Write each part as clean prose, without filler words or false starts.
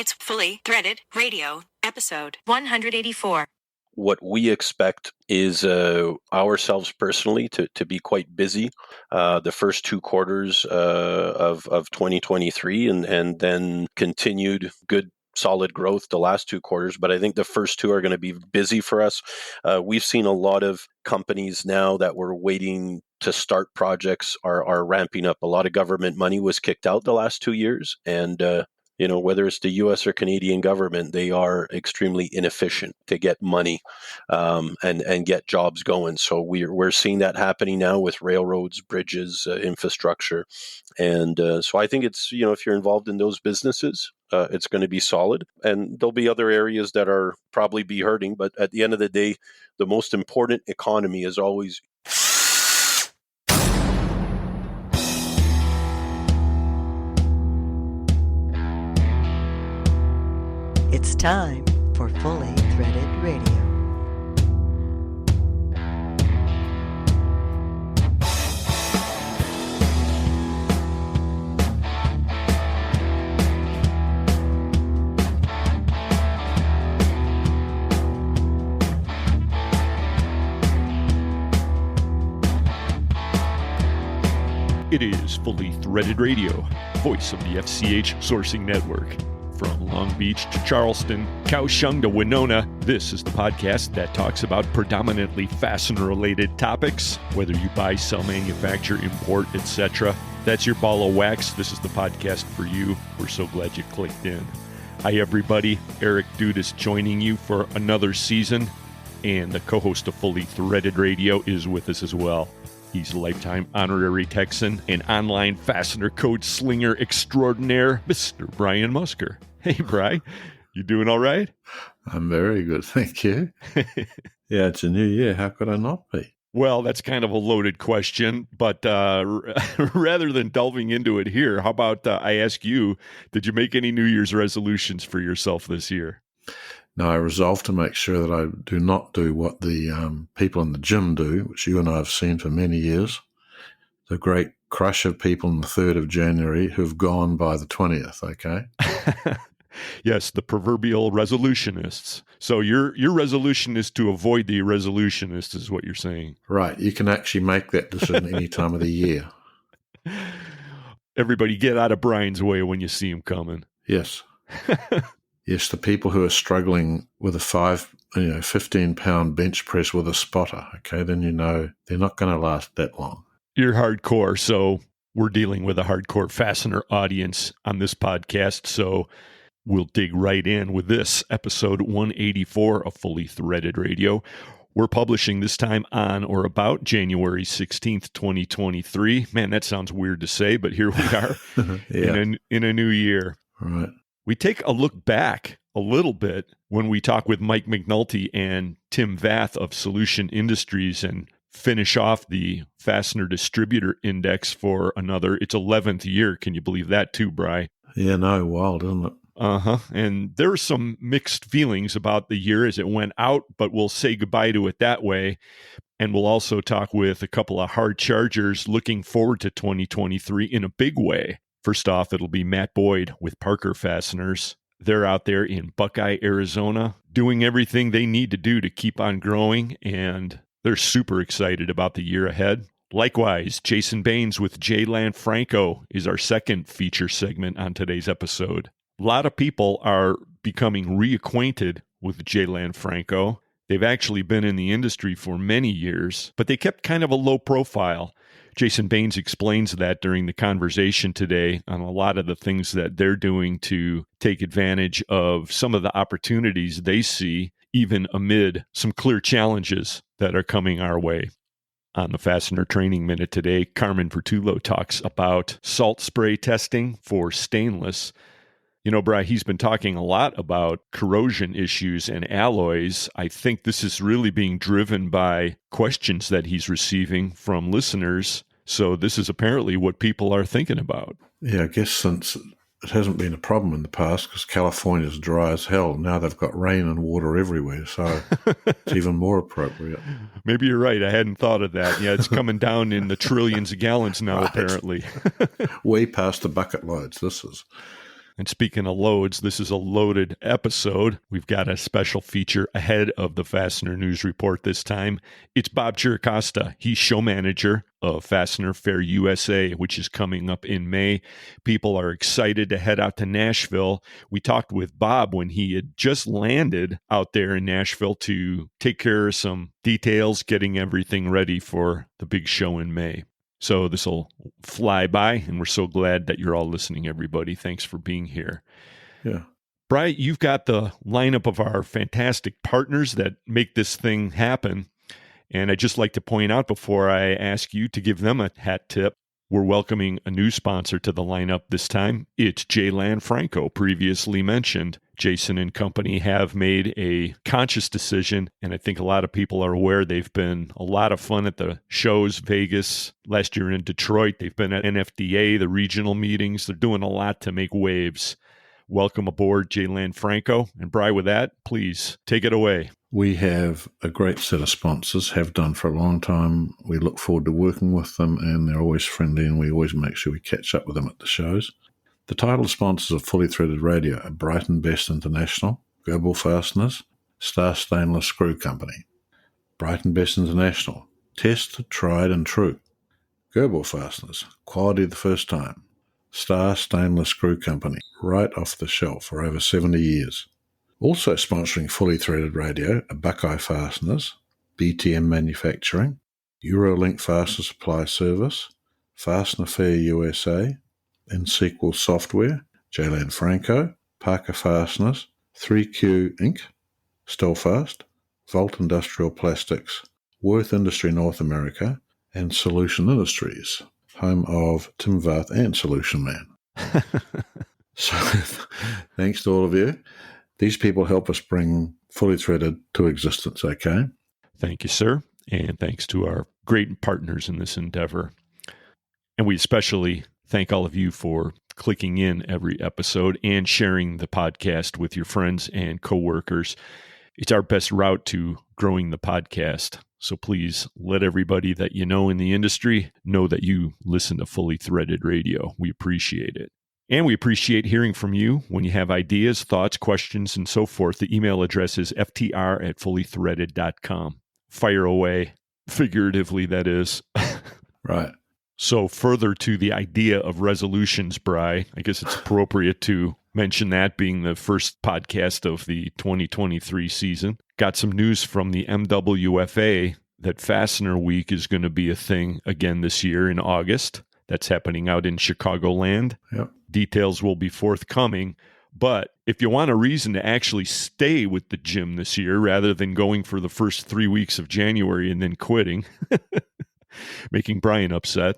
It's Fully Threaded Radio, episode 184. What we expect is ourselves personally to be quite busy the first two quarters of 2023 and then continued good solid growth the last two quarters. But I think the first two are going to be busy for us. We've seen a lot of companies now that were waiting to start projects are ramping up. A lot of government money was kicked out the last 2 years, and whether it's the U.S. or Canadian government, they are extremely inefficient to get money and get jobs going. So we're seeing that happening now with railroads, bridges, infrastructure, and so I think it's if you're involved in those businesses, it's going to be solid. And there'll be other areas that are probably be hurting, but at the end of the day, the most important economy is always. It's time for Fully Threaded Radio. It is Fully Threaded Radio, voice of the FCH Sourcing Network. From Long Beach to Charleston, Kaohsiung to Winona, this is the podcast that talks about predominantly fastener-related topics, whether you buy, sell, manufacture, import, etc. That's your ball of wax. This is the podcast for you. We're so glad you clicked in. Hi, everybody. Eric Dudas joining you for another season, and the co-host of Fully Threaded Radio is with us as well. He's a lifetime honorary Texan and online fastener code slinger extraordinaire, Mr. Brian Musker. Hey, Bri, you doing all right? I'm very good, thank you. Yeah, it's a new year. How could I not be? Well, that's kind of a loaded question, but rather than delving into it here, how about I ask you, did you make any New Year's resolutions for yourself this year? No, I resolved to make sure that I do not do what the people in the gym do, which you and I have seen for many years. The great crush of people on the 3rd of January who've gone by the 20th, okay? Yes, the proverbial resolutionists. So your resolution is to avoid the irresolutionists is what you're saying. Right. You can actually make that decision any time of the year. Everybody get out of Brian's way when you see him coming. Yes. Yes, the people who are struggling with a 15-pound bench press with a spotter, okay, then you know they're not going to last that long. You're hardcore, so we're dealing with a hardcore fastener audience on this podcast, so we'll dig right in with this, episode 184 of Fully Threaded Radio. We're publishing this time on or about January 16th, 2023. Man, that sounds weird to say, but here we are in a new year. Right. We take a look back a little bit when we talk with Mike McNulty and Tim Vath of Solution Industries and finish off the Fastener Distributor Index for its 11th year. Can you believe that too, Bri? Yeah, no, wild, isn't it? Uh-huh. And there are some mixed feelings about the year as it went out, but we'll say goodbye to it that way. And we'll also talk with a couple of hard chargers looking forward to 2023 in a big way. First off, it'll be Matt Boyd with Parker Fasteners. They're out there in Buckeye, Arizona, doing everything they need to do to keep on growing, and they're super excited about the year ahead. Likewise, Jason Baines with J Lanfranco is our second feature segment on today's episode. A lot of people are becoming reacquainted with J Lanfranco. They've actually been in the industry for many years, but they kept kind of a low profile. Jason Baines explains that during the conversation today on a lot of the things that they're doing to take advantage of some of the opportunities they see, even amid some clear challenges that are coming our way. On the Fastener Training Minute today, Carmen Vertullo talks about salt spray testing for stainless. You know, Bri, he's been talking a lot about corrosion issues and alloys. I think this is really being driven by questions that he's receiving from listeners. So this is apparently what people are thinking about. Yeah, I guess since it hasn't been a problem in the past because California's dry as hell. Now they've got rain and water everywhere, so it's even more appropriate. Maybe you're right. I hadn't thought of that. Yeah, it's coming down in the trillions of gallons now, right. Apparently. Way past the bucket loads, this is. And speaking of loads, this is a loaded episode. We've got a special feature ahead of the Fastener News Report this time. It's Bob Chiricosta. He's show manager of Fastener Fair USA, which is coming up in May. People are excited to head out to Nashville. We talked with Bob when he had just landed out there in Nashville to take care of some details, getting everything ready for the big show in May. So this will fly by, and we're so glad that you're all listening, everybody. Thanks for being here. Yeah. Brian, you've got the lineup of our fantastic partners that make this thing happen. And I'd just like to point out before I ask you to give them a hat tip, we're welcoming a new sponsor to the lineup this time. It's J Lanfranco, previously mentioned. Jason and company have made a conscious decision, and I think a lot of people are aware they've been a lot of fun at the shows, Vegas, last year in Detroit. They've been at NFDA, the regional meetings. They're doing a lot to make waves. Welcome aboard, J Lanfranco. And Bri, with that, please take it away. We have a great set of sponsors, have done for a long time. We look forward to working with them, and they're always friendly, and we always make sure we catch up with them at the shows. The title sponsors of Fully Threaded Radio are Brighton Best International, Global Fasteners, Star Stainless Screw Company. Brighton Best International, Test, Tried and True. Global Fasteners, quality the first time. Star Stainless Screw Company, right off the shelf for over 70 years. Also sponsoring Fully Threaded Radio are Buckeye Fasteners, BTM Manufacturing, Eurolink Fastener Supply Service, Fastener Fair USA, InSequel Software, J Lanfranco, Parker Fasteners, 3Q Inc., Stelfast, Volt Industrial Plastics, Worth Industry North America, and Solution Industries, home of Tim Vath and Solution Man. So thanks to all of you. These people help us bring Fully Threaded to existence, okay? Thank you, sir. And thanks to our great partners in this endeavor. And we especially thank all of you for clicking in every episode and sharing the podcast with your friends and coworkers. It's our best route to growing the podcast. So please let everybody that you know in the industry know that you listen to Fully Threaded Radio. We appreciate it. And we appreciate hearing from you when you have ideas, thoughts, questions, and so forth. The email address is ftr@fullythreaded.com. Fire away, figuratively, that is. Right. So further to the idea of resolutions, Bri, I guess it's appropriate to mention that being the first podcast of the 2023 season. Got some news from the MWFA that Fastener Week is going to be a thing again this year in August. That's happening out in Chicagoland. Yep. Details will be forthcoming. But if you want a reason to actually stay with the gym this year rather than going for the first 3 weeks of January and then quitting, making Brian upset,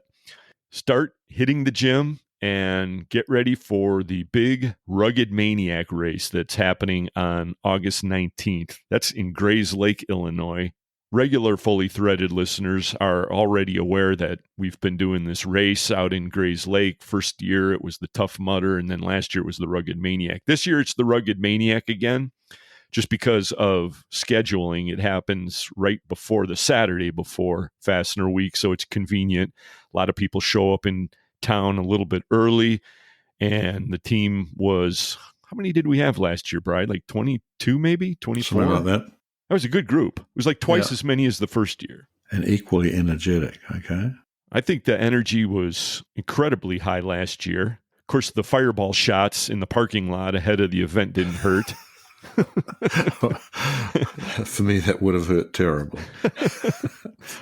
start hitting the gym and get ready for the big Rugged Maniac race that's happening on August 19th. That's in Grays Lake, Illinois. Regular Fully Threaded listeners are already aware that we've been doing this race out in Grays Lake. First year it was the Tough Mudder, and then last year it was the Rugged Maniac. This year it's the Rugged Maniac again, just because of scheduling. It happens right before the Saturday before Fastener Week, so it's convenient. A lot of people show up in town a little bit early, and the team was, how many did we have last year, Bride? Like 22 maybe? 24? Something like that. That was a good group. It was like twice as many as the first year. And equally energetic, okay? I think the energy was incredibly high last year. Of course, the fireball shots in the parking lot ahead of the event didn't hurt. For me, that would have hurt terribly.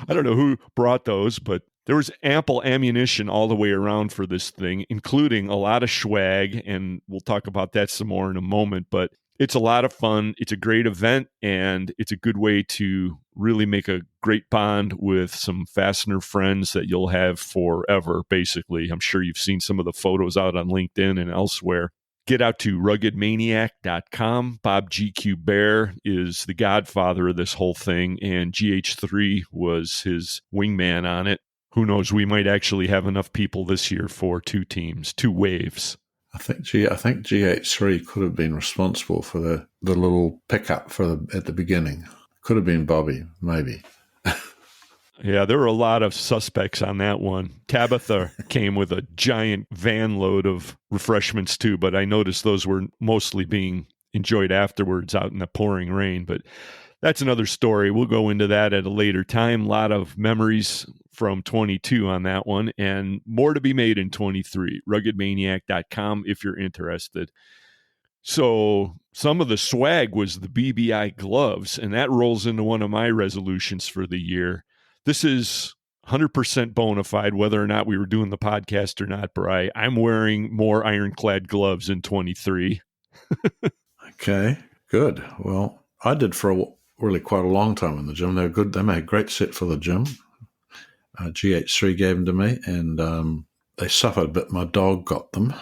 I don't know who brought those, but there was ample ammunition all the way around for this thing, including a lot of swag, and we'll talk about that some more in a moment, but it's a lot of fun. It's a great event, and it's a good way to really make a great bond with some Fastener friends that you'll have forever, basically. I'm sure you've seen some of the photos out on LinkedIn and elsewhere. Get out to ruggedmaniac.com. Bob GQ Bear is the godfather of this whole thing, and GH3 was his wingman on it. Who knows, we might actually have enough people this year for 2 teams, 2 waves. I think GH3 could have been responsible for the little pickup at the beginning. Could have been Bobby, maybe. Yeah, there were a lot of suspects on that one. Tabitha came with a giant van load of refreshments too, but I noticed those were mostly being enjoyed afterwards out in the pouring rain. But that's another story. We'll go into that at a later time. A lot of memories from 22 on that one, and more to be made in 23. Ruggedmaniac.com if you're interested. So some of the swag was the BBI gloves, and that rolls into one of my resolutions for the year. This is 100% bona fide, whether or not we were doing the podcast or not, Bri. I'm wearing more ironclad gloves in 23. Okay, good. Well, I did for really quite a long time in the gym. They're good. They made a great set for the gym. GH3 gave them to me, and they suffered a bit. My dog got them,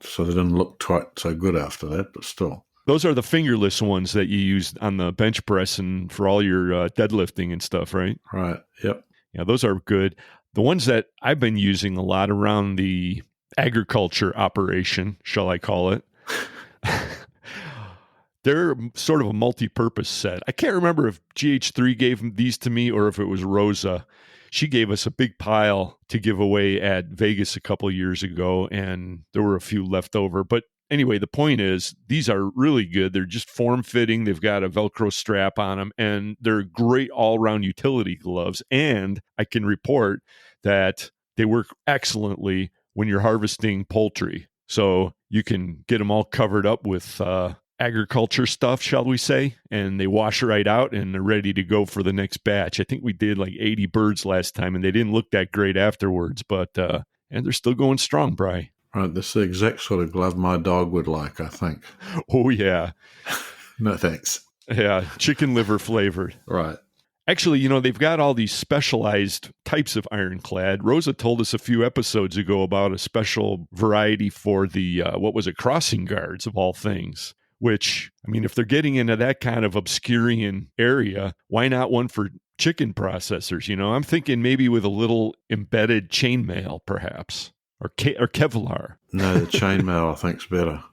so they didn't look quite so good after that, but still. Those are the fingerless ones that you use on the bench press and for all your deadlifting and stuff, right? Right, yep. Yeah, those are good. The ones that I've been using a lot around the agriculture operation, shall I call it, they're sort of a multi-purpose set. I can't remember if GH3 gave these to me or if it was Rosa. She gave us a big pile to give away at Vegas a couple years ago, and there were a few left over. But anyway, the point is, these are really good. They're just form-fitting. They've got a Velcro strap on them, and they're great all-around utility gloves. And I can report that they work excellently when you're harvesting poultry. So you can get them all covered up with agriculture stuff, shall we say, and they wash right out and they're ready to go for the next batch. I think we did like 80 birds last time, and they didn't look that great afterwards, but and they're still going strong, Bri. Right, this is the exact sort of glove my dog would like, I think. Oh, yeah. No, thanks. Yeah, chicken liver flavored. Right. Actually, you know, they've got all these specialized types of ironclad. Rosa told us a few episodes ago about a special variety for the, crossing guards of all things. Which, I mean, if they're getting into that kind of obscurian area, why not one for chicken processors? You know, I'm thinking maybe with a little embedded chainmail, perhaps, or Kevlar. No, the chainmail I think's better.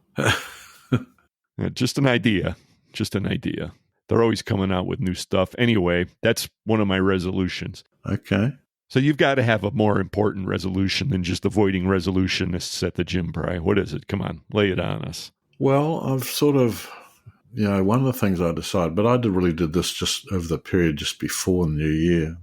Just an idea. Just an idea. They're always coming out with new stuff. Anyway, that's one of my resolutions. Okay. So you've got to have a more important resolution than just avoiding resolutionists at the gym, Bri. What is it? Come on, lay it on us. Well, I've sort of, one of the things I decided, but I really did this just over the period just before the new year.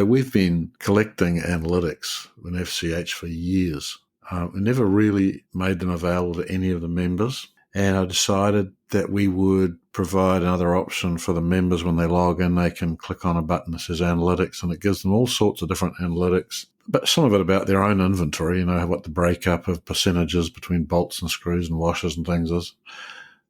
We've been collecting analytics in FCH for years. We never really made them available to any of the members. And I decided that we would provide another option for the members when they log in. They can click on a button that says analytics, and it gives them all sorts of different analytics. But some of it about their own inventory, what the breakup of percentages between bolts and screws and washers and things is.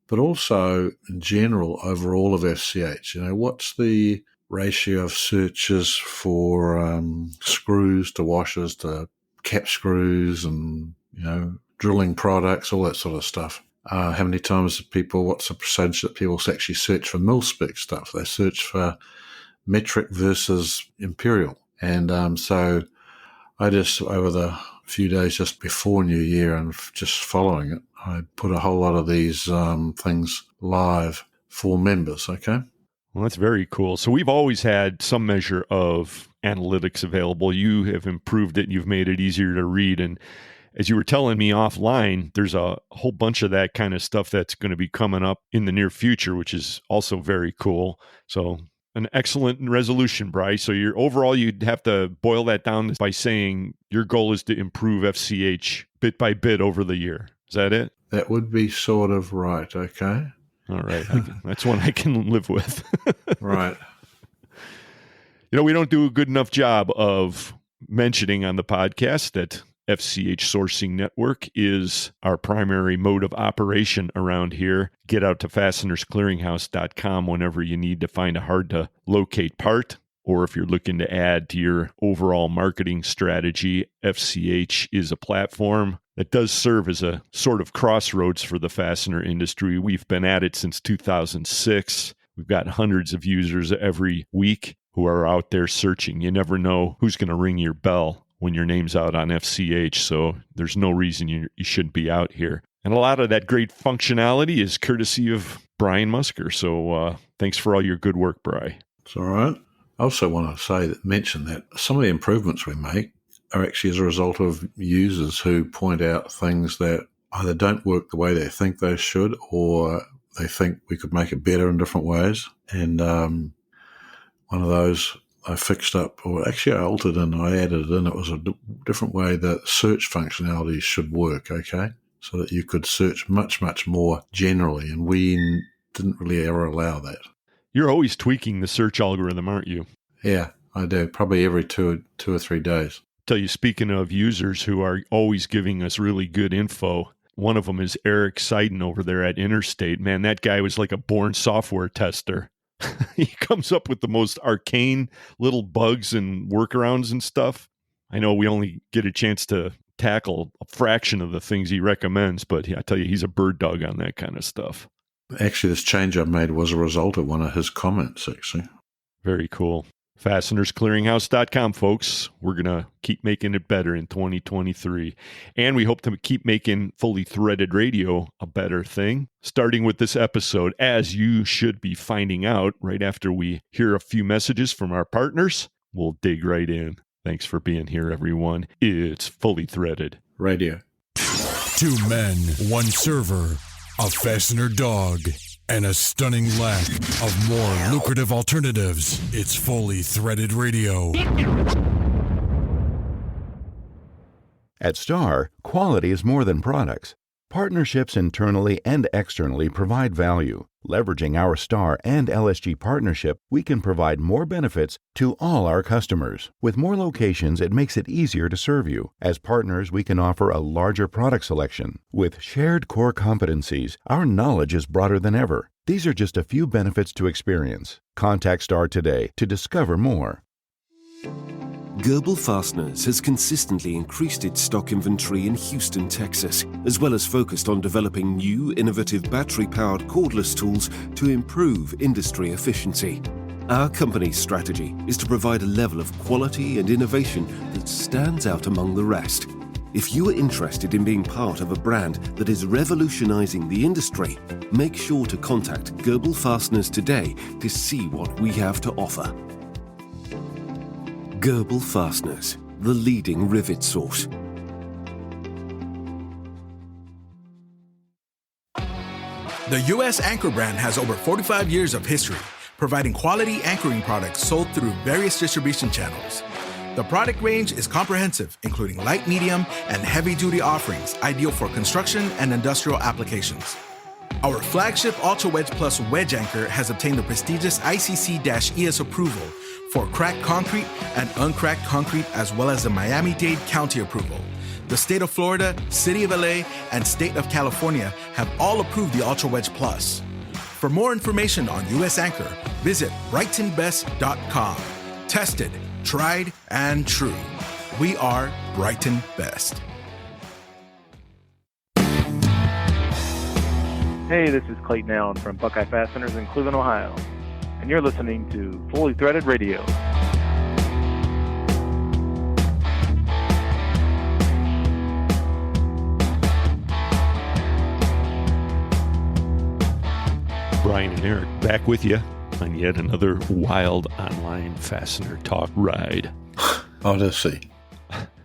But also, in general, over all of FCH, what's the ratio of searches for screws to washers to cap screws and, drilling products, all that sort of stuff. How many times what's the percentage that people actually search for mil-spec stuff? They search for metric versus imperial. And so I just, over the few days just before New Year and just following it, I put a whole lot of these things live for members, okay? Well, that's very cool. So we've always had some measure of analytics available. You have improved it and you've made it easier to read. And as you were telling me offline, there's a whole bunch of that kind of stuff that's going to be coming up in the near future, which is also very cool. So an excellent resolution, Bryce. So you'd have to boil that down by saying your goal is to improve FCH bit by bit over the year. Is that it? That would be sort of right, okay? All right. That's one I can live with. Right. We don't do a good enough job of mentioning on the podcast that FCH Sourcing Network is our primary mode of operation around here. Get out to fastenersclearinghouse.com whenever you need to find a hard-to-locate part, or if you're looking to add to your overall marketing strategy. FCH is a platform that does serve as a sort of crossroads for the fastener industry. We've been at it since 2006. We've got hundreds of users every week who are out there searching. You never know who's going to ring your bell when your name's out on FCH, so there's no reason you shouldn't be out here. And a lot of that great functionality is courtesy of Brian Musker, so thanks for all your good work, Bri. It's all right. I also want to mention that some of the improvements we make are actually as a result of users who point out things that either don't work the way they think they should, or they think we could make it better in different ways. And one of those I fixed up, or actually I altered and I added in. It was a different way that search functionality should work, okay? So that you could search much, much more generally. And we didn't really ever allow that. You're always tweaking the search algorithm, aren't you? Yeah, I do. Probably every two or 3 days. Tell you, speaking of users who are always giving us really good info, one of them is Eric Seiden over there at Interstate. Man, that guy was like a born software tester. He comes up with the most arcane little bugs and workarounds and stuff. I know we only get a chance to tackle a fraction of the things he recommends, but I tell you, he's a bird dog on that kind of stuff. Actually, this change I made was a result of one of his comments, actually. Very cool. FastenersClearinghouse.com, folks. We're going to keep making it better in 2023. And we hope to keep making Fully Threaded Radio a better thing, starting with this episode, as you should be finding out right after we hear a few messages from our partners. We'll dig right in. Thanks for being here, everyone. It's Fully Threaded Radio. 2 men, 1 server, a fastener dog, and a stunning lack of more lucrative alternatives. It's Fully Threaded Radio. At Star, quality is more than products. Partnerships internally and externally provide value. Leveraging our Star and LSG partnership, we can provide more benefits to all our customers. With more locations, it makes it easier to serve you. As partners, we can offer a larger product selection. With shared core competencies, our knowledge is broader than ever. These are just a few benefits to experience. Contact Star today to discover more. Gerbil Fasteners has consistently increased its stock inventory in Houston, Texas, as well as focused on developing new, innovative battery-powered cordless tools to improve industry efficiency. Our company's strategy is to provide a level of quality and innovation that stands out among the rest. If you are interested in being part of a brand that is revolutionizing the industry, make sure to contact Gerbil Fasteners today to see what we have to offer. Gerbil Fasteners, the leading rivet source. The U.S. Anchor brand has over 45 years of history, providing quality anchoring products sold through various distribution channels. The product range is comprehensive, including light, medium, and heavy-duty offerings, ideal for construction and industrial applications. Our flagship Ultra Wedge Plus Wedge Anchor has obtained the prestigious ICC-ES approval for cracked concrete and uncracked concrete, as well as the Miami-Dade County approval. The state of Florida, city of LA, and state of California have all approved the Ultra Wedge Plus. For more information on U.S. Anchor, visit brightonbest.com. Tested, tried, and true. We are Brighton Best. Hey, this is Clayton Allen from Buckeye Fasteners in Cleveland, Ohio, and you're listening to Fully Threaded Radio. Brian and Eric back with you on yet another wild online fastener talk ride. Odyssey.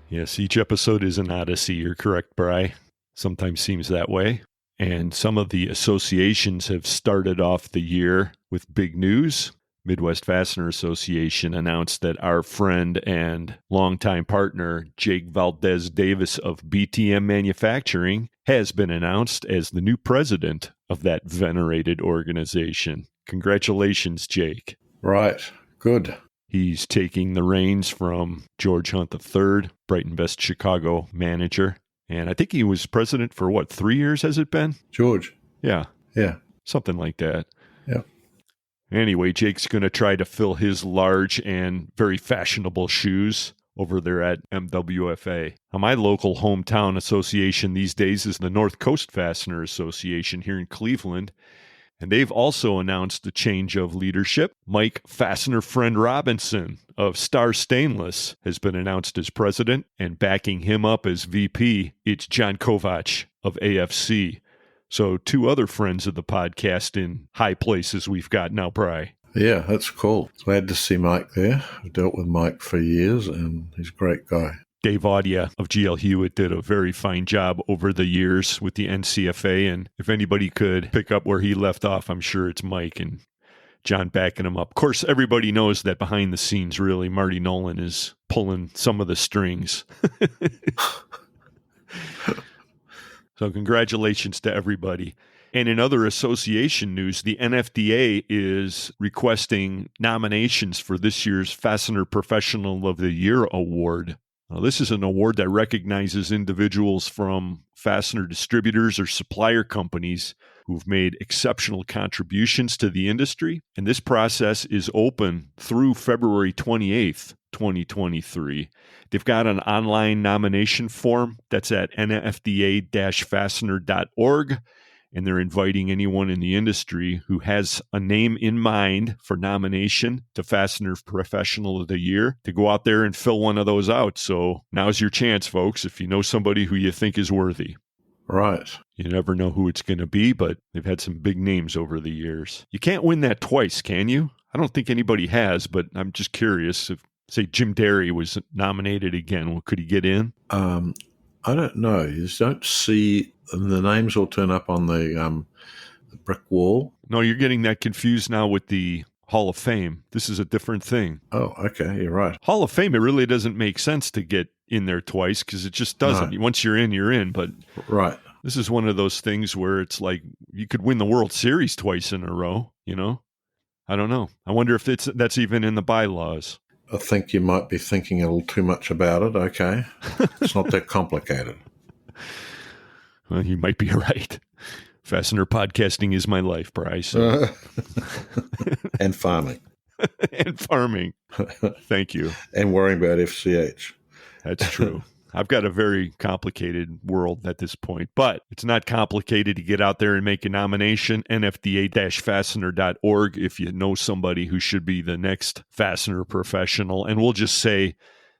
Yes, each episode is an odyssey. You're correct, Bri. Sometimes seems that way. And some of the associations have started off the year with big news. Midwest Fastener Association announced that our friend and longtime partner, Jake Valdez Davis of BTM Manufacturing, has been announced as the new president of that venerated organization. Congratulations, Jake. Right. Good. He's taking the reins from George Hunt III, Brighton Best Chicago manager. And I think he was president for, 3 years has it been? George. Yeah. Yeah. Something like that. Yeah. Anyway, Jake's going to try to fill his large and very fashionable shoes over there at MWFA. Now, my local hometown association these days is the North Coast Fastener Association here in Cleveland. And they've also announced the change of leadership. Mike Fastener Friend Robinson of Star Stainless has been announced as president, and backing him up as VP, it's John Kovac of AFC. So 2 other friends of the podcast in high places we've got now, Bri. Yeah, that's cool. Glad to see Mike there. I've dealt with Mike for years, and he's a great guy. Dave Audia of GL Hewitt did a very fine job over the years with the NCFA, and if anybody could pick up where he left off, I'm sure it's Mike and John backing him up. Of course, everybody knows that behind the scenes, really, Marty Nolan is pulling some of the strings. So congratulations to everybody. And in other association news, the NFDA is requesting nominations for this year's Fastener Professional of the Year Award. Now, this is an award that recognizes individuals from fastener distributors or supplier companies who've made exceptional contributions to the industry. And this process is open through February 28th, 2023. They've got an online nomination form that's at nfda-fastener.org. And they're inviting anyone in the industry who has a name in mind for nomination to Fastener Professional of the Year to go out there and fill one of those out. So now's your chance, folks, if you know somebody who you think is worthy. Right. You never know who it's going to be, but they've had some big names over the years. You can't win that twice, can you? I don't think anybody has, but I'm just curious if, say, Jim Derry was nominated again. Well, could he get in? I don't know. You just don't see the names will turn up on the brick wall. No, you're getting that confused now with the Hall of Fame. This is a different thing. Oh, okay. You're right. Hall of Fame, it really doesn't make sense to get in there twice because it just doesn't. No. Once you're in, you're in. But right. This is one of those things where it's like you could win the World Series twice in a row, you know? I don't know. I wonder if that's even in the bylaws. I think you might be thinking a little too much about it. Okay. It's not that complicated. Well, you might be right. Fastener podcasting is my life, Bryce. So. And farming. And farming. Thank you. And worrying about FCH. That's true. I've got a very complicated world at this point, but it's not complicated to get out there and make a nomination. nfda-fastener.org if you know somebody who should be the next fastener professional. And we'll just say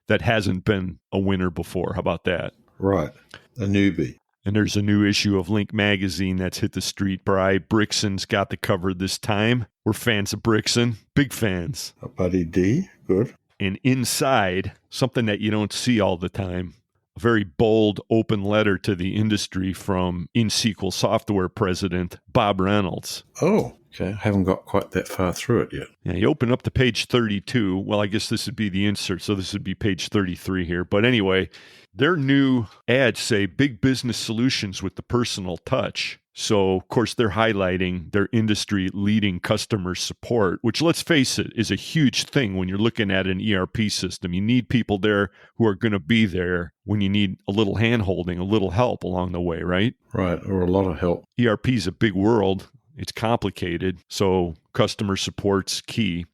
that hasn't been a winner before. How about that? Right. A newbie. And there's a new issue of Link magazine that's hit the street. Bri Brixon's got the cover this time. We're fans of Brixon. Big fans. Buddy D. Good. And inside, something that you don't see all the time, a very bold, open letter to the industry from InSequel Software president Bob Reynolds. Oh, okay. I haven't got quite that far through it yet. Yeah, you open up to page 32. Well, I guess this would be the insert, so this would be page 33 here. But anyway, their new ads say big business solutions with the personal touch. So, of course, they're highlighting their industry-leading customer support, which, let's face it, is a huge thing when you're looking at an ERP system. You need people there who are going to be there when you need a little hand-holding, a little help along the way, right? Right, or a lot of help. ERP is a big world. It's complicated, so customer support's key.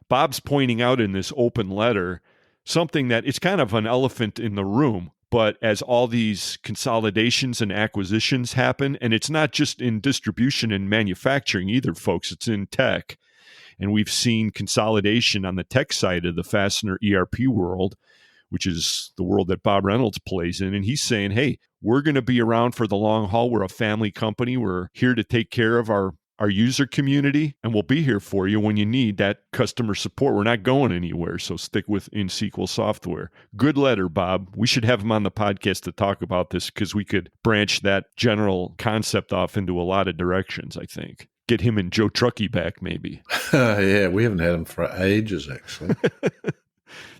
Bob's pointing out in this open letter something that it's kind of an elephant in the room. But as all these consolidations and acquisitions happen, and it's not just in distribution and manufacturing either, folks, it's in tech. And we've seen consolidation on the tech side of the Fastener ERP world, which is the world that Bob Reynolds plays in. And he's saying, hey, we're going to be around for the long haul. We're a family company. We're here to take care of our user community, and we'll be here for you when you need that customer support. We're not going anywhere, so stick with InSequel Software. Good letter, Bob. We should have him on the podcast to talk about this because we could branch that general concept off into a lot of directions, I think. Get him and Joe Truckee back, maybe. Yeah, we haven't had him for ages, actually.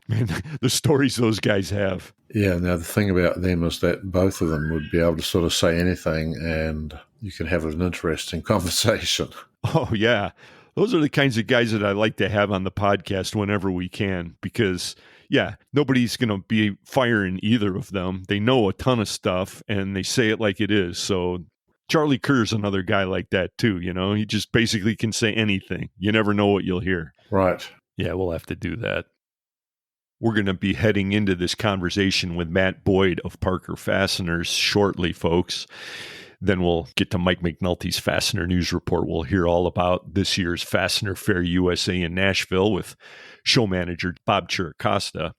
Man, the stories those guys have. Yeah, now the thing about them is that both of them would be able to sort of say anything and you can have an interesting conversation. Oh, yeah. Those are the kinds of guys that I like to have on the podcast whenever we can because, yeah, nobody's going to be firing either of them. They know a ton of stuff and they say it like it is. So Charlie Kerr's another guy like that too, you know? He just basically can say anything. You never know what you'll hear. Right. Yeah, we'll have to do that. We're going to be heading into this conversation with Matt Boyd of Parker Fasteners shortly, folks. Then we'll get to Mike McNulty's Fastener News Report. We'll hear all about this year's Fastener Fair USA in Nashville with show manager Bob Chiricosta.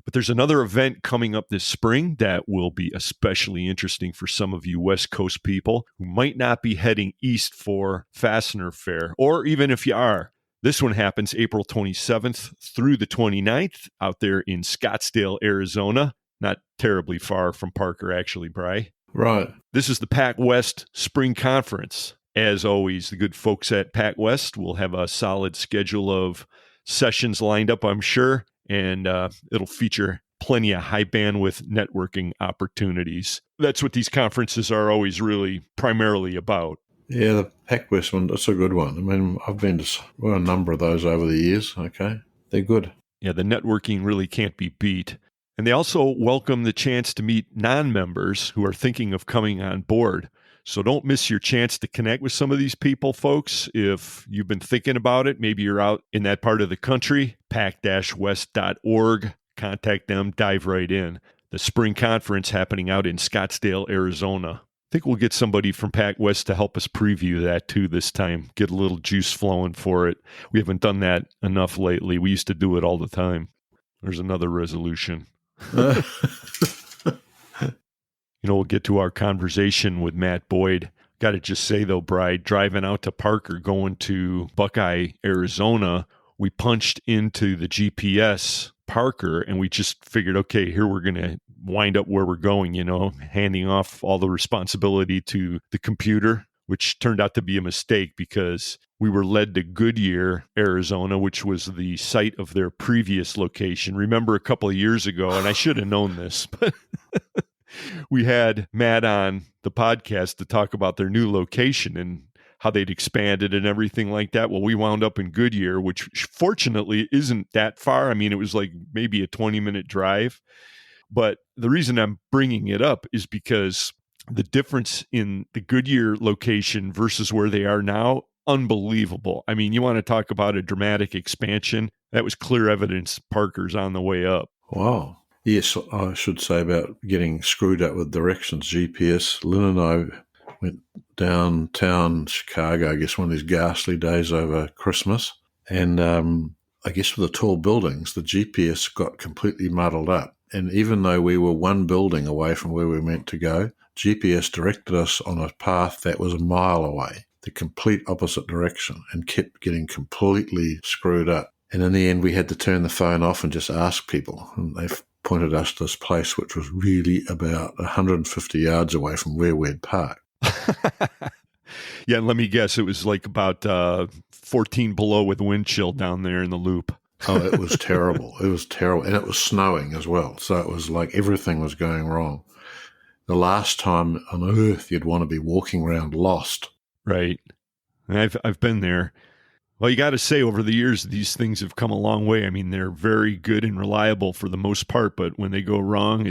But there's another event coming up this spring that will be especially interesting for some of you West Coast people who might not be heading east for Fastener Fair, or even if you are. This one happens April 27th through the 29th out there in Scottsdale, Arizona. Not terribly far from Parker, actually, Bri. Right. This is the Pac West Spring Conference. As always, the good folks at Pac West will have a solid schedule of sessions lined up, I'm sure, and it'll feature plenty of high bandwidth networking opportunities. That's what these conferences are always really primarily about. Yeah, the Pac West one, that's a good one. I mean, I've been to a number of those over the years, okay? They're good. Yeah, the networking really can't be beat. And they also welcome the chance to meet non-members who are thinking of coming on board. So don't miss your chance to connect with some of these people, folks. If you've been thinking about it, maybe you're out in that part of the country, pac-west.org. Contact them, dive right in. The spring conference happening out in Scottsdale, Arizona. I think we'll get somebody from Pac West to help us preview that too this time. Get a little juice flowing for it. We haven't done that enough lately. We used to do it all the time. There's another resolution. We'll get to our conversation with Matt Boyd. Got to just say, though, Bride, driving out to Parker, going to Buckeye, Arizona, we punched into the GPS Parker, and we just figured, okay, here we're going to wind up where we're going, handing off all the responsibility to the computer, which turned out to be a mistake because we were led to Goodyear, Arizona, which was the site of their previous location. Remember a couple of years ago, and I should have known this, but we had Matt on the podcast to talk about their new location and how they'd expanded and everything like that. Well, we wound up in Goodyear, which fortunately isn't that far. I mean, it was like maybe a 20-minute drive. But the reason I'm bringing it up is because the difference in the Goodyear location versus where they are now, unbelievable. I mean, you want to talk about a dramatic expansion. That was clear evidence Parker's on the way up. Wow. Yes, I should say about getting screwed up with directions, GPS. Lynn and I went downtown Chicago, I guess one of these ghastly days over Christmas. And I guess with the tall buildings, the GPS got completely muddled up. And even though we were one building away from where we were meant to go, GPS directed us on a path that was a mile away, the complete opposite direction, and kept getting completely screwed up. And in the end, we had to turn the phone off and just ask people. And they pointed us to this place, which was really about 150 yards away from where we'd parked. Yeah, and let me guess, it was like about 14 below with wind chill down there in the loop. Oh, it was terrible. It was terrible. And it was snowing as well. So it was like everything was going wrong. The last time on earth you'd want to be walking around lost. Right. I've been there. Well, you got to say, over the years, these things have come a long way. I mean, they're very good and reliable for the most part, but when they go wrong,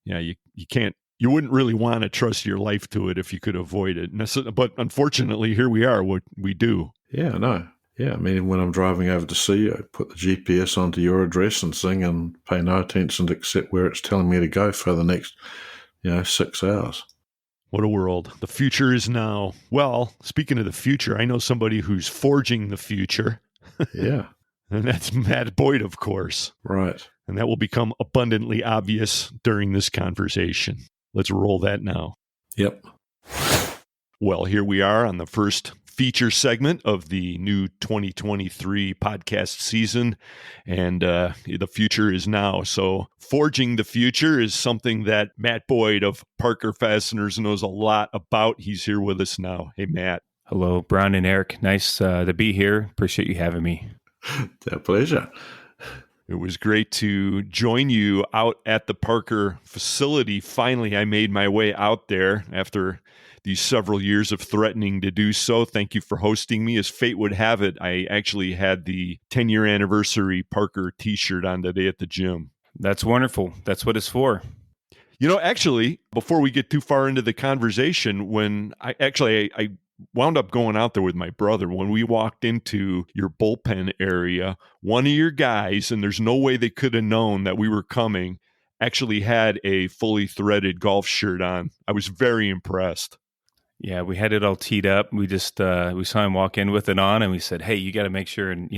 you wouldn't really want to trust your life to it if you could avoid it. But unfortunately, here we are, what we do. Yeah, I know. Yeah, I mean, when I'm driving over to see you, I put the GPS onto your address and sing and pay no attention except where it's telling me to go for the next, 6 hours. What a world. The future is now. Well, speaking of the future, I know somebody who's forging the future. Yeah. And that's Matt Boyd, of course. Right. And that will become abundantly obvious during this conversation. Let's roll that now. Yep. Well, here we are on the first feature segment of the new 2023 podcast season, and the future is now. So forging the future is something that Matt Boyd of Parker Fasteners knows a lot about. He's here with us now. Hey, Matt. Hello, Brown and Eric. Nice to be here. Appreciate you having me. It's a pleasure. It was great to join you out at the Parker facility. Finally, I made my way out there after these several years of threatening to do so. Thank you for hosting me. As fate would have it, I actually had the 10-year anniversary Parker t-shirt on today at the gym. That's wonderful. That's what it's for. Actually, before we get too far into the conversation, when I wound up going out there with my brother, when we walked into your bullpen area, one of your guys, and there's no way they could have known that we were coming, actually had a fully threaded golf shirt on. I was very impressed. Yeah, we had it all teed up. We just we saw him walk in with it on, and we said, "Hey, you got to make sure and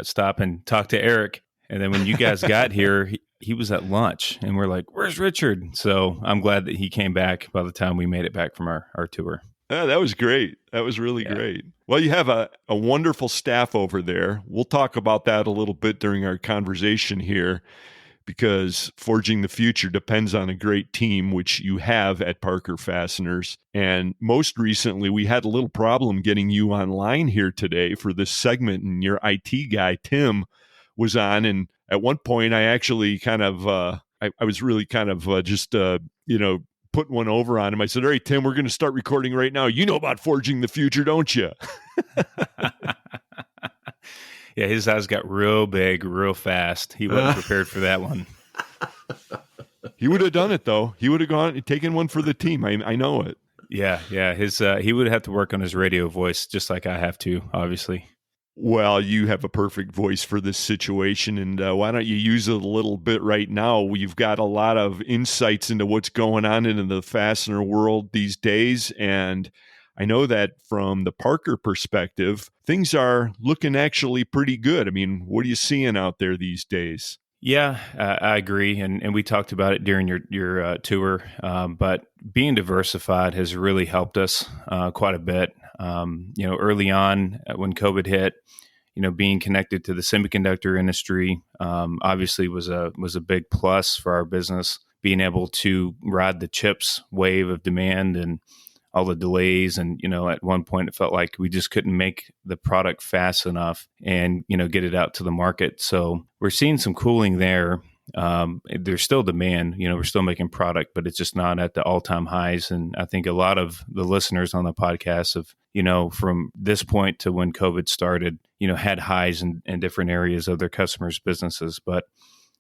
stop and talk to Eric." And then when you guys got here, he was at lunch, and we're like, "Where's Richard?" So I'm glad that he came back by the time we made it back from our tour. Yeah, that was great. That was really great. Well, you have a wonderful staff over there. We'll talk about that a little bit during our conversation here, because forging the future depends on a great team, which you have at Parker Fasteners. And most recently, we had a little problem getting you online here today for this segment, and your IT guy, Tim, was on. And at one point, I actually kind of, I was really kind of just putting one over on him. I said, all right, Tim, we're going to start recording right now. You know about forging the future, don't you? Yeah, his eyes got real big, real fast. He wasn't prepared for that one. He would have done it, though. He would have gone and taken one for the team. I know it. Yeah. His he would have to work on his radio voice, just like I have to, obviously. Well, you have a perfect voice for this situation, and why don't you use it a little bit right now? We've got a lot of insights into what's going on in the fastener world these days, and I know that from the Parker perspective, things are looking actually pretty good. I mean, what are you seeing out there these days? Yeah, I agree, and we talked about it during your tour. But being diversified has really helped us quite a bit. Early on when COVID hit, being connected to the semiconductor industry obviously was a big plus for our business. Being able to ride the chips wave of demand and all the delays. And, at one point it felt like we just couldn't make the product fast enough and, get it out to the market. So we're seeing some cooling there. There's still demand, we're still making product, but it's just not at the all-time highs. And I think a lot of the listeners on the podcast have, from this point to when COVID started, had highs in different areas of their customers' businesses. But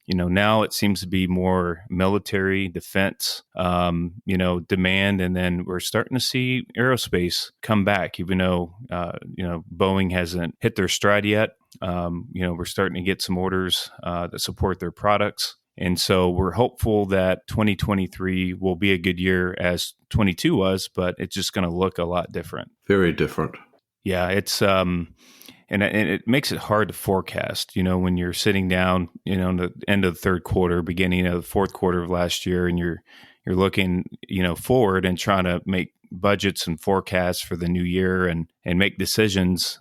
now it seems to be more military, defense, demand. And then we're starting to see aerospace come back, even though, Boeing hasn't hit their stride yet. We're starting to get some orders that support their products. And so we're hopeful that 2023 will be a good year as 22 was, but it's just going to look a lot different. Very different. Yeah, it's and it makes it hard to forecast, when you're sitting down, in the end of the third quarter, beginning of the fourth quarter of last year, and you're looking, forward and trying to make budgets and forecasts for the new year and make decisions,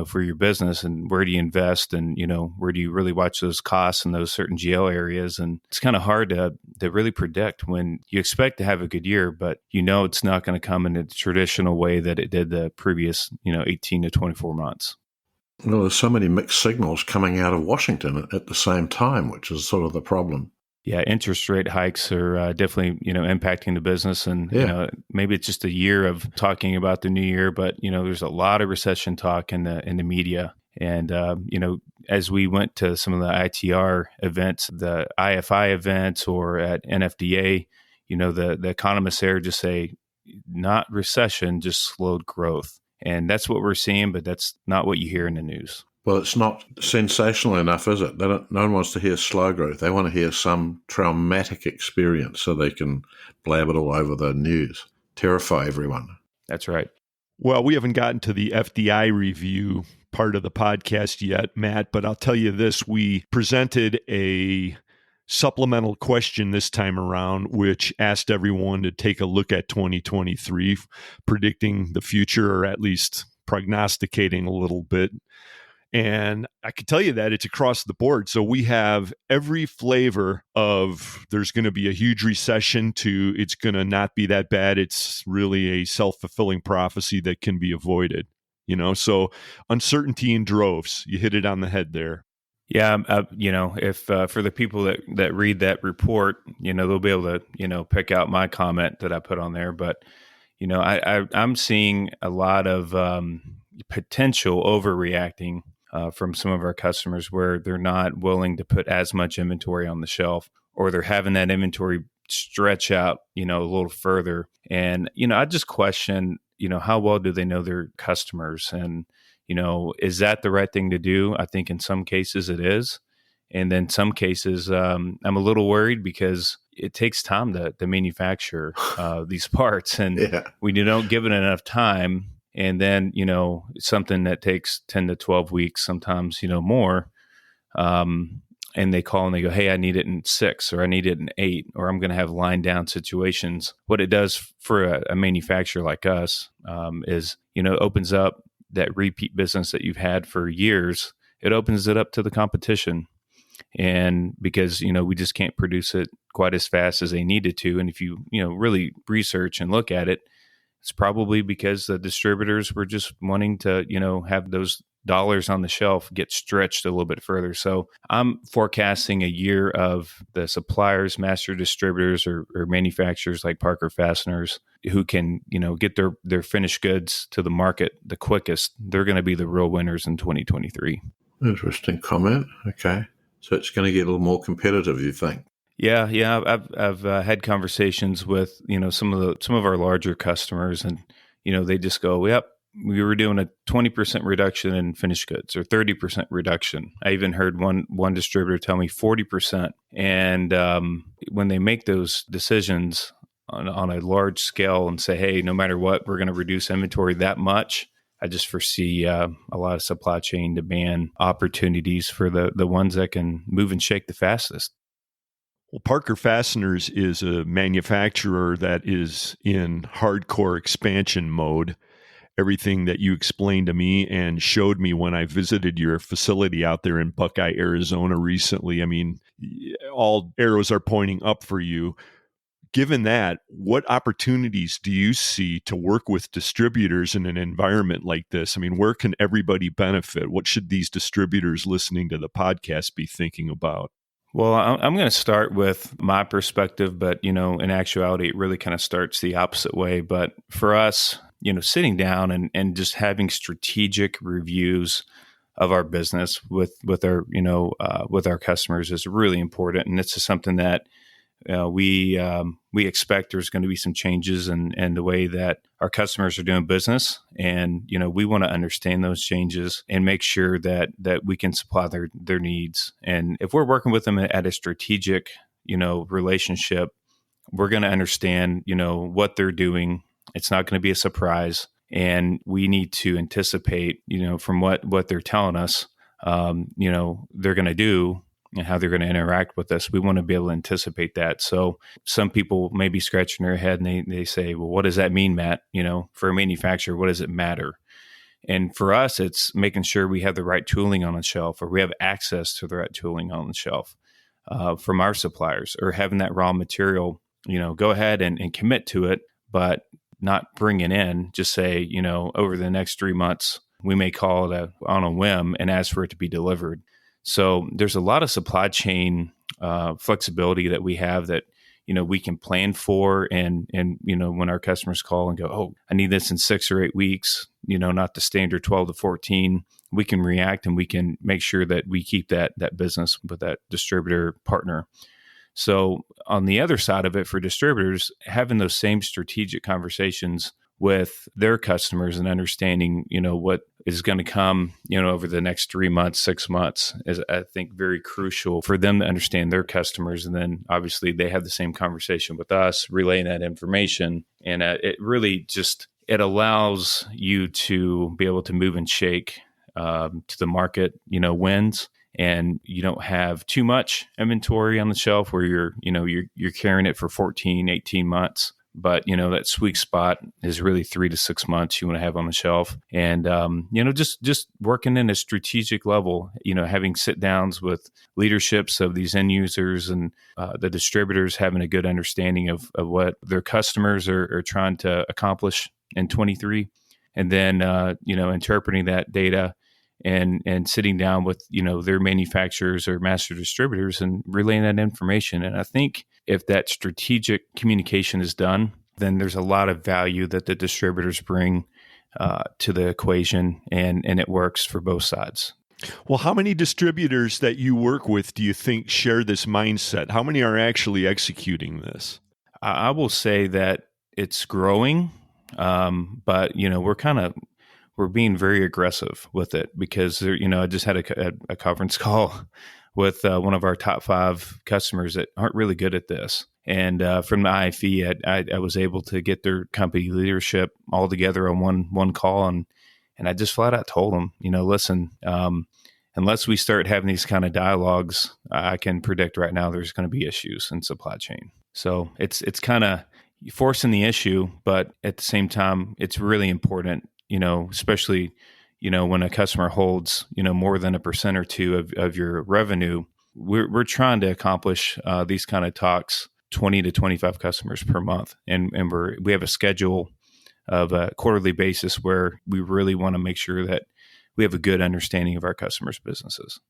for your business, and where do you invest, and, where do you really watch those costs in those certain GL areas. And it's kind of hard to really predict when you expect to have a good year, but it's not going to come in the traditional way that it did the previous, 18 to 24 months. Well, there's so many mixed signals coming out of Washington at the same time, which is sort of the problem. Yeah, interest rate hikes are definitely, impacting the business. And, maybe it's just a year of talking about the new year, but, there's a lot of recession talk in the media. And, as we went to some of the ITR events, the IFI events, or at NFDA, the economists there just say, not recession, just slowed growth. And that's what we're seeing, but that's not what you hear in the news. Well, it's not sensational enough, is it? No one wants to hear slow growth. They want to hear some traumatic experience so they can blab it all over the news, terrify everyone. That's right. Well, we haven't gotten to the FDI review part of the podcast yet, Matt, but I'll tell you this. We presented a supplemental question this time around, which asked everyone to take a look at 2023, predicting the future, or at least prognosticating a little bit. And I can tell you that it's across the board. So we have every flavor of there's going to be a huge recession to it's going to not be that bad. It's really a self-fulfilling prophecy that can be avoided. So uncertainty in droves. You hit it on the head there. Yeah, if for the people that read that report, they'll be able to, pick out my comment that I put on there. But, I'm seeing a lot of potential overreacting from some of our customers, where they're not willing to put as much inventory on the shelf, or they're having that inventory stretch out, a little further. And, I just question, how well do they know their customers? And, is that the right thing to do? I think in some cases it is. And then some cases I'm a little worried, because it takes time to manufacture these parts. And we don't give it enough time. And then, something that takes 10 to 12 weeks, sometimes, more, and they call and they go, hey, I need it in 6, or I need it in 8, or I'm going to have line down situations. What it does for a manufacturer like us is, opens up that repeat business that you've had for years. It opens it up to the competition. And because, we just can't produce it quite as fast as they needed to. And if you, really research and look at it, it's probably because the distributors were just wanting to, have those dollars on the shelf get stretched a little bit further. So I'm forecasting a year of the suppliers, master distributors, or manufacturers like Parker Fasteners who can, get their finished goods to the market the quickest. They're going to be the real winners in 2023. Interesting comment. Okay. So it's going to get a little more competitive, you think? Yeah. I've had conversations with, some of our larger customers, and, they just go, yep, we were doing a 20% reduction in finished goods or 30% reduction. I even heard one distributor tell me 40%. And when they make those decisions on a large scale and say, hey, no matter what, we're going to reduce inventory that much, I just foresee a lot of supply chain demand opportunities for the ones that can move and shake the fastest. Well, Parker Fasteners is a manufacturer that is in hardcore expansion mode. Everything that you explained to me and showed me when I visited your facility out there in Buckeye, Arizona recently, I mean, all arrows are pointing up for you. Given that, what opportunities do you see to work with distributors in an environment like this? I mean, where can everybody benefit? What should these distributors listening to the podcast be thinking about? Well, I'm going to start with my perspective, but, in actuality, it really kind of starts the opposite way. But for us, sitting down and just having strategic reviews of our business with our customers is really important. And this is something that we expect there's going to be some changes in the way that our customers are doing business. And, we want to understand those changes and make sure that we can supply their needs. And if we're working with them at a strategic, relationship, we're going to understand, what they're doing. It's not going to be a surprise. And we need to anticipate, from what they're telling us, they're going to do and how they're going to interact with us. We want to be able to anticipate that. So some people may be scratching their head and they say, well, what does that mean, Matt? For a manufacturer, what does it matter? And for us, it's making sure we have the right tooling on the shelf, or we have access to the right tooling on the shelf from our suppliers, or having that raw material, go ahead and commit to it, but not bring it in. Just say, over the next 3 months, we may call it on a whim and ask for it to be delivered. So there's a lot of supply chain flexibility that we have that, we can plan for. And when our customers call and go, oh, I need this in 6 or 8 weeks, not the standard 12 to 14, we can react and we can make sure that we keep that business with that distributor partner. So on the other side of it, for distributors, having those same strategic conversations with their customers and understanding, what is going to come, over the next 3 months, 6 months is, I think, very crucial for them to understand their customers. And then obviously they have the same conversation with us, relaying that information. And it really it allows you to be able to move and shake to the market, wins. And you don't have too much inventory on the shelf where you're carrying it for 14, 18 months. But, that sweet spot is really 3 to 6 months you want to have on the shelf. And, just working in a strategic level, having sit downs with leaderships of these end users and the distributors, having a good understanding of what their customers are trying to accomplish in 23. And then, interpreting that data and sitting down with, their manufacturers or master distributors and relaying that information. And I think if that strategic communication is done, then there's a lot of value that the distributors bring to the equation, and it works for both sides. Well, how many distributors that you work with do you think share this mindset? How many are actually executing this? I will say that it's growing, but, we're being very aggressive with it because, I just had a conference call with one of our top 5 customers that aren't really good at this. And from the IFE, I was able to get their company leadership all together on one call. And I just flat out told them, listen, unless we start having these kind of dialogues, I can predict right now there's going to be issues in supply chain. So it's kind of forcing the issue, but at the same time, it's really important, especially, when a customer holds, more than 1% or 2% of your revenue. We're trying to accomplish these kind of talks, 20 to 25 customers per month. And we have a schedule of a quarterly basis where we really want to make sure that we have a good understanding of our customers' businesses.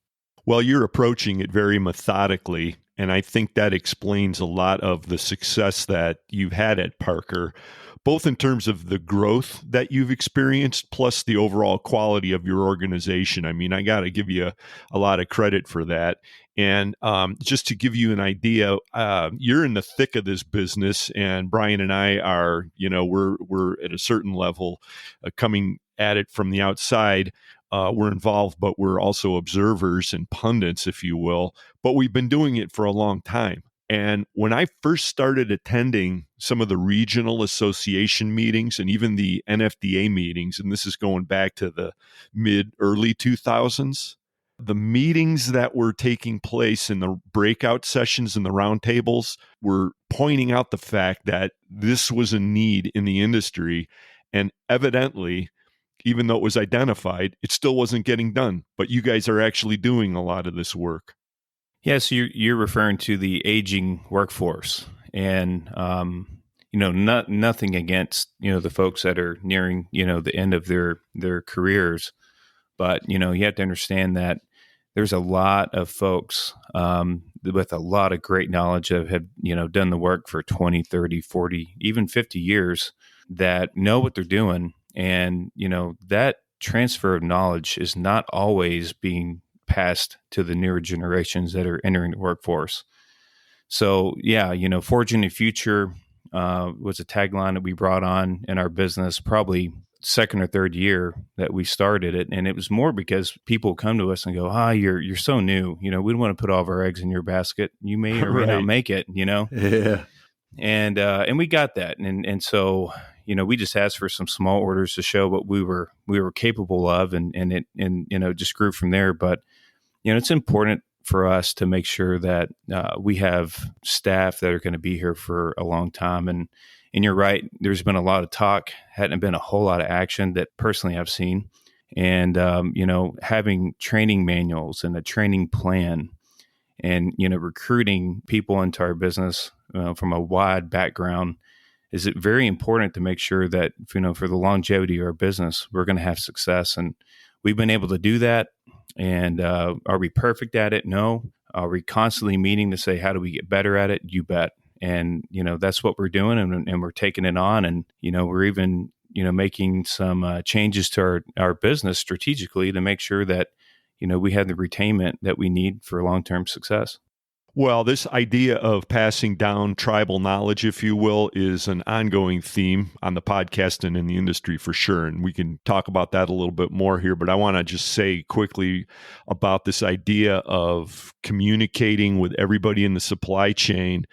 Well, you're approaching it very methodically, and I think that explains a lot of the success that you've had at Parker, both in terms of the growth that you've experienced, plus the overall quality of your organization. I mean, I got to give you a lot of credit for that. And just to give you an idea, you're in the thick of this business, and Brian and I are, we're at a certain level coming at it from the outside. We're involved, but we're also observers and pundits, if you will. But we've been doing it for a long time. And when I first started attending some of the regional association meetings and even the NFDA meetings, and this is going back to the early 2000s, the meetings that were taking place in the breakout sessions and the roundtables were pointing out the fact that this was a need in the industry. And evidently, even though it was identified, it still wasn't getting done. But you guys are actually doing a lot of this work. Yes, you're referring to the aging workforce, and nothing against the folks that are nearing the end of their careers, but you have to understand that there's a lot of folks with a lot of great knowledge that have done the work for 20, 30, 40, even 50 years that know what they're doing. And, that transfer of knowledge is not always being passed to the newer generations that are entering the workforce. So, yeah, Forging the Future was a tagline that we brought on in our business, probably second or third year that we started it. And it was more because people come to us and go, you're so new. We don't want to put all of our eggs in your basket. You may or may not make it, Yeah. And we got that. And so, we just asked for some small orders to show what we were capable of, and it just grew from there. But, it's important for us to make sure that we have staff that are going to be here for a long time. And you're right, there's been a lot of talk, hadn't been a whole lot of action that personally I've seen. And, having training manuals and a training plan and, recruiting people into our business from a wide background is it very important to make sure that, for the longevity of our business, we're going to have success. And we've been able to do that. And are we perfect at it? No. Are we constantly meeting to say, how do we get better at it? You bet. And, that's what we're doing, and we're taking it on. And, we're even, making some changes to our business strategically to make sure that, we have the retainment that we need for long-term success. Well, this idea of passing down tribal knowledge, if you will, is an ongoing theme on the podcast and in the industry for sure. And we can talk about that a little bit more here. But I want to just say quickly about this idea of communicating with everybody in the supply chain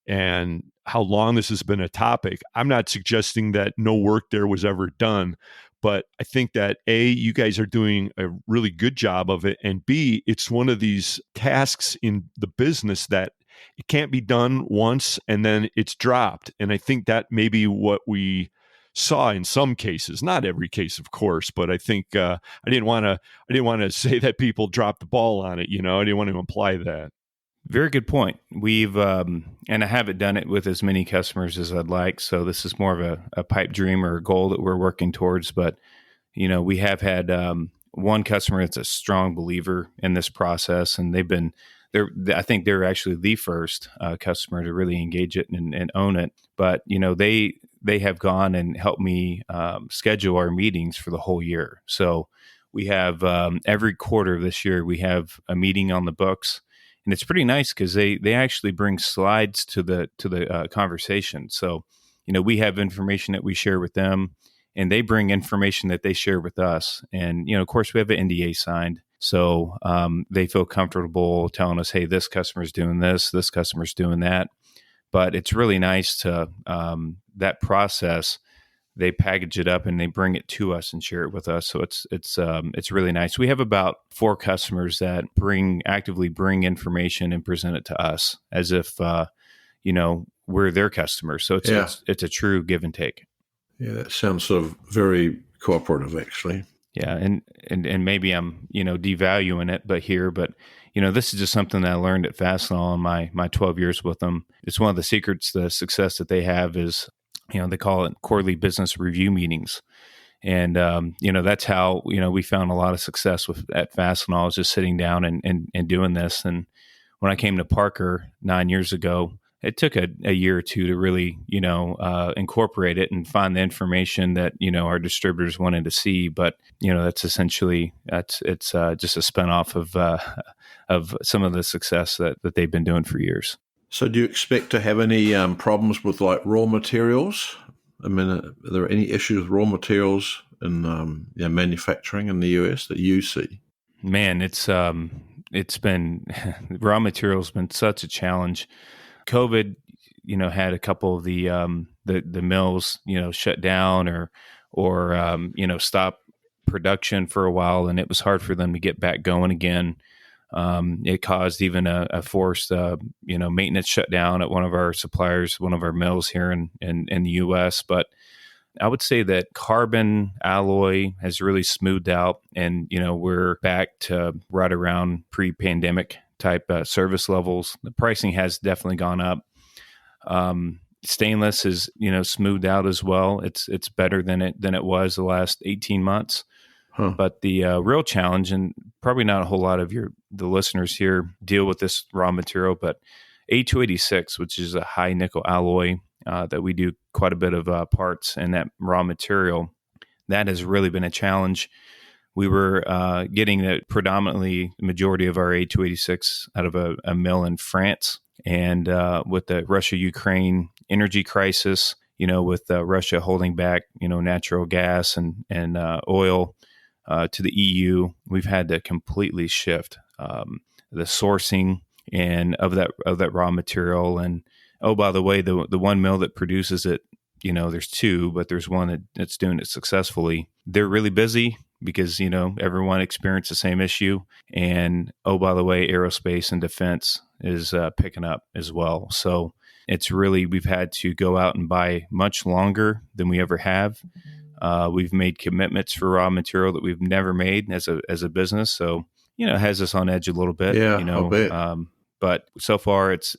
and how long this has been a topic. I'm not suggesting that no work there was ever done, but I think that A, you guys are doing a really good job of it, and B, it's one of these tasks in the business that it can't be done once and then it's dropped. And I think that may be what we saw in some cases, not every case, of course, but I think I didn't want to say that people dropped the ball on it. I didn't want to imply that. Very good point. We've, and I haven't done it with as many customers as I'd like. So this is more of a pipe dream or a goal that we're working towards. But, we have had one customer that's a strong believer in this process, and I think they're actually the first customer to really engage it and own it. But, they have gone and helped me schedule our meetings for the whole year. So we have every quarter of this year, we have a meeting on the books. And it's pretty nice because they actually bring slides to the conversation. So, we have information that we share with them, and they bring information that they share with us. And, of course, we have an NDA signed. So they feel comfortable telling us, hey, this customer's doing this customer's doing that. But it's really nice to that process they package it up and they bring it to us and share it with us. So it's really nice. We have about 4 customers that actively bring information and present it to us as if we're their customers. So it's a true give and take. Yeah, that sounds sort of very cooperative, actually. Yeah, and maybe I'm devaluing it, but this is just something that I learned at Fastenal in my 12 years with them. It's one of the secrets, the success that they have is, they call it quarterly business review meetings. And, that's how, we found a lot of success at Fastenal, is just sitting down and doing this. And when I came to Parker 9 years ago, it took a year or two to really, incorporate it and find the information that, our distributors wanted to see. But, that's essentially, it's just a spinoff of some of the success that they've been doing for years. So do you expect to have any problems with like raw materials? I mean, are there any issues with raw materials in manufacturing in the US that you see? Man, it's been raw materials been such a challenge. COVID, had a couple of the mills, shut down or stop production for a while, and it was hard for them to get back going again. It caused even a forced, maintenance shutdown at one of our suppliers, one of our mills here in the U.S. But I would say that carbon alloy has really smoothed out, and we're back to right around pre-pandemic type service levels. The pricing has definitely gone up. Stainless is smoothed out as well. It's better than it was the last 18 months. Huh. But the real challenge, and probably not a whole lot of the listeners here deal with this raw material, but A286, which is a high nickel alloy that we do quite a bit of parts in that raw material, that has really been a challenge. We were getting predominantly the majority of our A286 out of a mill in France. And with the Russia-Ukraine energy crisis, with Russia holding back, natural gas and oil, to the EU, we've had to completely shift the sourcing and of that raw material. And oh, by the way, the one mill that produces it, there's 2, but there's one that's doing it successfully. They're really busy because everyone experienced the same issue. And oh, by the way, aerospace and defense is picking up as well. So it's really, we've had to go out and buy much longer than we ever have. We've made commitments for raw material that we've never made as a business. So, it has us on edge a little bit, I'll bet. But so far it's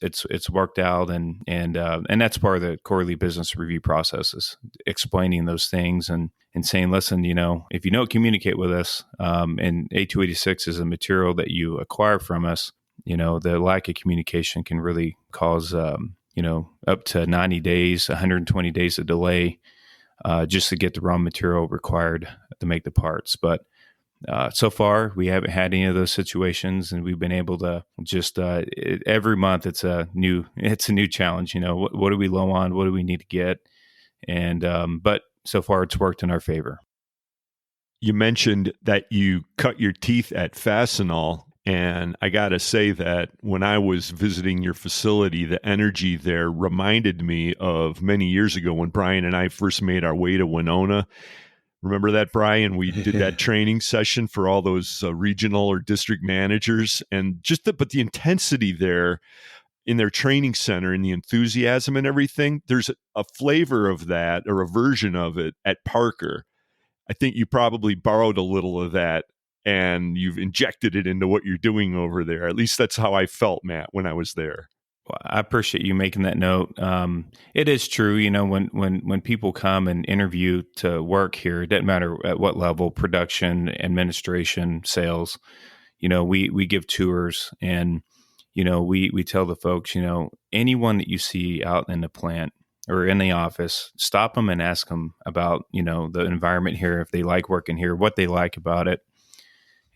worked out. And that's part of the quarterly business review process, is explaining those things and saying, listen, if you don't communicate with us, and A286 is a material that you acquire from us, the lack of communication can really cause, up to 90 days, 120 days of delay, just to get the raw material required to make the parts. But so far, we haven't had any of those situations, and we've been able to just every month it's a new challenge. What are we low on? What do we need to get? And but so far, it's worked in our favor. You mentioned that you cut your teeth at Fastenal. And I got to say that when I was visiting your facility, the energy there reminded me of many years ago when Brian and I first made our way to Winona. Remember that, Brian? We did that training session for all those regional or district managers. And but the intensity there in their training center and the enthusiasm and everything, there's a flavor of that, or a version of it at Parker. I think you probably borrowed a little of that, and you've injected it into what you're doing over there. At least that's how I felt, Matt, when I was there. Well, I appreciate you making that note. It is true, when people come and interview to work here, it doesn't matter at what level, production, administration, sales, we give tours, and, we tell the folks, anyone that you see out in the plant or in the office, stop them and ask them about, the environment here, if they like working here, what they like about it.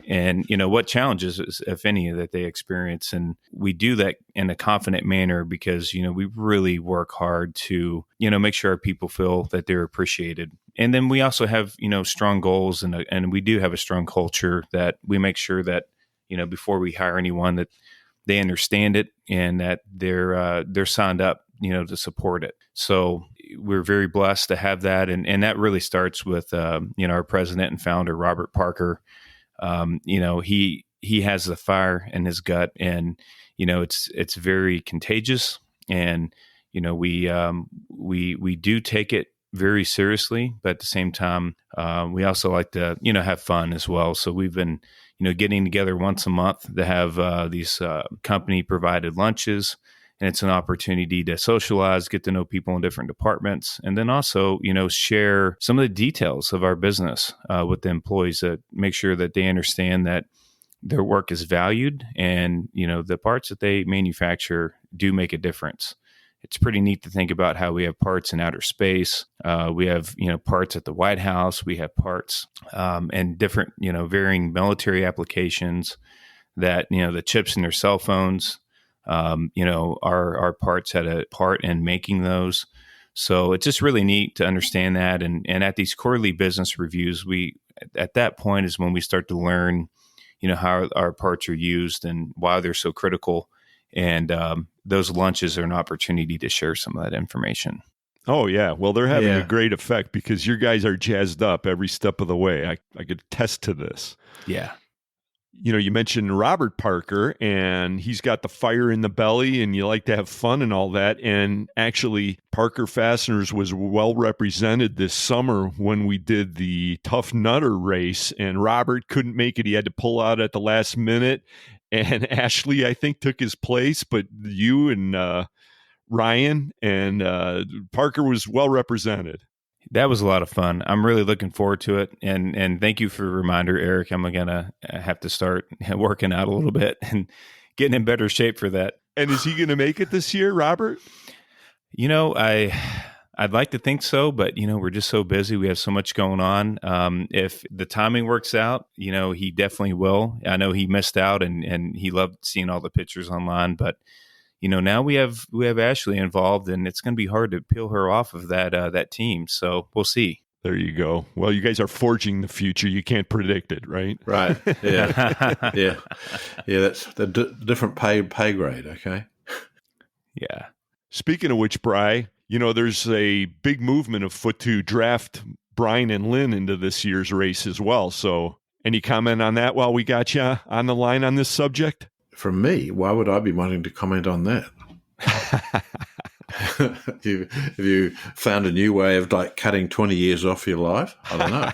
And, what challenges, if any, that they experience. And we do that in a confident manner because, we really work hard to, make sure our people feel that they're appreciated. And then we also have, strong goals, and we do have a strong culture that we make sure that, before we hire anyone, that they understand it and that they're signed up to support it. So we're very blessed to have that. And that really starts with, our president and founder, Robert Parker. He has the fire in his gut, and, it's very contagious. And, we do take it very seriously, but at the same time, we also like to, have fun as well. So we've been, getting together once a month to have these company provided lunches. And it's an opportunity to socialize, get to know people in different departments, and then also, share some of the details of our business with the employees, to make sure that they understand that their work is valued, and, the parts that they manufacture do make a difference. It's pretty neat to think about how we have parts in outer space. We have, parts at the White House. We have parts and different, varying military applications that, the chips in their cell phones. Our parts had a part in making those. So it's just really neat to understand that. And at these quarterly business reviews, at that point is when we start to learn, how our parts are used and why they're so critical. And those lunches are an opportunity to share some of that information. Oh, yeah. Well, they're having a great effect because your guys are jazzed up every step of the way. I could attest to this. Yeah. You mentioned Robert Parker, and he's got the fire in the belly, and you like to have fun and all that. And actually, Parker Fasteners was well represented this summer when we did the Tough Nutter race, and Robert couldn't make it. He had to pull out at the last minute, and Ashley, I think, took his place. But you and Ryan and Parker was well represented. That was a lot of fun. I'm really looking forward to it. And thank you for the reminder, Eric. I'm going to have to start working out a little bit and getting in better shape for that. And is he going to make it this year, Robert? I'd like to think so, but, we're just so busy. We have so much going on. If the timing works out, he definitely will. I know he missed out and he loved seeing all the pictures online, but now we have Ashley involved, and it's going to be hard to peel her off of that team. So we'll see. There you go. Well, you guys are forging the future. You can't predict it, right? Right. Yeah. Yeah. That's the different pay grade. Okay. Yeah. Speaking of which, Bri, there's a big movement afoot to draft Brian and Lynn into this year's race as well. So, any comment on that while we got you on the line on this subject? From me, why would I be wanting to comment on that? Have you found a new way of cutting 20 years off your life? I don't know.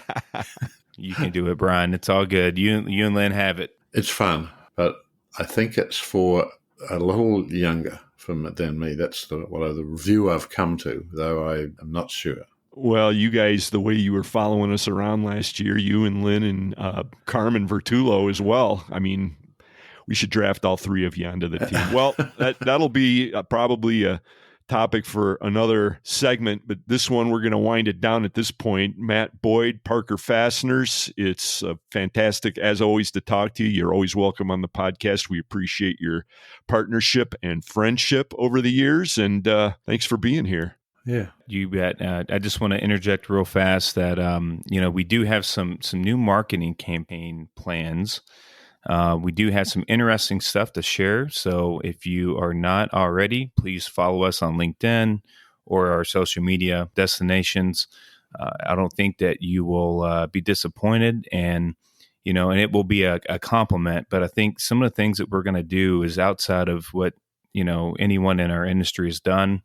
You can do it, Brian. It's all good. You and Lynn have it. It's fun, but I think it's for a little younger than me. That's the review I've come to, though I am not sure. Well, you guys, the way you were following us around last year, you and Lynn and Carmen Vertullo as well. I mean, we should draft all three of you onto the team. Well, that'll be probably a topic for another segment, but this one, we're going to wind it down at this point. Matt Boyd, Parker Fasteners, it's fantastic, as always, to talk to you. You're always welcome on the podcast. We appreciate your partnership and friendship over the years, and thanks for being here. Yeah, you bet. I just want to interject real fast that, we do have some new marketing campaign plans. We do have some interesting stuff to share. So if you are not already, please follow us on LinkedIn or our social media destinations. I don't think that you will be disappointed, and it will be a compliment. But I think some of the things that we're going to do is outside of what, anyone in our industry has done.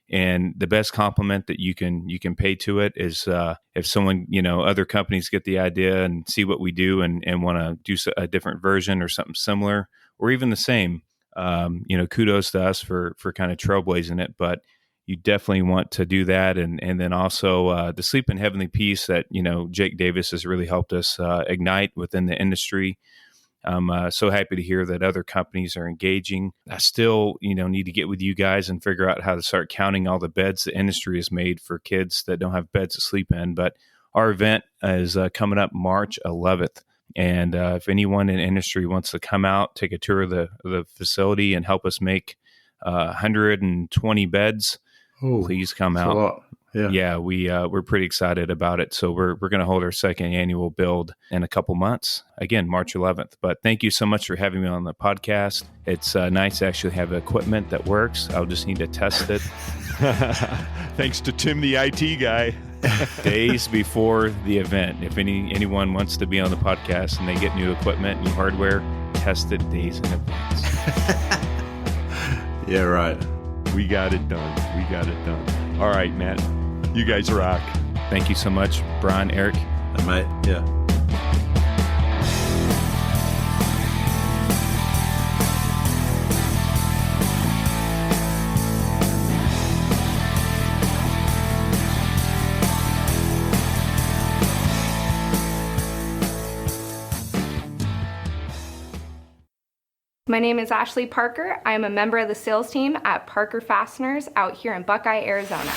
And the best compliment that you can pay to it is if someone, other companies get the idea and see what we do and want to do a different version or something similar or even the same, kudos to us for kind of trailblazing it. But you definitely want to do that. And then also the Sleep in Heavenly Peace that, Jake Davis has really helped us ignite within the industry. I'm so happy to hear that other companies are engaging. I still, need to get with you guys and figure out how to start counting all the beds the industry has made for kids that don't have beds to sleep in. But our event is coming up March 11th. And if anyone in industry wants to come out, take a tour of the facility and help us make 120 beds, please come out. A lot. Yeah, we're pretty excited about it. So we're going to hold our second annual build in a couple months. Again, March 11th. But thank you so much for having me on the podcast. It's nice to actually have equipment that works. I'll just need to test it. Thanks to Tim, the IT guy. Days before the event. If anyone wants to be on the podcast and they get new equipment, new hardware, test it days in advance. Yeah, right. We got it done. All right, Matt. You guys rock. Thank you so much, Brian, Eric. And mate, yeah. My name is Ashley Parker. I am a member of the sales team at Parker Fasteners out here in Buckeye, Arizona.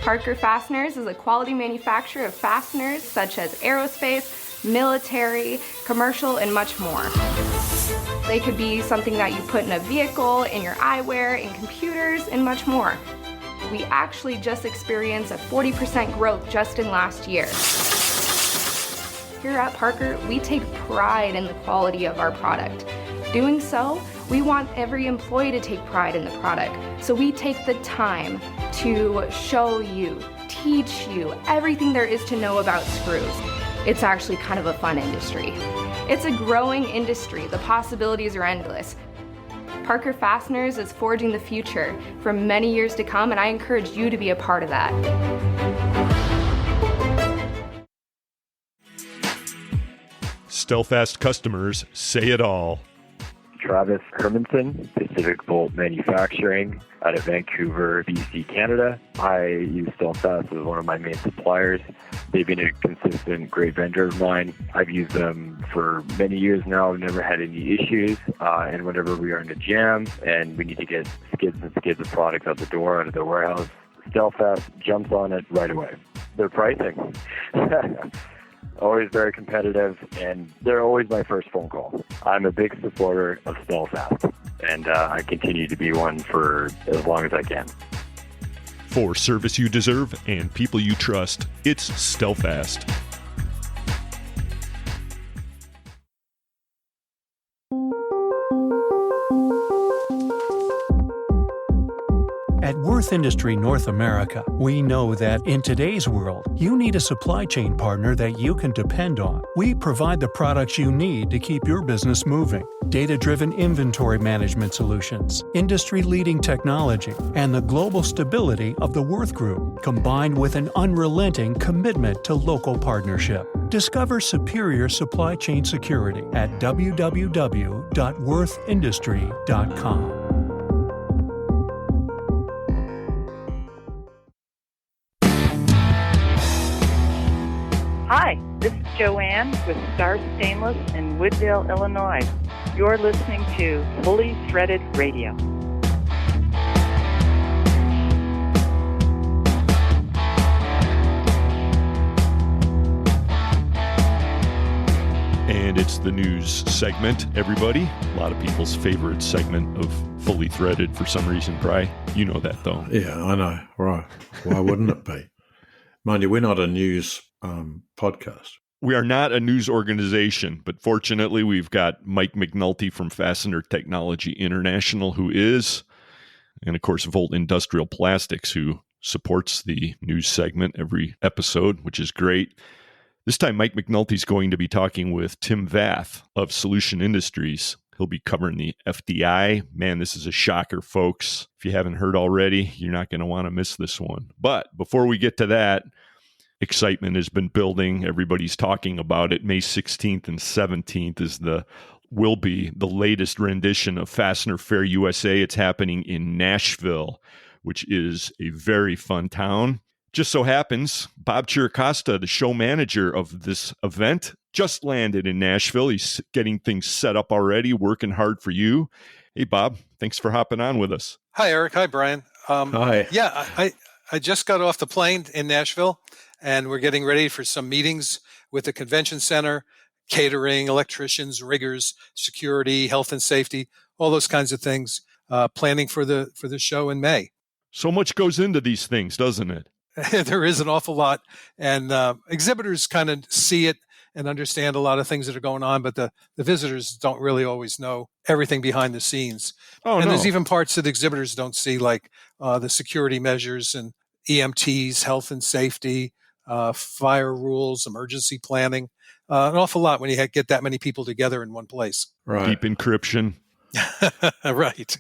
Parker Fasteners is a quality manufacturer of fasteners such as aerospace, military, commercial, and much more. They could be something that you put in a vehicle, in your eyewear, in computers, and much more. We actually just experienced a 40% growth just in last year. Here at Parker, we take pride in the quality of our product. Doing so, we want every employee to take pride in the product. So we take the time to show you, teach you everything there is to know about screws. It's actually kind of a fun industry. It's a growing industry. The possibilities are endless. Parker Fasteners is forging the future for many years to come, and I encourage you to be a part of that. Stelfast customers say it all. Travis Hermanson, Pacific Bolt Manufacturing out of Vancouver, BC, Canada. I use Stelfast as one of my main suppliers. They've been a consistent, great vendor of mine. I've used them for many years now. I've never had any issues. And whenever we are in a jam and we need to get skids and skids of product out the door, out of the warehouse, Stelfast jumps on it right away. Their pricing. Always very competitive, and they're always my first phone call. I'm a big supporter of Stelfast, and I continue to be one for as long as I can. For service you deserve and people you trust, it's Stelfast. At Worth Industry North America, we know that in today's world, you need a supply chain partner that you can depend on. We provide the products you need to keep your business moving. Data-driven inventory management solutions, industry-leading technology, and the global stability of the Worth Group, combined with an unrelenting commitment to local partnership. Discover superior supply chain security at www.worthindustry.com. Hi, this is Joanne with Star Stainless in Woodville, Illinois. You're listening to Fully Threaded Radio. And it's the news segment, everybody. A lot of people's favorite segment of Fully Threaded for some reason, Bri. You know that, though. Yeah, I know. Right. Why wouldn't it be? Mind you, we're not a news podcast. We are not a news organization, but fortunately we've got Mike McNulty from Fastener Technology International, who is, and of course, Volt Industrial Plastics, who supports the news segment every episode, which is great. This time, Mike McNulty is going to be talking with Tim Vath of Solution Industries. He'll be covering the FDI. Man, this is a shocker, folks. If you haven't heard already, you're not going to want to miss this one. But before we get to that, excitement has been building. Everybody's talking about it. May 16th and 17th will be the latest rendition of Fastener Fair USA. It's happening in Nashville, which is a very fun town. Just so happens, Bob Chiricosta, the show manager of this event, just landed in Nashville. He's getting things set up already, working hard for you. Hey, Bob, thanks for hopping on with us. Hi, Eric. Hi, Brian. Hi. Yeah, I just got off the plane in Nashville, and we're getting ready for some meetings with the convention center, catering, electricians, riggers, security, health and safety, all those kinds of things, planning for the show in May. So much goes into these things, doesn't it? There is an awful lot. And exhibitors kind of see it and understand a lot of things that are going on, but the visitors don't really always know everything behind the scenes. There's even parts that exhibitors don't see, like the security measures and EMTs, health and safety, fire rules, emergency planning. An awful lot when you get that many people together in one place. Right. Deep encryption. Right.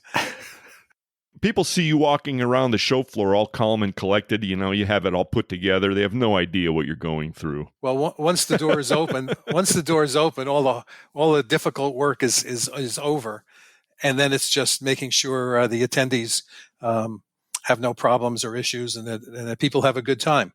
People see you walking around the show floor all calm and collected. You know, you have it all put together. They have no idea what you're going through. Well, once the door is open, all the difficult work is over, and then it's just making sure the attendees have no problems or issues, and that people have a good time.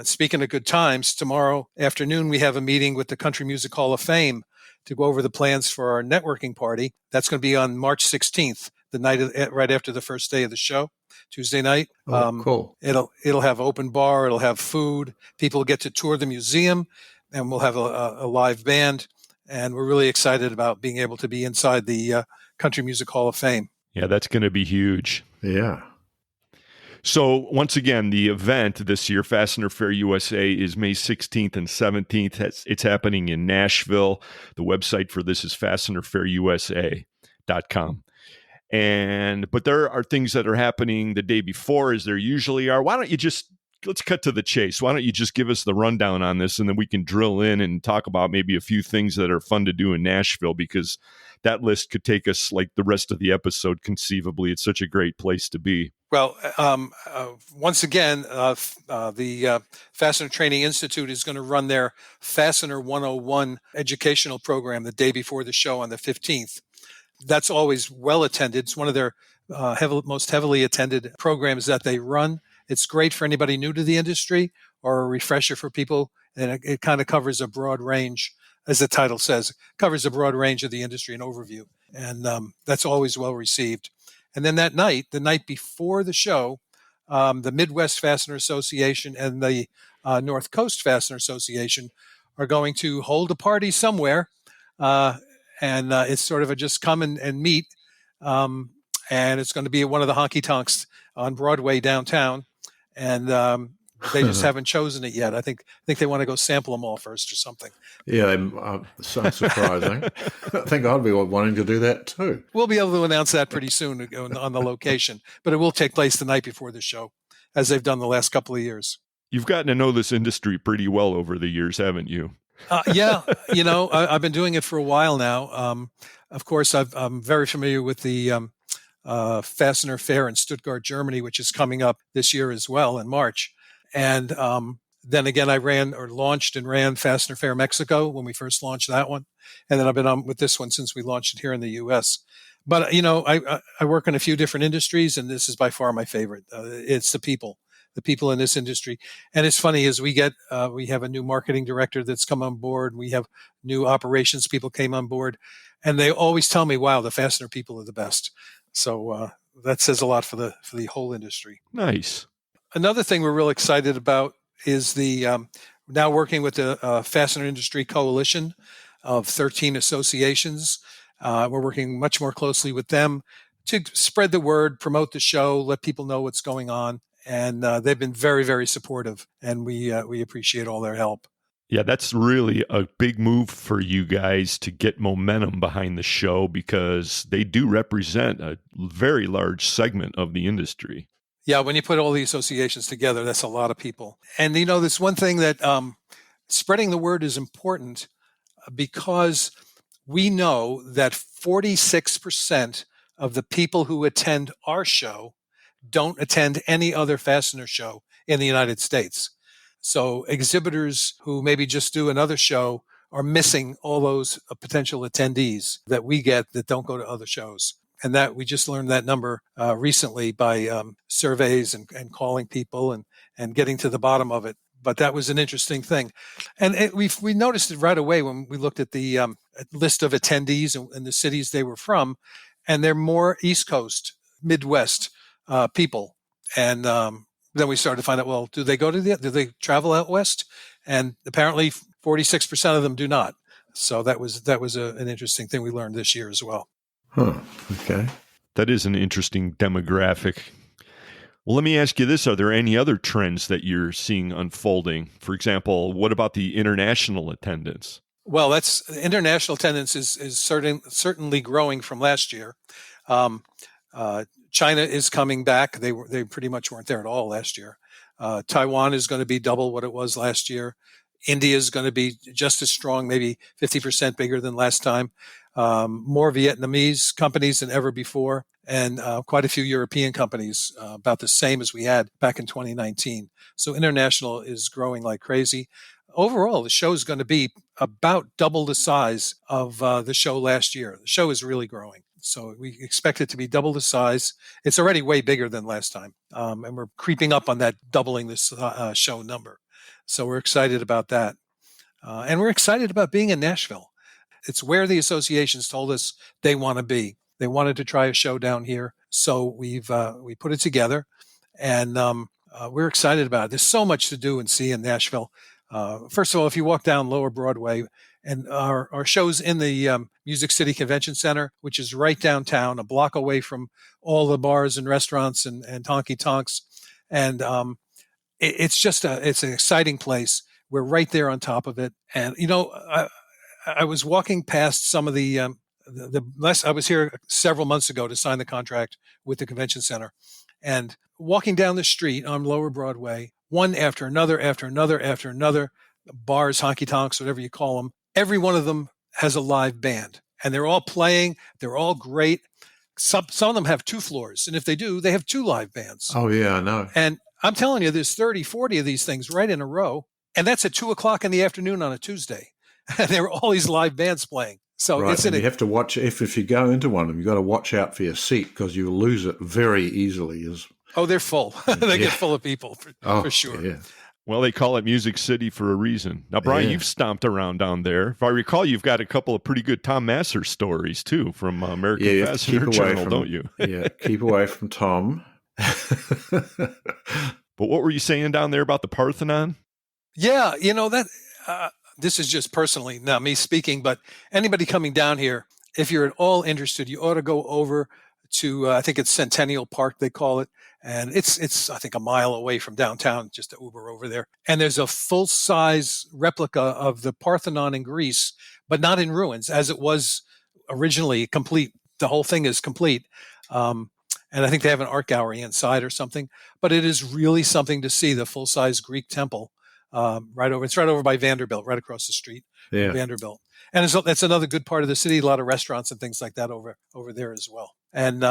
Speaking of good times, tomorrow afternoon we have a meeting with the Country Music Hall of Fame to go over the plans for our networking party. That's going to be on March 16th, the night right after the first day of the show, Tuesday night. Cool. It'll have open bar. It'll have food. People get to tour the museum, and we'll have a live band. And we're really excited about being able to be inside the Country Music Hall of Fame. Yeah, that's going to be huge. Yeah. So once again, the event this year, Fastener Fair USA, is May 16th and 17th. It's happening in Nashville. The website for this is fastenerfairusa.com. But there are things that are happening the day before, as there usually are. Why don't you let's cut to the chase. Why don't you just give us the rundown on this, and then we can drill in and talk about maybe a few things that are fun to do in Nashville, because that list could take us like the rest of the episode conceivably. It's such a great place to be. Well, once again, the Fastener Training Institute is going to run their Fastener 101 educational program the day before the show on the 15th. That's always well attended. It's one of their most heavily attended programs that they run. It's great for anybody new to the industry or a refresher for people, and it kind of covers a broad range, as the title says, covers a broad range of the industry and overview. And that's always well received. And then that night, the night before the show, the Midwest Fastener Association and the North Coast Fastener Association are going to hold a party somewhere. And it's sort of a just come and meet. And it's going to be at one of the honky tonks on Broadway downtown. And they just haven't chosen it yet. I think they want to go sample them all first or something. Yeah, sounds surprising. I think I'd be wanting to do that too. We'll be able to announce that pretty soon on the location, but it will take place the night before the show, as they've done the last couple of years. You've gotten to know this industry pretty well over the years, haven't you? Yeah, I've been doing it for a while now. Of course, I'm very familiar with the Fastener Fair in Stuttgart, Germany, which is coming up this year as well in March. And then again, I launched and ran Fastener Fair Mexico when we first launched that one. And then I've been on with this one since we launched it here in the U.S. But, I work in a few different industries, and this is by far my favorite. It's the people in this industry. And it's funny, as we have a new marketing director that's come on board. We have new operations people came on board, and they always tell me, wow, the Fastener people are the best. So that says a lot for the whole industry. Nice. Another thing we're real excited about is the now working with the Fastener Industry Coalition of 13 associations. We're working much more closely with them to spread the word, promote the show, let people know what's going on. And they've been very, very supportive, and we appreciate all their help. Yeah, that's really a big move for you guys to get momentum behind the show, because they do represent a very large segment of the industry. Yeah, when you put all the associations together, that's a lot of people. And, there's one thing that spreading the word is important, because we know that 46% of the people who attend our show don't attend any other fastener show in the United States. So exhibitors who maybe just do another show are missing all those potential attendees that we get that don't go to other shows. And that we just learned that number recently by surveys and calling people and getting to the bottom of it. But that was an interesting thing. And we noticed it right away when we looked at the list of attendees and the cities they were from. And they're more East Coast, Midwest people. And then we started to find out, well, do they travel out west? And apparently 46% of them do not. So that was an interesting thing we learned this year as well. Huh. Okay. That is an interesting demographic. Well, let me ask you this. Are there any other trends that you're seeing unfolding? For example, what about the international attendance? Well, that's international attendance is certainly growing from last year. China is coming back. They pretty much weren't there at all last year. Taiwan is going to be double what it was last year. India is going to be just as strong, maybe 50% bigger than last time. More Vietnamese companies than ever before, and quite a few European companies, about the same as we had back in 2019. So international is growing like crazy. Overall, the show is going to be about double the size of the show last year. The show is really growing. So we expect it to be double the size. It's already way bigger than last time. And we're creeping up on that doubling this show number. So we're excited about that. And we're excited about being in Nashville. It's where the associations told us they want to be. They wanted to try a show down here. So we put it together, and we're excited about it. There's so much to do and see in Nashville. First of all, if you walk down Lower Broadway, and our show's in the Music City Convention Center, which is right downtown, a block away from all the bars and restaurants and honky tonks. And it's an exciting place. We're right there on top of it. And, I was walking past some of I was here several months ago to sign the contract with the convention center, and walking down the street on Lower Broadway, one after another, bars, honky tonks, whatever you call them, every one of them has a live band, and they're all playing. They're all great. Some of them have 2 floors, and if they do, they have 2 live bands. Oh yeah, I know. And I'm telling you, there's 30, 40 of these things right in a row, and that's at 2:00 in the afternoon on a Tuesday. And there were all these live bands playing. So right. You have to watch if you go into one of them, you've got to watch out for your seat because you'll lose it very easily. They're full. They get full of people for sure. Yeah. Well, they call it Music City for a reason. Now, Brian, you've stomped around down there. If I recall, you've got a couple of pretty good Tom Masser stories, too, from American Fastener Journal, don't you? Yeah, keep away from Tom. But what were you saying down there about the Parthenon? Yeah, this is just personally, not me speaking, but anybody coming down here, if you're at all interested, you ought to go over to, I think it's Centennial Park, they call it. And it's I think a mile away from downtown, just to Uber over there. And there's a full-size replica of the Parthenon in Greece, but not in ruins, as it was originally complete. The whole thing is complete. And I think they have an art gallery inside or something. But it is really something to see, the full-size Greek temple. It's right over by Vanderbilt, right across the street from Vanderbilt. And that's another good part of the city, a lot of restaurants and things like that over there as well. And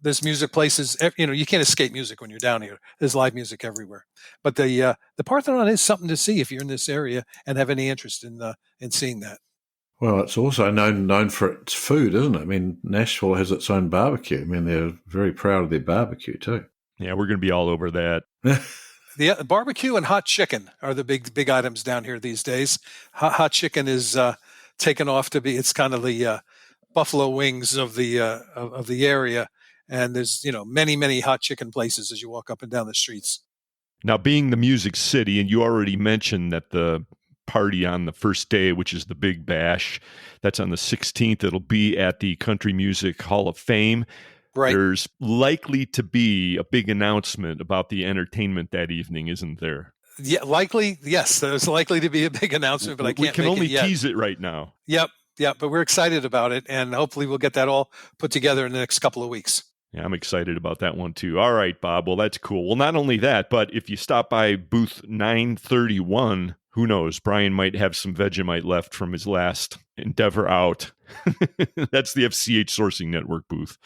there's music places, you can't escape music when you're down here. There's live music everywhere. But the Parthenon is something to see if you're in this area and have any interest in seeing that. Well, it's also known for its food, isn't it? I mean, Nashville has its own barbecue. I mean, they're very proud of their barbecue too. Yeah, we're going to be all over that. The barbecue and hot chicken are the big items down here these days. Hot chicken is taken off to be. It's kind of the buffalo wings of the area, and there's many hot chicken places as you walk up and down the streets. Now, being the Music City, and you already mentioned that the party on the first day, which is the Big Bash, that's on the 16th. It'll be at the Country Music Hall of Fame. Right. There's likely to be a big announcement about the entertainment that evening, isn't there? Yeah, likely. Yes, there's likely to be a big announcement, but I can't. We can only tease it right now. Yep. But we're excited about it, and hopefully we'll get that all put together in the next couple of weeks. Yeah, I'm excited about that one too. All right, Bob. Well, that's cool. Well, not only that, but if you stop by booth 931, who knows? Brian might have some Vegemite left from his last endeavor out. That's the FCH Sourcing Network booth,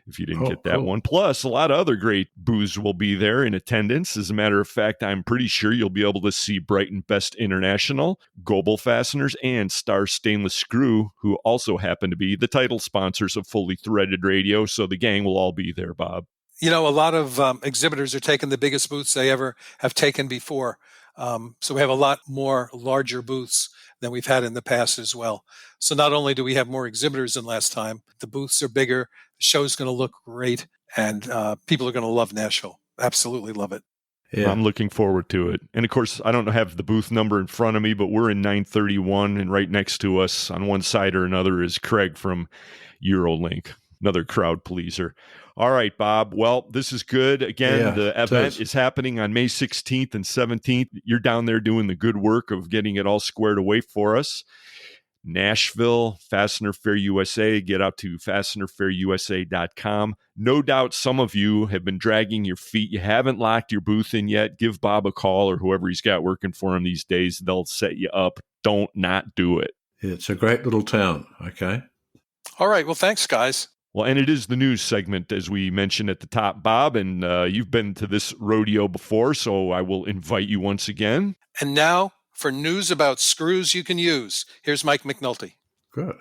if you didn't get that one. Plus, a lot of other great booths will be there in attendance. As a matter of fact, I'm pretty sure you'll be able to see Brighton Best International, Goebel Fasteners, and Star Stainless Screw, who also happen to be the title sponsors of Fully Threaded Radio. So the gang will all be there, Bob. A lot of exhibitors are taking the biggest booths they ever have taken before. So we have a lot more larger booths than we've had in the past as well. So not only do we have more exhibitors than last time, the booths are bigger, the show's going to look great, and people are going to love Nashville. Absolutely love it. Yeah. I'm looking forward to it. And of course, I don't have the booth number in front of me, but we're in 931, and right next to us on one side or another is Craig from Eurolink. Another crowd pleaser. All right, Bob. Well, this is good. Again, the event is happening on May 16th and 17th. You're down there doing the good work of getting it all squared away for us. Nashville, Fastener Fair USA. Get out to fastenerfairusa.com. No doubt some of you have been dragging your feet. You haven't locked your booth in yet. Give Bob a call or whoever he's got working for him these days. They'll set you up. Don't not do it. It's a great little town, okay? All right. Well, thanks, guys. Well, and it is the news segment, as we mentioned at the top, Bob, and you've been to this rodeo before, so I will invite you once again. And now for news about screws you can use. Here's Mike McNulty. Good.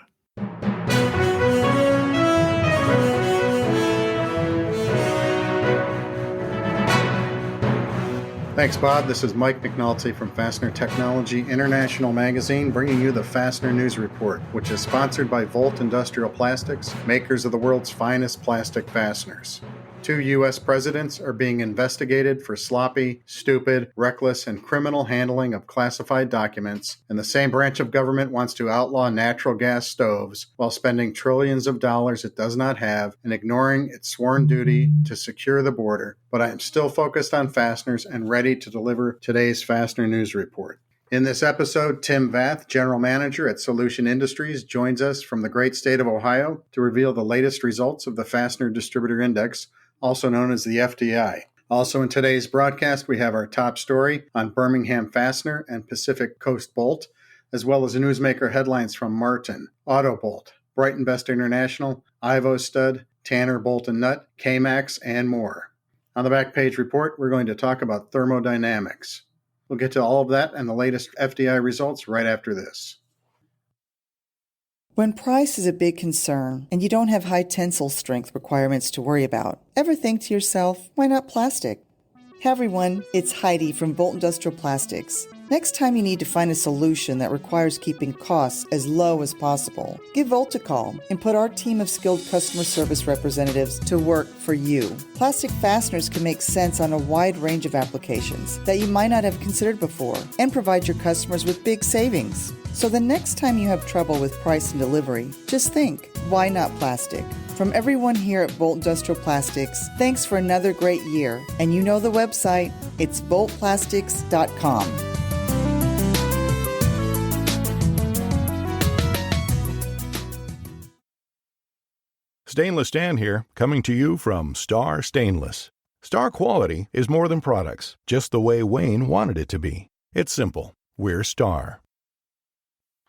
Thanks, Bob. This is Mike McNulty from Fastener Technology International magazine, bringing you the Fastener News Report, which is sponsored by Volt Industrial Plastics, makers of the world's finest plastic fasteners. 2 U.S. presidents are being investigated for sloppy, stupid, reckless, and criminal handling of classified documents, and the same branch of government wants to outlaw natural gas stoves while spending trillions of dollars it does not have and ignoring its sworn duty to secure the border. But I am still focused on fasteners and ready to deliver today's Fastener News Report. In this episode, Tim Vath, General Manager at Solution Industries, joins us from the great state of Ohio to reveal the latest results of the Fastener Distributor Index, also known as the FDI. Also in today's broadcast, we have our top story on Birmingham Fastener and Pacific Coast Bolt, as well as newsmaker headlines from Martin, Auto Bolt, Brighton Best International, Ivo Stud, Tanner Bolt and Nut, K-Max, and more. On the back page report, we're going to talk about thermodynamics. We'll get to all of that and the latest FDI results right after this. When price is a big concern and you don't have high tensile strength requirements to worry about, ever think to yourself, why not plastic? Hey everyone, it's Heidi from Volt Industrial Plastics. Next time you need to find a solution that requires keeping costs as low as possible, give Volt a call and put our team of skilled customer service representatives to work for you. Plastic fasteners can make sense on a wide range of applications that you might not have considered before and provide your customers with big savings. So the next time you have trouble with price and delivery, just think, why not plastic? From everyone here at Volt Industrial Plastics, thanks for another great year. And you know the website, it's voltplastics.com. Stainless Dan here, coming to you from Star Stainless. Star quality is more than products, just the way Wayne wanted it to be. It's simple. We're Star.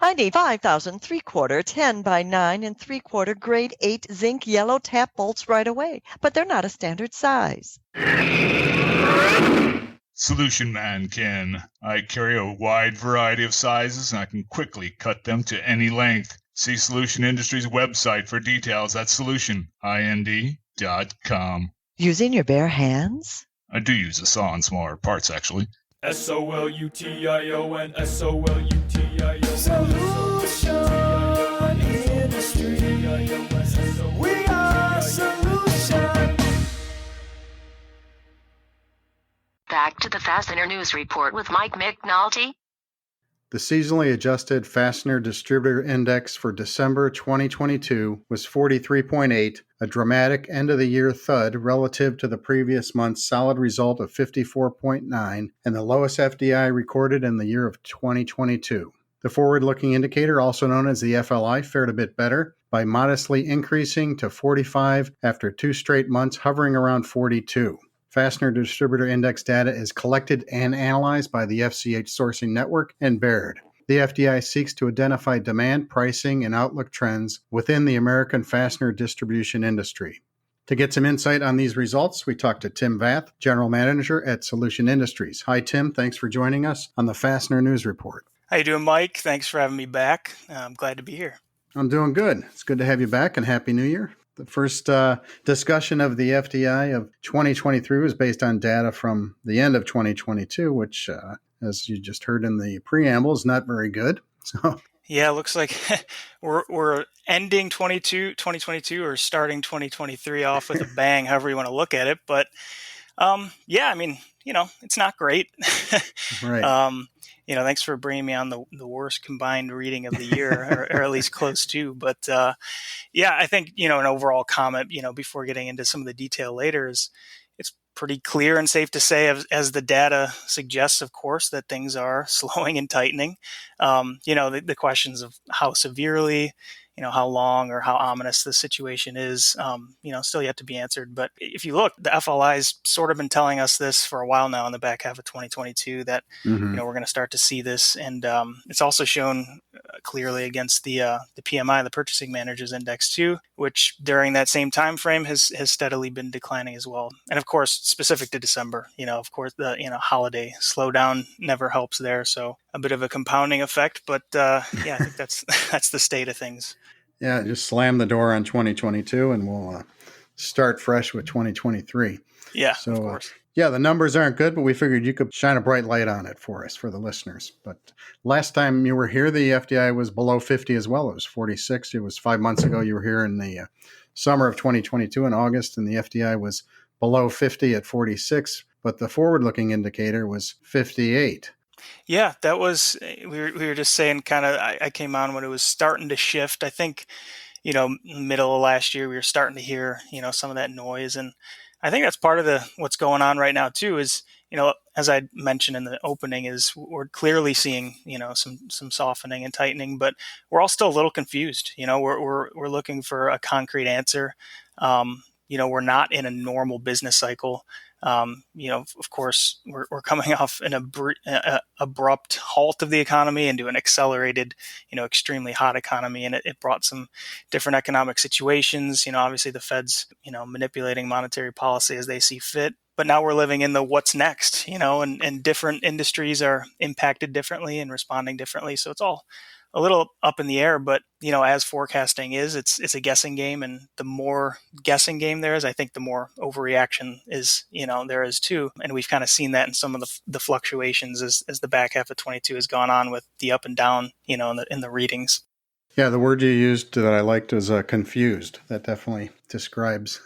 I need 5,000 3/4 10 by 9 and 3/4 grade 8 zinc yellow tap bolts right away, but they're not a standard size. Solution Man Ken. I carry a wide variety of sizes and I can quickly cut them to any length. See Solution Industries website for details at solutionind.com. Using your bare hands? I do use a saw on smaller parts actually. SOLUTION, SOLUTION. Solution Industries. We are Solution. Back to the Fastener News Report with Mike McNulty. The seasonally adjusted Fastener Distributor Index for December 2022 was 43.8, a dramatic end-of-the-year thud relative to the previous month's solid result of 54.9 and the lowest FDI recorded in the year of 2022. The forward-looking indicator, also known as the FLI, fared a bit better by modestly increasing to 45 after 2 straight months hovering around 42. Fastener Distributor Index data is collected and analyzed by the FCH Sourcing Network and Baird. The FDI seeks to identify demand, pricing, and outlook trends within the American fastener distribution industry. To get some insight on these results, we talked to Tim Vath, General Manager at Solution Industries. Hi, Tim. Thanks for joining us on the Fastener News Report. How you doing, Mike? Thanks for having me back. I'm glad to be here. I'm doing good. It's good to have you back, and Happy New Year. The first discussion of the FDI of 2023 was based on data from the end of 2022, which, as you just heard in the preamble, is not very good. So, yeah, it looks like we're ending 2022 or starting 2023 off with a bang, however you want to look at it. But yeah, I mean, it's not great. Right. thanks for bringing me on the worst combined reading of the year, or at least close to. But yeah, I think, an overall comment, before getting into some of the detail later, is it's pretty clear and safe to say, as the data suggests, of course, that things are slowing and tightening. The questions of how severely, how long or how ominous the situation is, still yet to be answered. But if you look, the FLI's sort of been telling us this for a while now in the back half of 2022 that, we're going to start to see this. And it's also shown clearly against the PMI, the Purchasing Managers Index too, which during that same time frame has steadily been declining as well. And of course, specific to December, of course, the holiday slowdown never helps there. So a bit of a compounding effect, but I think that's the state of things. Yeah, just slam the door on 2022 and we'll start fresh with 2023. Yeah, so, of course. The numbers aren't good, but we figured you could shine a bright light on it for us, for the listeners. But last time you were here, the FDI was below 50 as well. It was 46. It was 5 months ago. You were here in the summer of 2022 in August, and the FDI was below 50 at 46. But the forward-looking indicator was 58. Yeah, that was, we were just saying kind of, I came on when it was starting to shift. I think, middle of last year, we were starting to hear, some of that noise. And I think that's part of what's going on right now too is, as I mentioned in the opening, is we're clearly seeing, some softening and tightening, but we're all still a little confused. We're looking for a concrete answer. We're not in a normal business cycle. Of course, we're coming off an abrupt halt of the economy into an accelerated, extremely hot economy, and it brought some different economic situations. Obviously the Fed's, manipulating monetary policy as they see fit. But now we're living in the what's next, and different industries are impacted differently and responding differently. So it's all a little up in the air, but as forecasting is, it's a guessing game, and the more guessing game there is, I think the more overreaction is, there is too. And we've kind of seen that in some of the fluctuations as the back half of 22 has gone on with the up and down, in the readings. Yeah, the word you used that I liked was confused. That definitely describes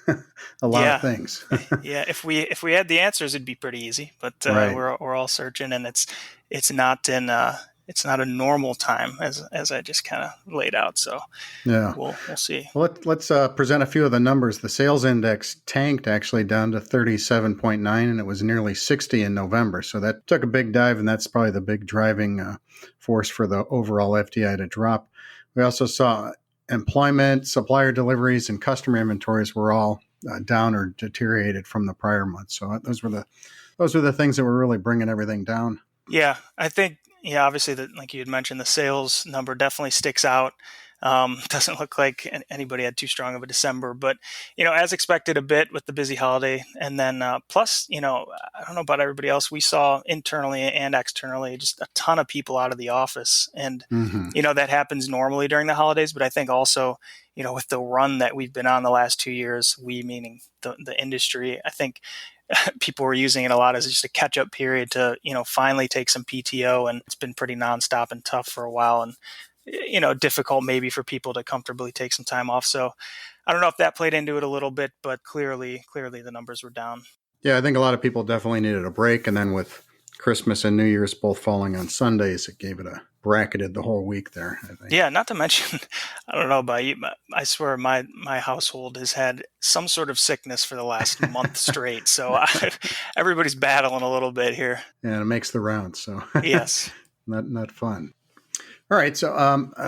a lot of things. Yeah, if we had the answers, it'd be pretty easy. But right. we're all searching, and it's not in it's not a normal time as I just kind of laid out. So yeah, we'll see. Well, let's present a few of the numbers. The sales index tanked actually down to 37.9, and it was nearly 60 in November. So that took a big dive, and that's probably the big driving force for the overall FDI to drop. We also saw employment, supplier deliveries, and customer inventories were all down or deteriorated from the prior month. So those were the things that were really bringing everything down. Yeah, I think, obviously, like you had mentioned, the sales number definitely sticks out. Doesn't look like anybody had too strong of a December, but, as expected a bit with the busy holiday. And then plus, I don't know about everybody else, we saw internally and externally just a ton of people out of the office. And, that happens normally during the holidays. But I think also, with the run that we've been on the last 2 years, we meaning the industry, I think people were using it a lot as just a catch-up period to, finally take some PTO. And it's been pretty nonstop and tough for a while. And, difficult maybe for people to comfortably take some time off. So I don't know if that played into it a little bit, but clearly the numbers were down. Yeah, I think a lot of people definitely needed a break. And then with Christmas and New Year's both falling on Sundays, it gave it bracketed the whole week there, I think. Yeah, not to mention, I don't know about you, but I swear my household has had some sort of sickness for the last month straight. So everybody's battling a little bit here. Yeah, it makes the rounds. So yes, not fun. All right, so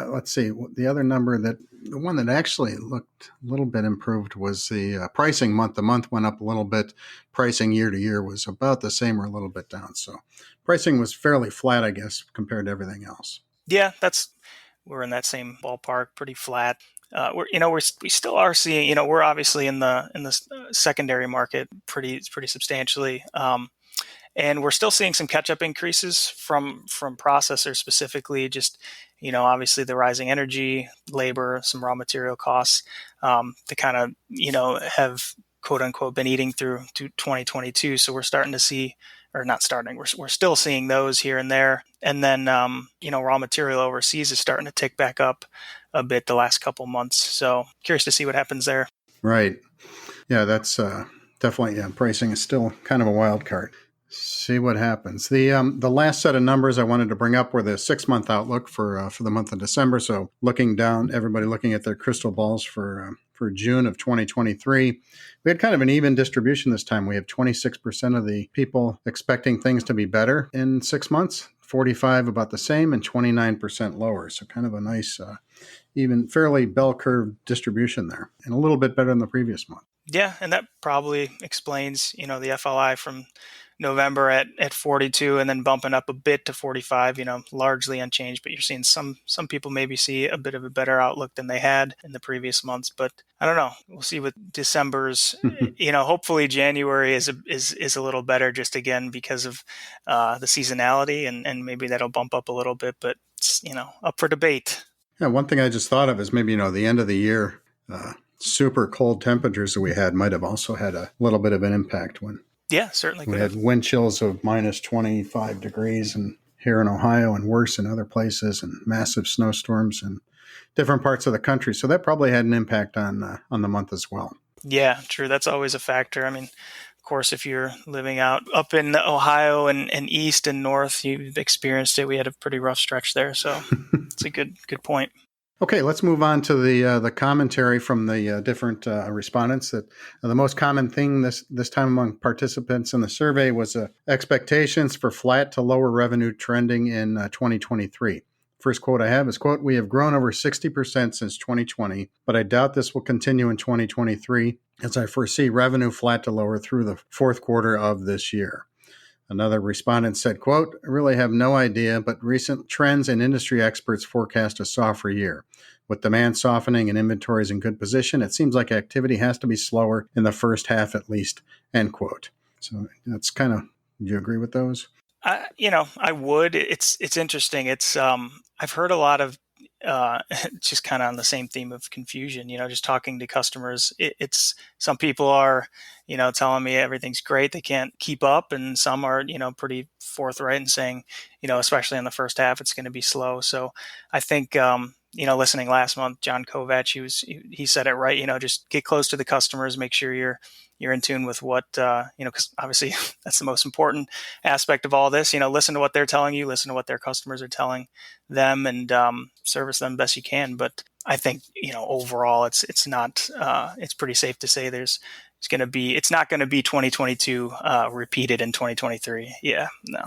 let's see. The other number the one that actually looked a little bit improved was the pricing month. The month went up a little bit. Pricing year to year was about the same or a little bit down. So pricing was fairly flat, I guess, compared to everything else. Yeah, we're in that same ballpark, pretty flat. We still are seeing, we're obviously in the secondary market pretty substantially. And we're still seeing some catch-up increases from processors specifically, just, obviously the rising energy, labor, some raw material costs to kind of, have quote-unquote been eating through to 2022. So we're starting to see, or not starting, we're still seeing those here and there. And then, raw material overseas is starting to tick back up a bit the last couple months. So curious to see what happens there. Right. Yeah, that's definitely, pricing is still kind of a wild card. See what happens. The last set of numbers I wanted to bring up were the 6-month outlook for the month of December. So looking down, everybody looking at their crystal balls for June of 2023. We had kind of an even distribution this time. We have 26% of the people expecting things to be better in 6 months, 45 about the same, and 29% lower. So kind of a nice, even fairly bell curve distribution there, and a little bit better than the previous month. Yeah, and that probably explains, the FLI from November at 42 and then bumping up a bit to 45, largely unchanged, but you're seeing some people maybe see a bit of a better outlook than they had in the previous months, but I don't know. We'll see with December's, hopefully January is a little better just again because of the seasonality and maybe that'll bump up a little bit, but it's, up for debate. Yeah, one thing I just thought of is maybe, the end of the year, super cold temperatures that we had might have also had a little bit of an impact when yeah, certainly we could had have. wind chills of minus 25 degrees and here in Ohio and worse in other places, and massive snowstorms in different parts of the country. So that probably had an impact on the month as well. Yeah, true. That's always a factor. I mean, of course, if you're living out up in Ohio and east and north, you've experienced it. We had a pretty rough stretch there. So it's a good point. Okay, let's move on to the commentary from the different respondents. That the most common thing this time among participants in the survey was expectations for flat to lower revenue trending in 2023. First quote I have is, quote, "We have grown over 60% since 2020, but I doubt this will continue in 2023 as I foresee revenue flat to lower through the fourth quarter of this year." Another respondent said, quote, "I really have no idea, but recent trends and industry experts forecast a softer year. With demand softening and inventories in good position, it seems like activity has to be slower in the first half at least," end quote. So that's kind of, do you agree with those? I would. It's interesting. It's I've heard a lot of just kind of on the same theme of confusion. Just talking to customers. It's some people are telling me everything's great, they can't keep up, and some are pretty forthright and saying especially in the first half it's going to be slow. So I think listening last month, John Kovac, he said it right. Just get close to the customers, make sure you're in tune with what, because obviously that's the most important aspect of all this. Listen to what they're telling you, listen to what their customers are telling them, and service them best you can. But I think, overall, it's not, it's pretty safe to say it's not going to be 2022 repeated in 2023. Yeah, no.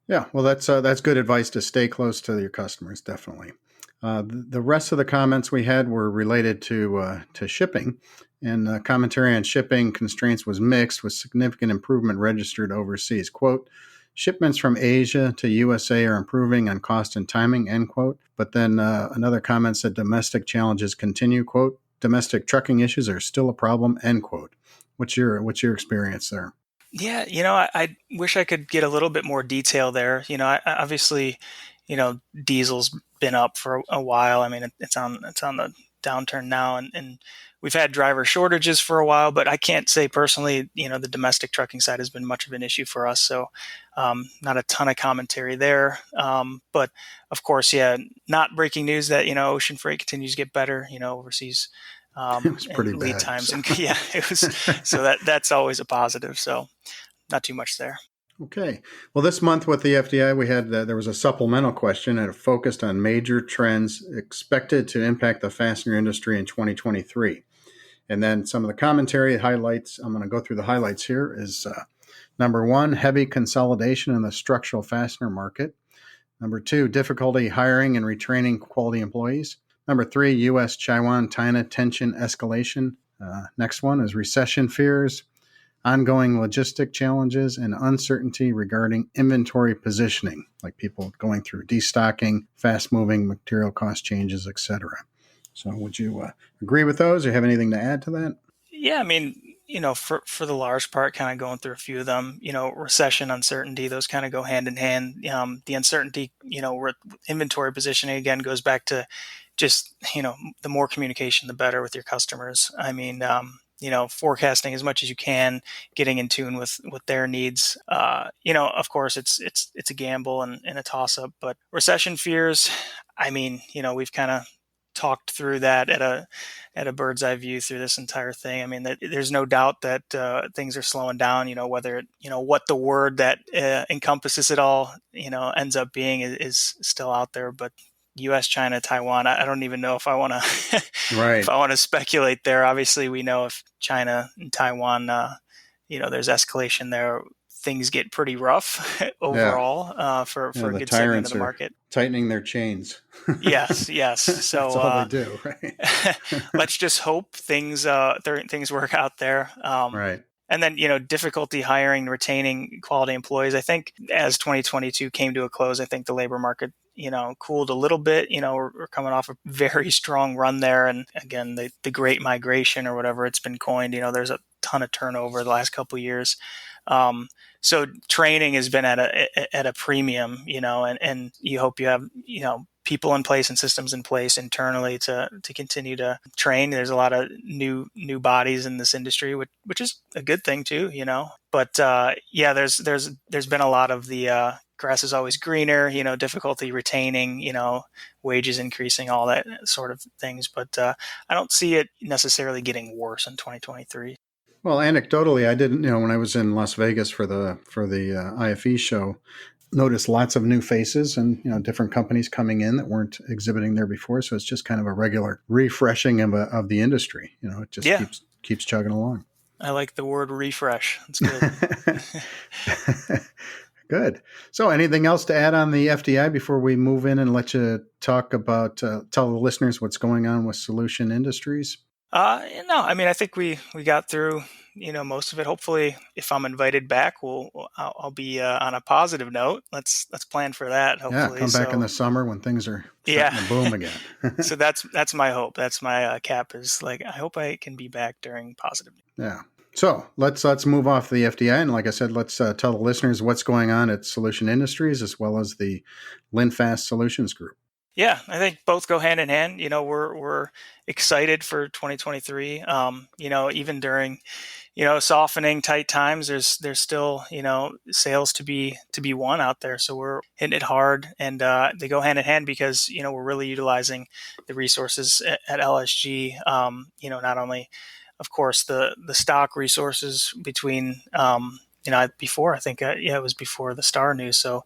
Yeah, well, that's good advice to stay close to your customers, definitely. The rest of the comments we had were related to shipping, and commentary on shipping constraints was mixed, with significant improvement registered overseas. Quote, "Shipments from Asia to USA are improving on cost and timing," end quote. But then another comment said domestic challenges continue. Quote, "Domestic trucking issues are still a problem," end quote. What's your experience there? Yeah, I wish I could get a little bit more detail there. Obviously, diesel's been up for a while. I mean, it's on the downturn now, and we've had driver shortages for a while, but I can't say personally, the domestic trucking side has been much of an issue for us. So, not a ton of commentary there. But of course, yeah, not breaking news that, ocean freight continues to get better, overseas. It was pretty lead bad. times. And yeah, it was, so that's always a positive. So not too much there. Okay. Well, this month with the FDI, we had there was a supplemental question, and it focused on major trends expected to impact the fastener industry in 2023. And then some of the commentary highlights, I'm going to go through the highlights here, is number one, heavy consolidation in the structural fastener market. Number two, difficulty hiring and retraining quality employees. Number three, U.S.-China tension escalation. Next one is recession fears, ongoing logistic challenges, and uncertainty regarding inventory positioning, like people going through destocking, fast-moving material cost changes, etc. So would you agree with those, or have anything to add to that? Yeah, I mean, for the large part, kind of going through a few of them, recession, uncertainty, those kind of go hand in hand. The uncertainty, inventory positioning, again, goes back to just, the more communication, the better with your customers. I mean, forecasting as much as you can, getting in tune with their needs. Of course, it's a gamble and a toss up, but recession fears, I mean, we've kind of talked through that at a bird's eye view through this entire thing. I mean, there's no doubt that things are slowing down. Whether what the word that encompasses it all ends up being is still out there, but U.S., China, Taiwan. I don't even know if I want to right. if I want to speculate there. Obviously, we know if China and Taiwan, there's escalation there, things get pretty rough overall for a good segment of the market. Tightening their chains. Yes. So that's all they do, right? Let's just hope things work out there. Right. And then, difficulty hiring, retaining quality employees. I think as 2022 came to a close, I think the labor market, cooled a little bit. We're coming off a very strong run there. And again, the great migration or whatever it's been coined, there's a ton of turnover the last couple of years. So training has been at a premium, and you hope you have, people in place and systems in place internally to continue to train. There's a lot of new bodies in this industry, which is a good thing too, But there's been a lot of the grass is always greener, difficulty retaining, wages increasing, all that sort of things. But I don't see it necessarily getting worse in 2023. Well, anecdotally, I didn't, when I was in Las Vegas for the IFE show, noticed lots of new faces and, different companies coming in that weren't exhibiting there before. So it's just kind of a regular refreshing of the industry. It just keeps chugging along. I like the word refresh. That's good. Good. So anything else to add on the FDI before we move in and let you talk about, tell the listeners what's going on with Solution Industries? No, I mean, I think we got through, most of it. Hopefully, if I'm invited back, I'll be on a positive note. Let's plan for that. Hopefully, come back in the summer when things are starting to boom again. So that's my hope. That's my cap is I hope I can be back during positive. Yeah. So let's move off the FDI, and like I said, let's tell the listeners what's going on at Solution Industries as well as the Linfast Solutions Group. Yeah, I think both go hand in hand. We're excited for 2023. Even during, softening tight times, there's still, sales to be won out there. So we're hitting it hard, and they go hand in hand because, we're really utilizing the resources at LSG. Not only, of course, the stock resources between, before, I think, it was before the Star News. So,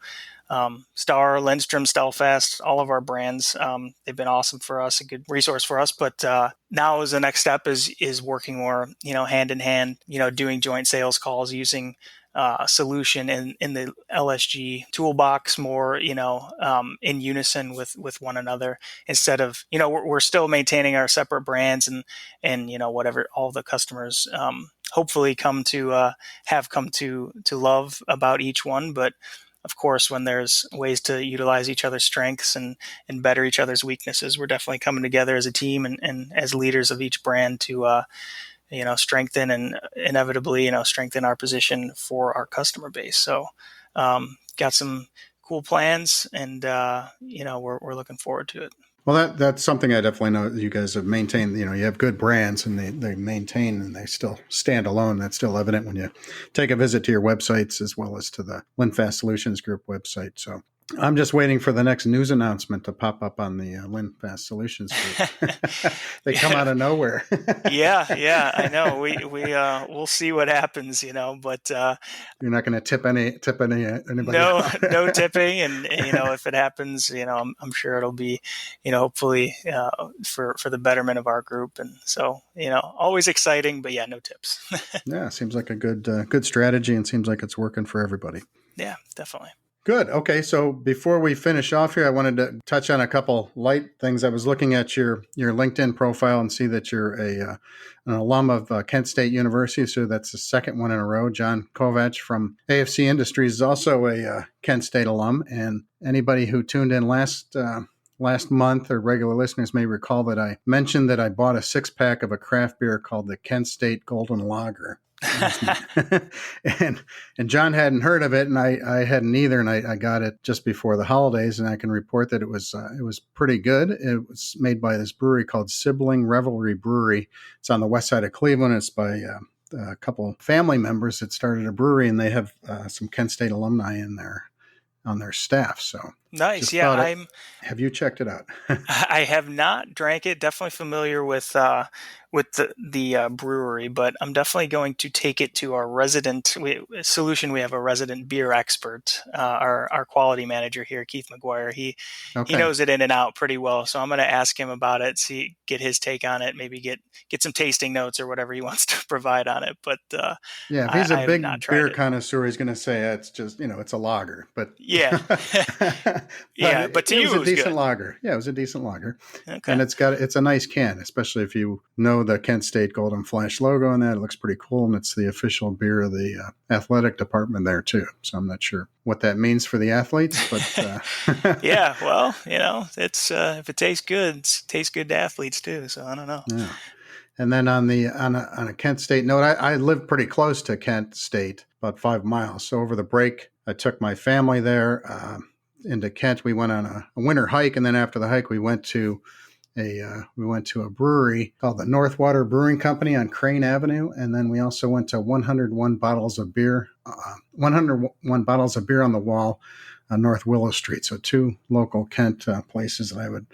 Star, Lindstrom, Stelfast, all of our brands, they've been awesome for us, a good resource for us. But now is the next step is working more, hand in hand, doing joint sales calls, using Solution in the LSG toolbox more, in unison with one another instead of, we're still maintaining our separate brands and whatever all the customers hopefully have come to love about each one. But of course, when there's ways to utilize each other's strengths and better each other's weaknesses, we're definitely coming together as a team and as leaders of each brand to, strengthen and inevitably, strengthen our position for our customer base. So, got some cool plans and, we're looking forward to it. Well, that's something I definitely know that you guys have maintained. You have good brands and they maintain and they still stand alone. That's still evident when you take a visit to your websites as well as to the Linfast Solutions Group website. So I'm just waiting for the next news announcement to pop up on the Linfast Solutions Group. They come out of nowhere. Yeah, I know. We'll see what happens, but you're not going to tip anybody. No tipping, and if it happens, I'm sure it'll be, hopefully for the betterment of our group, and so always exciting, but no tips. Yeah, seems like a good strategy, and seems like it's working for everybody. Yeah, definitely. Good. Okay. So before we finish off here, I wanted to touch on a couple light things. I was looking at your LinkedIn profile and see that you're an alum of Kent State University. So that's the second one in a row. John Kovac from AFC Industries is also a Kent State alum. And anybody who tuned in last month or regular listeners may recall that I mentioned that I bought a 6-pack of a craft beer called the Kent State Golden Lager. and John hadn't heard of it, and I hadn't either, and I got it just before the holidays, and I can report that it was pretty good. It was made by this brewery called Sibling Revelry Brewery. It's on the west side of Cleveland. It's by a couple family members that started a brewery, and they have some Kent State alumni in there on their staff. So Nice. just Yeah, thought have you checked it out? I have not drank it. Definitely familiar with the brewery, but I'm definitely going to take it to our resident solution. We have a resident beer expert, our quality manager here, Keith McGuire. He knows it in and out pretty well. So I'm going to ask him about it, get his take on it, maybe get some tasting notes or whatever he wants to provide on it. But yeah, if he's a big beer connoisseur, he's going to say it's just it's a lager. But yeah, but to it you was a decent lager. Yeah, it was a decent lager, and it's a nice can, especially if you know the Kent State Golden Flash logo on that. It looks pretty cool, and it's the official beer of the athletic department there too. So I'm not sure what that means for the athletes, but yeah, well, it's if it tastes good, it tastes good to athletes too. So I don't know. Yeah. And then on a Kent State note, I live pretty close to Kent State, about 5 miles. So over the break, I took my family there into Kent. We went on a winter hike, and then after the hike, we went to a brewery called the Northwater Brewing Company on Crane Avenue, and then we also went to 101 bottles of beer on the wall on North Willow Street. So 2 local Kent places that I would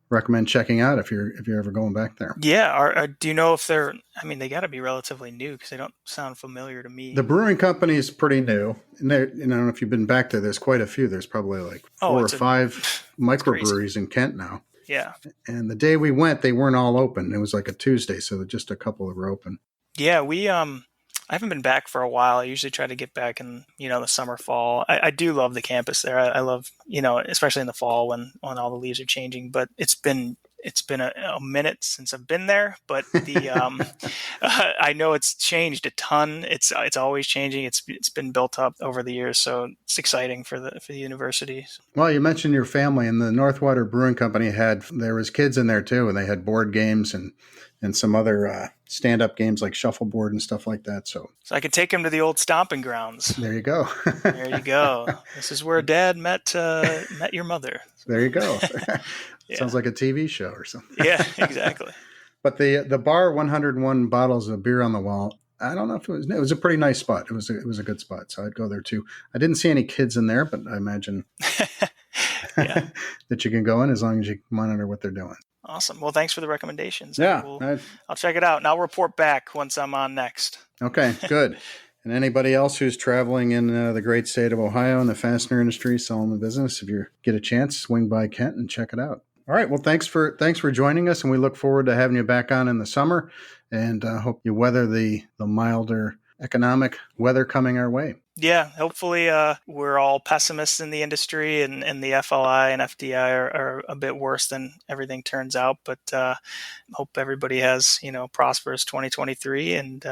recommend checking out if you're ever going back there. Yeah. Do you know if they're? I mean, they got to be relatively new because they don't sound familiar to me. The brewing company is pretty new, and I don't know if you've been back there. There's quite a few. There's probably like 4 or 5 microbreweries in Kent now. Yeah. And the day we went, they weren't all open. It was like a Tuesday, so just a couple were open. Yeah, I haven't been back for a while. I usually try to get back in, the summer, fall. I do love the campus there. I love, especially in the fall when all the leaves are changing. But it's been a minute since I've been there. But I know it's changed a ton. It's always changing. It's been built up over the years, so it's exciting for the university. Well, you mentioned your family, and the Northwater Brewing Company there was kids in there too, and they had board games and some other stand-up games like shuffleboard and stuff like that. So I could take them to the old stomping grounds. There you go. There you go. This is where Dad met your mother. There you go. Yeah. Sounds like a TV show or something. Yeah, exactly. But the bar, 101 bottles of beer on the wall, I don't know if it was a pretty nice spot. It was a good spot, so I'd go there too. I didn't see any kids in there, but I imagine that you can go in as long as you monitor what they're doing. Awesome. Well, thanks for the recommendations. Yeah. I'll check it out, and I'll report back once I'm on next. Okay, good. And anybody else who's traveling in the great state of Ohio in the fastener industry, selling the business, if you get a chance, swing by Kent and check it out. All right. Well, thanks for joining us, and we look forward to having you back on in the summer, and hope you weather the milder economic weather coming our way. Yeah, hopefully we're all pessimists in the industry, and the FLI and FDI are a bit worse than everything turns out. But hope everybody has prosperous 2023, and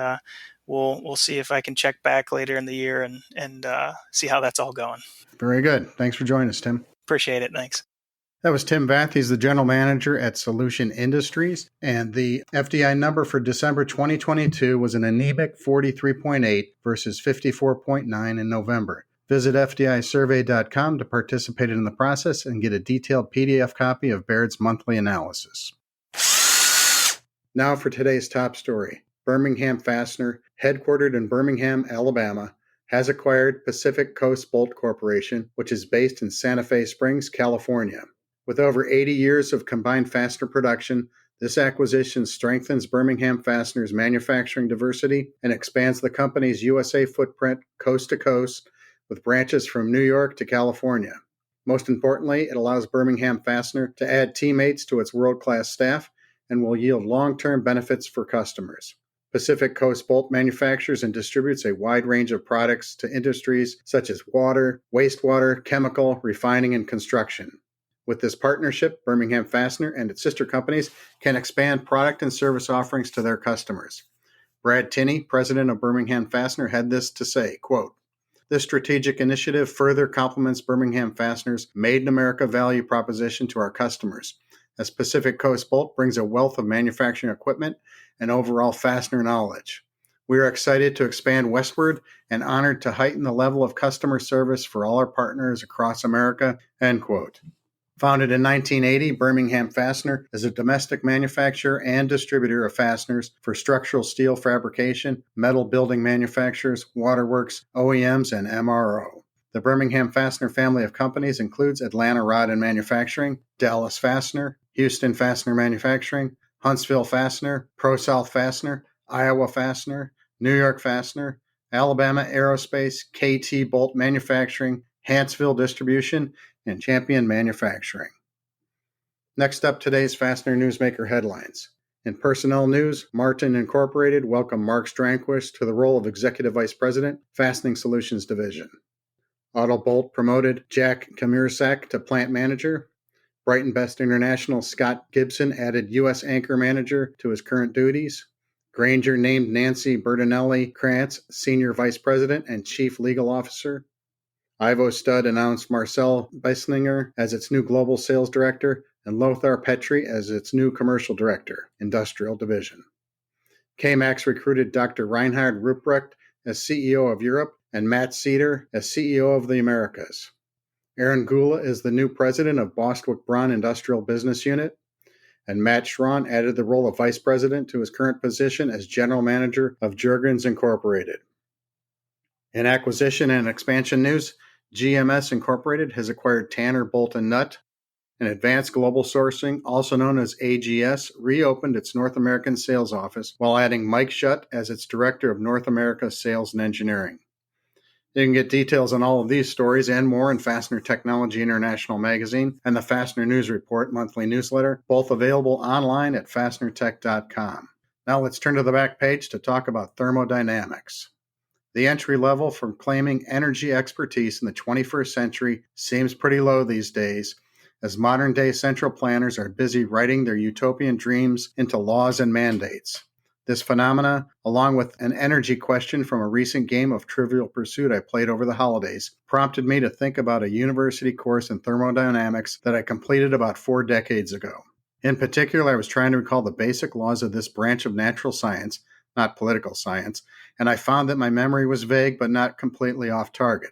we'll see if I can check back later in the year and see how that's all going. Very good. Thanks for joining us, Tim. Appreciate it. Thanks. That was Tim Vath. He's the general manager at Solution Industries. And the FDI number for December 2022 was an anemic 43.8 versus 54.9 in November. Visit FDIsurvey.com to participate in the process and get a detailed PDF copy of Baird's monthly analysis. Now for today's top story. Birmingham Fastener, headquartered in Birmingham, Alabama, has acquired Pacific Coast Bolt Corporation, which is based in Santa Fe Springs, California. With over 80 years of combined fastener production, this acquisition strengthens Birmingham Fastener's manufacturing diversity and expands the company's USA footprint coast to coast with branches from New York to California. Most importantly, it allows Birmingham Fastener to add teammates to its world-class staff and will yield long-term benefits for customers. Pacific Coast Bolt manufactures and distributes a wide range of products to industries such as water, wastewater, chemical, refining, and construction. With this partnership, Birmingham Fastener and its sister companies can expand product and service offerings to their customers. Brad Tinney, president of Birmingham Fastener, had this to say, quote, "This strategic initiative further complements Birmingham Fastener's Made in America value proposition to our customers, as Pacific Coast Bolt brings a wealth of manufacturing equipment and overall fastener knowledge. We are excited to expand westward and honored to heighten the level of customer service for all our partners across America," end quote. Founded in 1980, Birmingham Fastener is a domestic manufacturer and distributor of fasteners for structural steel fabrication, metal building manufacturers, waterworks, OEMs, and MRO. The Birmingham Fastener family of companies includes Atlanta Rod and Manufacturing, Dallas Fastener, Houston Fastener Manufacturing, Huntsville Fastener, Pro South Fastener, Iowa Fastener, New York Fastener, Alabama Aerospace, KT Bolt Manufacturing, Huntsville Distribution, and Champion Manufacturing. Next up, today's Fastener Newsmaker headlines. In personnel news, Martin Incorporated welcomed Mark Strandquist to the role of Executive Vice President, Fastening Solutions Division. Autobolt promoted Jack Kamirsak to Plant Manager. Brighton Best International Scott Gibson added U.S. Anchor Manager to his current duties. Grainger named Nancy Bertinelli Krantz Senior Vice President and Chief Legal Officer. Ivo Stud announced Marcel Beislinger as its new Global Sales Director and Lothar Petri as its new Commercial Director, Industrial Division. K-Max recruited Dr. Reinhard Ruprecht as CEO of Europe and Matt Cedar as CEO of the Americas. Aaron Gula is the new president of Bostwick Braun Industrial Business Unit, and Matt Schrawn added the role of vice president to his current position as general manager of Juergens Incorporated. In acquisition and expansion news, GMS Incorporated has acquired Tanner Bolt & Nut, and Advanced Global Sourcing, also known as AGS, reopened its North American sales office while adding Mike Schutt as its Director of North America Sales and Engineering. You can get details on all of these stories and more in Fastener Technology International magazine and the Fastener News Report monthly newsletter, both available online at fastenertech.com. Now let's turn to the back page to talk about thermodynamics. The entry level for claiming energy expertise in the 21st century seems pretty low these days, as modern-day central planners are busy writing their utopian dreams into laws and mandates. This phenomena, along with an energy question from a recent game of Trivial Pursuit I played over the holidays, prompted me to think about a university course in thermodynamics that I completed about 4 decades ago. In particular, I was trying to recall the basic laws of this branch of natural science, not political science, and I found that my memory was vague but not completely off target.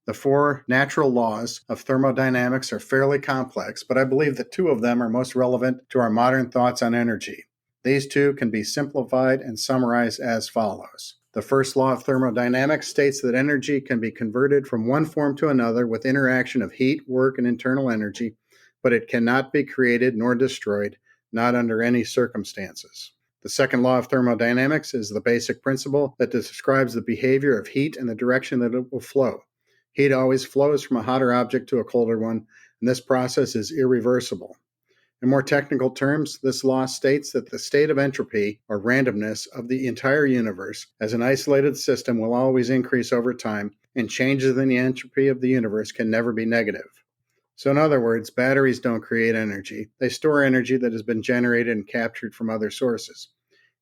The 4 natural laws of thermodynamics are fairly complex, but I believe that 2 of them are most relevant to our modern thoughts on energy. These 2 can be simplified and summarized as follows. The first law of thermodynamics states that energy can be converted from one form to another with interaction of heat, work, and internal energy, but it cannot be created nor destroyed, not under any circumstances. The second law of thermodynamics is the basic principle that describes the behavior of heat and the direction that it will flow. Heat always flows from a hotter object to a colder one, and this process is irreversible. In more technical terms, this law states that the state of entropy, or randomness, of the entire universe as an isolated system will always increase over time, and changes in the entropy of the universe can never be negative. So in other words, batteries don't create energy. They store energy that has been generated and captured from other sources.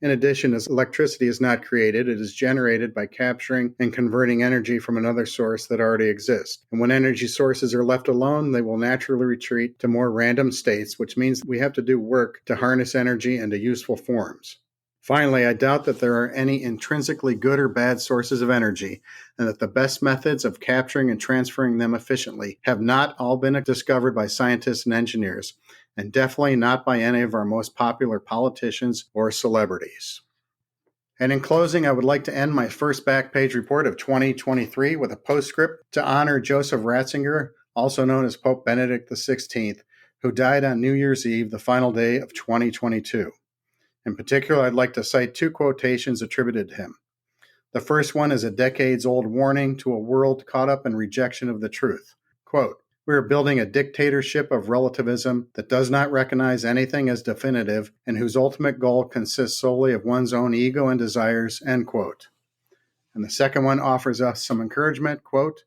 In addition, as electricity is not created, it is generated by capturing and converting energy from another source that already exists. And when energy sources are left alone, they will naturally retreat to more random states, which means we have to do work to harness energy into useful forms. Finally, I doubt that there are any intrinsically good or bad sources of energy, and that the best methods of capturing and transferring them efficiently have not all been discovered by scientists and engineers, and definitely not by any of our most popular politicians or celebrities. And in closing, I would like to end my first back page report of 2023 with a postscript to honor Joseph Ratzinger, also known as Pope Benedict XVI, who died on New Year's Eve, the final day of 2022. In particular, I'd like to cite 2 quotations attributed to him. The first one is a decades-old warning to a world caught up in rejection of the truth. Quote, "We are building a dictatorship of relativism that does not recognize anything as definitive and whose ultimate goal consists solely of one's own ego and desires," end quote. And the second one offers us some encouragement, quote,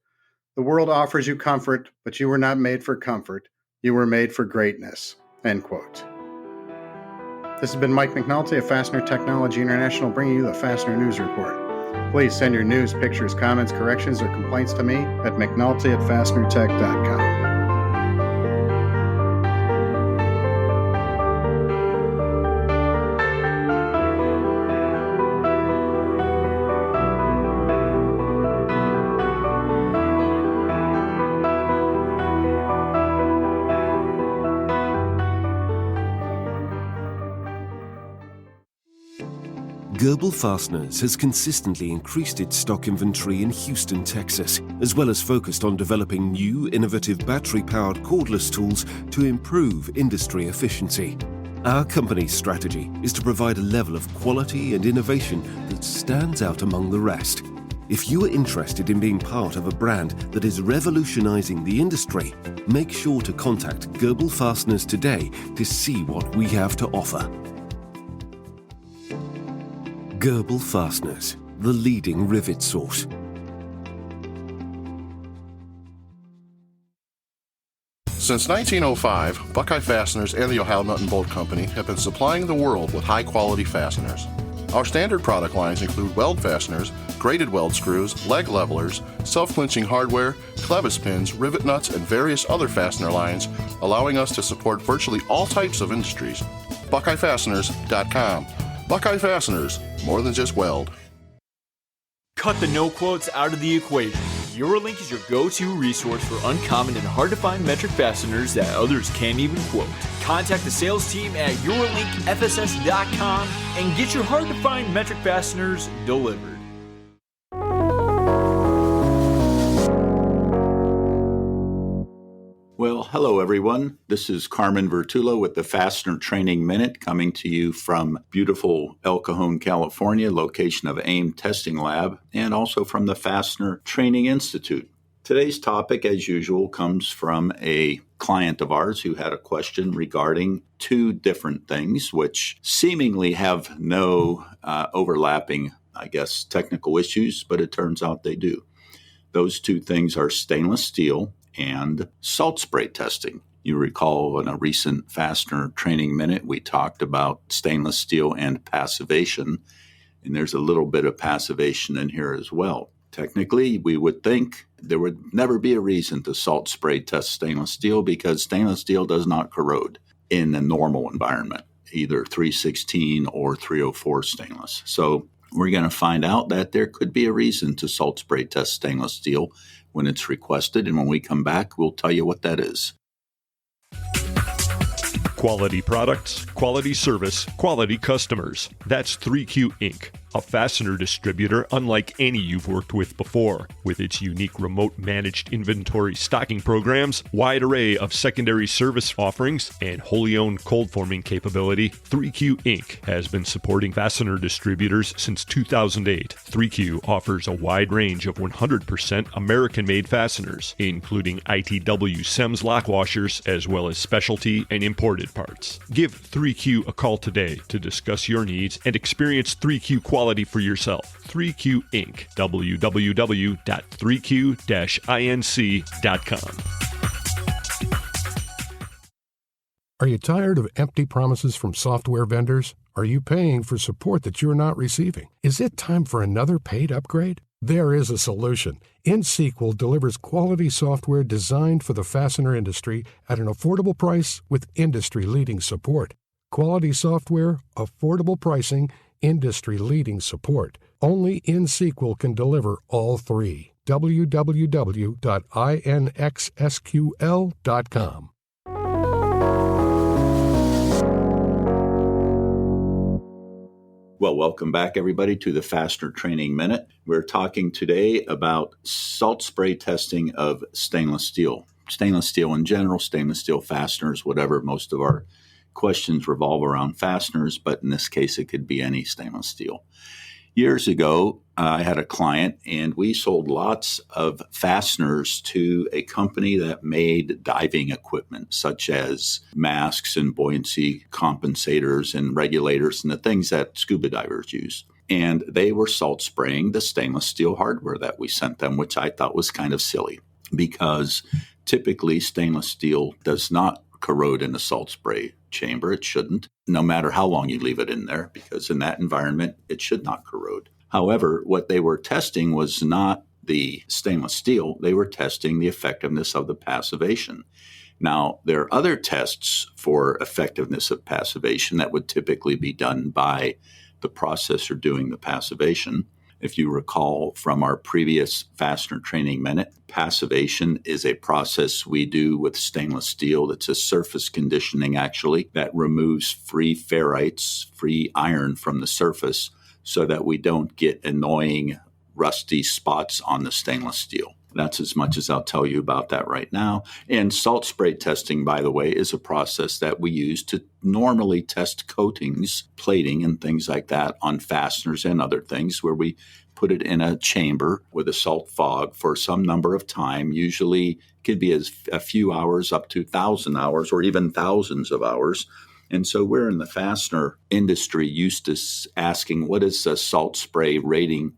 "The world offers you comfort, but you were not made for comfort. You were made for greatness," end quote. This has been Mike McNulty of Fastener Technology International bringing you the Fastener News Report. Please send your news, pictures, comments, corrections, or complaints to me at mcnulty@fastenertech.com. Gerbil Fasteners has consistently increased its stock inventory in Houston, Texas, as well as focused on developing new, innovative battery-powered cordless tools to improve industry efficiency. Our company's strategy is to provide a level of quality and innovation that stands out among the rest. If you are interested in being part of a brand that is revolutionizing the industry, make sure to contact Gerbil Fasteners today to see what we have to offer. Gerbil Fasteners, the leading rivet source. Since 1905, Buckeye Fasteners and the Ohio Nut and Bolt Company have been supplying the world with high-quality fasteners. Our standard product lines include weld fasteners, braided weld screws, leg levelers, self-clinching hardware, clevis pins, rivet nuts, and various other fastener lines, allowing us to support virtually all types of industries. BuckeyeFasteners.com. Buckeye Fasteners, more than just weld. Cut the no quotes out of the equation. Eurolink is your go-to resource for uncommon and hard-to-find metric fasteners that others can't even quote. Contact the sales team at EurolinkFSS.com and get your hard-to-find metric fasteners delivered. Well, hello, everyone. This is Carmen Vertullo with the Fastener Training Minute, coming to you from beautiful El Cajon, California, location of AIM Testing Lab, and also from the Fastener Training Institute. Today's topic, as usual, comes from a client of ours who had a question regarding two different things, which seemingly have no overlapping, technical issues, but it turns out they do. Those two things are stainless steel and salt spray testing. You recall in a recent Fastener Training Minute, we talked about stainless steel and passivation, and there's a little bit of passivation in here as well. Technically, we would think there would never be a reason to salt spray test stainless steel because stainless steel does not corrode in a normal environment, either 316 or 304 stainless. So we're going to find out that there could be a reason to salt spray test stainless steel when it's requested, and when we come back, we'll tell you what that is. Quality products, quality service, quality customers. That's 3Q Inc., a fastener distributor unlike any you've worked with before. With its unique remote managed inventory stocking programs, wide array of secondary service offerings, and wholly owned cold forming capability, 3Q Inc. has been supporting fastener distributors since 2008. 3Q offers a wide range of 100% American-made fasteners, including ITW SEMS lock washers, as well as specialty and imported parts. Give 3Q a call today to discuss your needs and experience 3Q quality for yourself. 3Q Inc. www.3q-inc.com. Are you tired of empty promises from software vendors? Are you paying for support that you're not receiving? Is it time for another paid upgrade? There is a solution. InSequel delivers quality software designed for the fastener industry at an affordable price with industry-leading support. Quality software, affordable pricing, industry-leading support. Only InSequel can deliver all three. www.inxsql.com. Well, welcome back, everybody, to the Fastener Training Minute. We're talking today about salt spray testing of stainless steel. Stainless steel in general, stainless steel fasteners, whatever. Most of our questions revolve around fasteners, but in this case, it could be any stainless steel. Years ago, I had a client, and we sold lots of fasteners to a company that made diving equipment, such as masks and buoyancy compensators and regulators and the things that scuba divers use. And they were salt spraying the stainless steel hardware that we sent them, which I thought was kind of silly because typically stainless steel does not corrode in a salt spray chamber. It shouldn't, no matter how long you leave it in there, because in that environment, it should not corrode. However, what they were testing was not the stainless steel. They were testing the effectiveness of the passivation. Now, there are other tests for effectiveness of passivation that would typically be done by the processor doing the passivation. If you recall from our previous Fastener Training Minute, passivation is a process we do with stainless steel. It's a surface conditioning, actually, that removes free ferrites, free iron from the surface so that we don't get annoying rusty spots on the stainless steel. That's as much as I'll tell you about that right now. And salt spray testing, by the way, is a process that we use to normally test coatings, plating, and things like that on fasteners and other things, where we put it in a chamber with a salt fog for some number of time. Usually could be as a few hours up to 1,000 hours or even thousands of hours. And so we're in the fastener industry used to asking, what is the salt spray rating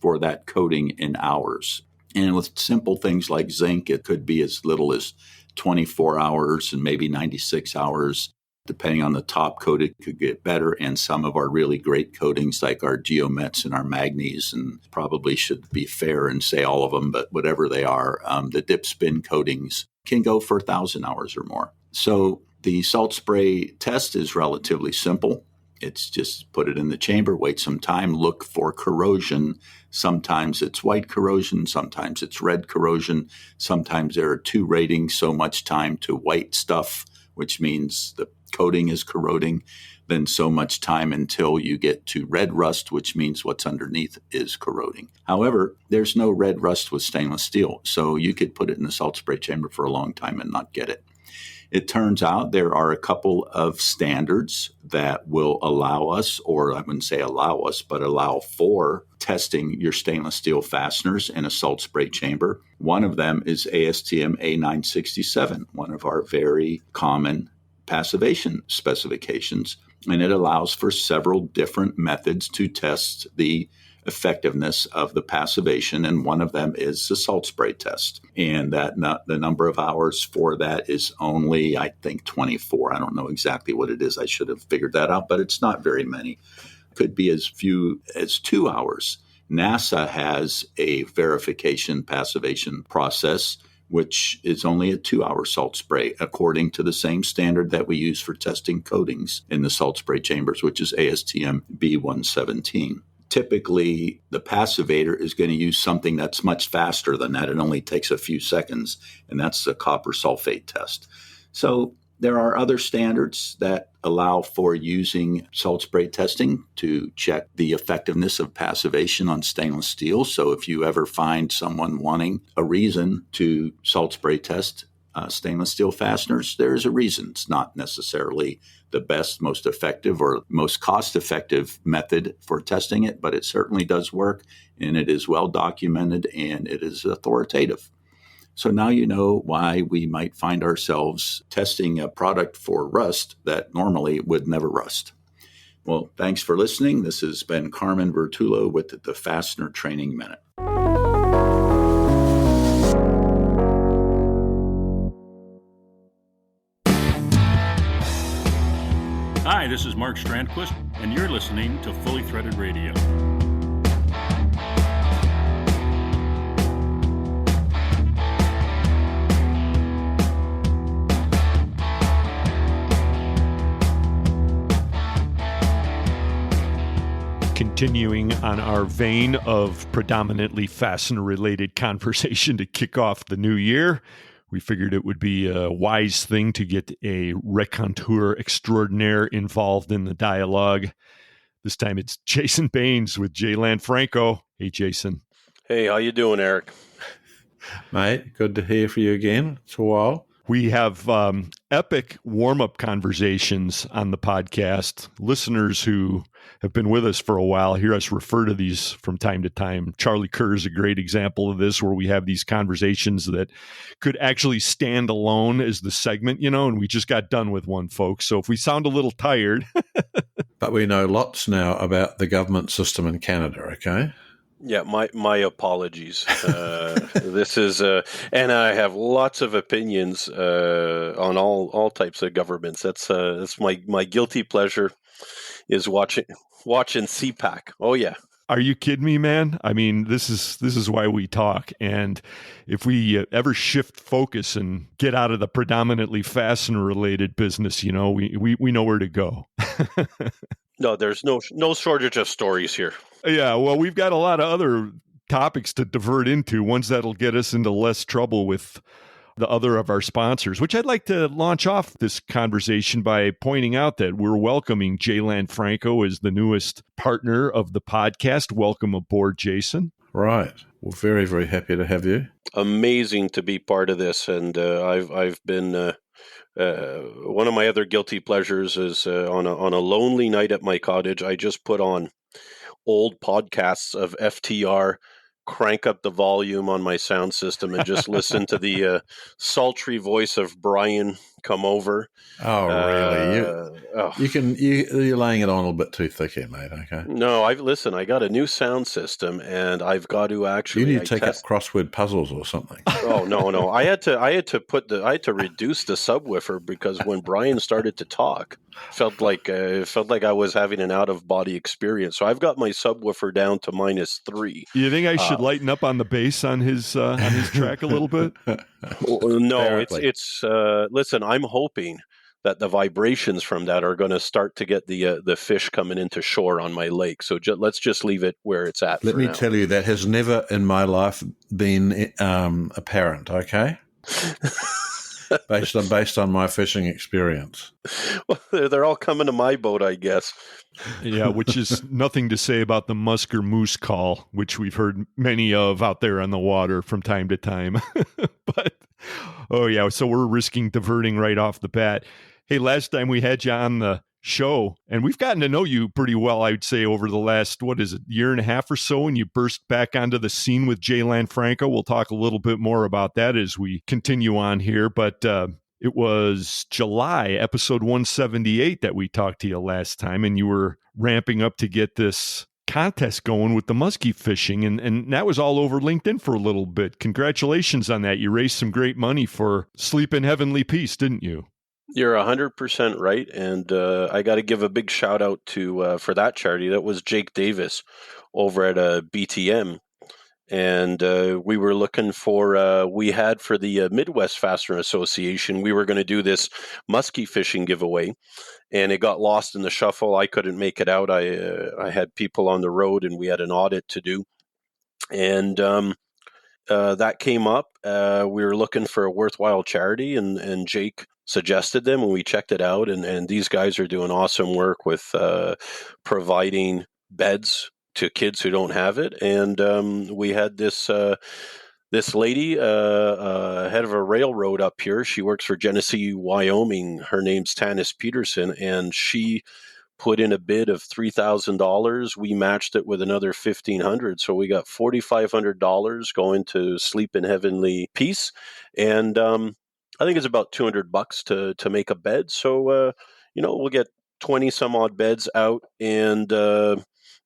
for that coating in hours? And with simple things like zinc, it could be as little as 24 hours and maybe 96 hours. Depending on the top coat, it could get better. And some of our really great coatings, like our geomets and our magnes, and probably should be fair and say all of them, but whatever they are, the dip spin coatings can go for 1,000 hours or more. So the salt spray test is relatively simple. It's just put it in the chamber, wait some time, look for corrosion. Sometimes it's white corrosion, sometimes it's red corrosion. Sometimes there are two ratings, so much time to white stuff, which means the coating is corroding, then so much time until you get to red rust, which means what's underneath is corroding. However, there's no red rust with stainless steel, so you could put it in the salt spray chamber for a long time and not get it. It turns out there are a couple of standards that will allow us, or I wouldn't say allow us, but allow for testing your stainless steel fasteners in a salt spray chamber. One of them is ASTM A967, one of our very common passivation specifications, and it allows for several different methods to test the effectiveness of the passivation, and one of them is the salt spray test. And that the number of hours for that is only, I think, 24. I don't know exactly what it is. I should have figured that out, but it's not very many. Could be as few as 2 hours. NASA has a verification passivation process, which is only a 2-hour salt spray, according to the same standard that we use for testing coatings in the salt spray chambers, which is ASTM B117. Typically, the passivator is going to use something that's much faster than that. It only takes a few seconds, and that's the copper sulfate test. So there are other standards that allow for using salt spray testing to check the effectiveness of passivation on stainless steel. So if you ever find someone wanting a reason to salt spray test stainless steel fasteners, there's a reason. It's not necessarily the best, most effective, or most cost-effective method for testing it, but it certainly does work, and it is well documented, and it is authoritative. So now you know why we might find ourselves testing a product for rust that normally would never rust. Well, thanks for listening. This has been Carmen Vertullo with the Fastener Training Minute. Hi, this is Mark Strandquist, and you're listening to Fully Threaded Radio. Continuing on our vein of predominantly fastener-related conversation to kick off the new year, we figured it would be a wise thing to get a raconteur extraordinaire involved in the dialogue. This time it's Jason Baines with J Lanfranco. Hey, Jason. Hey, how you doing, Eric? Mate, good to hear from you again. It's a while. We have epic warm-up conversations on the podcast. Listeners who have been with us for a while hear us refer to these from time to time. Charlie Kerr is a great example of this, where we have these conversations that could actually stand alone as the segment, and we just got done with one, folks. So if we sound a little tired. But we know lots now about the government system in Canada, okay? Yeah, my apologies. This is, and I have lots of opinions on all types of governments. That's my guilty pleasure is watching CPAC. Oh yeah. Are you kidding me, man? I mean, this is why we talk. And if we ever shift focus and get out of the predominantly fastener-related business, we know where to go. No, there's no shortage of stories here. Yeah, well, we've got a lot of other topics to divert into, ones that'll get us into less trouble with the other of our sponsors, which I'd like to launch off this conversation by pointing out that we're welcoming J Lanfranco as the newest partner of the podcast. Welcome aboard, Jason. Right. We're very, very happy to have you. Amazing to be part of this, and I've been one of my other guilty pleasures is on a lonely night at my cottage, I just put on old podcasts of FTR, crank up the volume on my sound system, and just listen to the sultry voice of Brian come over. Oh, really? You're laying it on a little bit too thick here, mate. Okay. No, I got a new sound system, and I've got to actually. You need to take up crossword puzzles or something. Oh no! I had to reduce the subwoofer because when Brian started to talk, felt like I was having an out of body experience. So I've got my subwoofer down to -3. You think I should lighten up on the bass on his track a little bit? No, it's listen. I'm hoping that the vibrations from that are going to start to get the fish coming into shore on my lake. So let's just leave it where it's at. Let me tell you, that has never in my life been apparent. Okay, based on my fishing experience. Well, they're all coming to my boat, I guess. Yeah, which is nothing to say about the musker moose call, which we've heard many of out there on the water from time to time. But, oh yeah, so we're risking diverting right off the bat. Hey, last time we had you on the show, and we've gotten to know you pretty well, I would say, over the last, year and a half or so, and you burst back onto the scene with J Lanfranco. We'll talk a little bit more about that as we continue on here, but it was July, episode 178, that we talked to you last time, and you were ramping up to get this contest going with the muskie fishing, and that was all over LinkedIn for a little bit. Congratulations on that. You raised some great money for Sleep in Heavenly Peace, didn't you? You're 100% right, and I got to give a big shout out to for that charity. That was Jake Davis over at BTM, and we were looking for we had for the Midwest Fastener Association. We were going to do this muskie fishing giveaway, and it got lost in the shuffle. I couldn't make it out. I had people on the road, and we had an audit to do, and that came up. We were looking for a worthwhile charity, and Jake suggested them, and we checked it out, and these guys are doing awesome work with providing beds to kids who don't have it. And we had this lady, head of a railroad up here. She works for Genesee, Wyoming. Her name's Tanis Peterson, and she put in a bid of $3,000. We matched it with another $1,500, so we got $4,500 going to Sleep in Heavenly Peace, and I think it's about $200 to make a bed. So we'll get 20 some odd beds out, and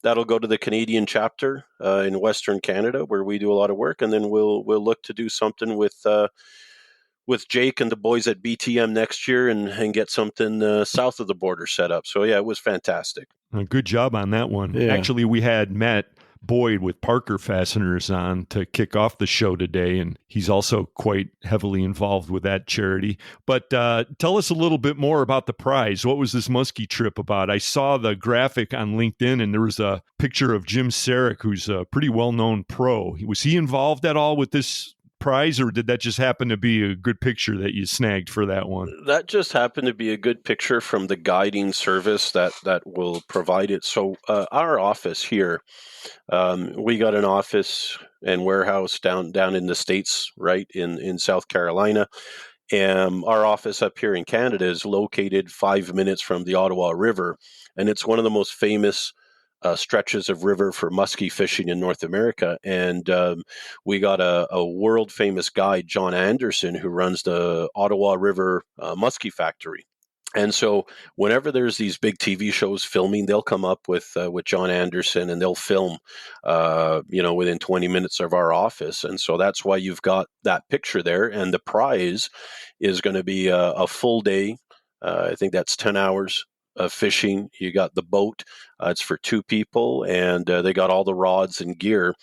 that'll go to the Canadian chapter in Western Canada, where we do a lot of work, and then we'll look to do something with Jake and the boys at BTM next year and get something south of the border set up. So, yeah, it was fantastic. Good job on that one. Yeah. Actually, we had Matt Boyd with Parker Fasteners on to kick off the show today, and he's also quite heavily involved with that charity. But tell us a little bit more about the prize. What was this muskie trip about? I saw the graphic on LinkedIn, and there was a picture of Jim Sarek, who's a pretty well-known pro. Was he involved at all with this prize, or did that just happen to be a good picture that you snagged for that one? That just happened to be a good picture from the guiding service that will provide it. So our office here, we got an office and warehouse down in the States, right, in South Carolina. And our office up here in Canada is located 5 minutes from the Ottawa River, and it's one of the most famous stretches of river for muskie fishing in North America. And we got a world famous guide, John Anderson, who runs the Ottawa River Muskie Factory. And so whenever there's these big TV shows filming, they'll come up with John Anderson, and they'll film, within 20 minutes of our office. And so that's why you've got that picture there. And the prize is going to be a full day. I think that's 10 hours of fishing. You got the boat. It's for 2 people, and they got all the rods and gear.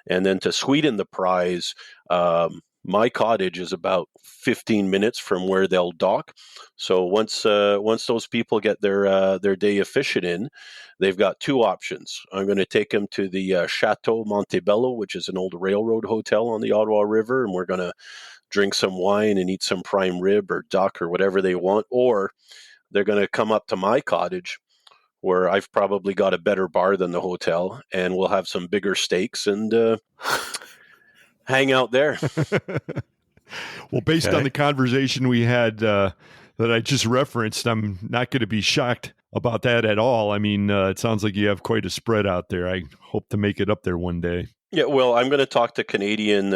And then to sweeten the prize, my cottage is about 15 minutes from where they'll dock. So once those people get their day of fishing in, they've got 2 options. I'm going to take them to the Chateau Montebello, which is an old railroad hotel on the Ottawa River, and we're going to drink some wine and eat some prime rib or duck or whatever they want, or they're going to come up to my cottage where I've probably got a better bar than the hotel, and we'll have some bigger steaks and hang out there. Well, based on the conversation we had that I just referenced, I'm not going to be shocked about that at all. I mean, it sounds like you have quite a spread out there. I hope to make it up there one day. Yeah, well, I'm going to talk to Canadian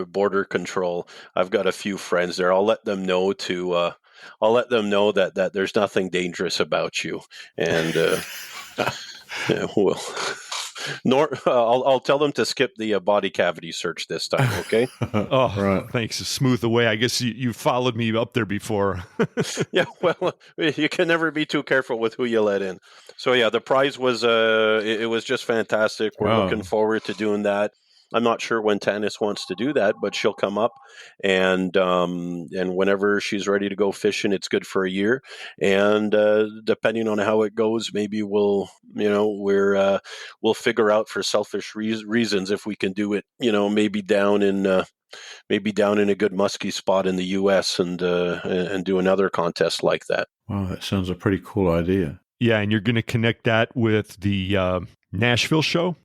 Border Control. I've got a few friends there. I'll let them know that there's nothing dangerous about you, and well, I'll tell them to skip the body cavity search this time. Okay. Oh, right. Thanks. Smooth away. I guess you followed me up there before. Yeah. Well, you can never be too careful with who you let in. So yeah, the prize was it was just fantastic. We're looking forward to doing that. I'm not sure when Tanis wants to do that, but she'll come up, and whenever she's ready to go fishing, it's good for a year. And depending on how it goes, maybe we'll figure out for selfish reasons if we can do it. Maybe down in a good musky spot in the U.S. and do another contest like that. Wow, that sounds a pretty cool idea. Yeah, and you're going to connect that with the Nashville show?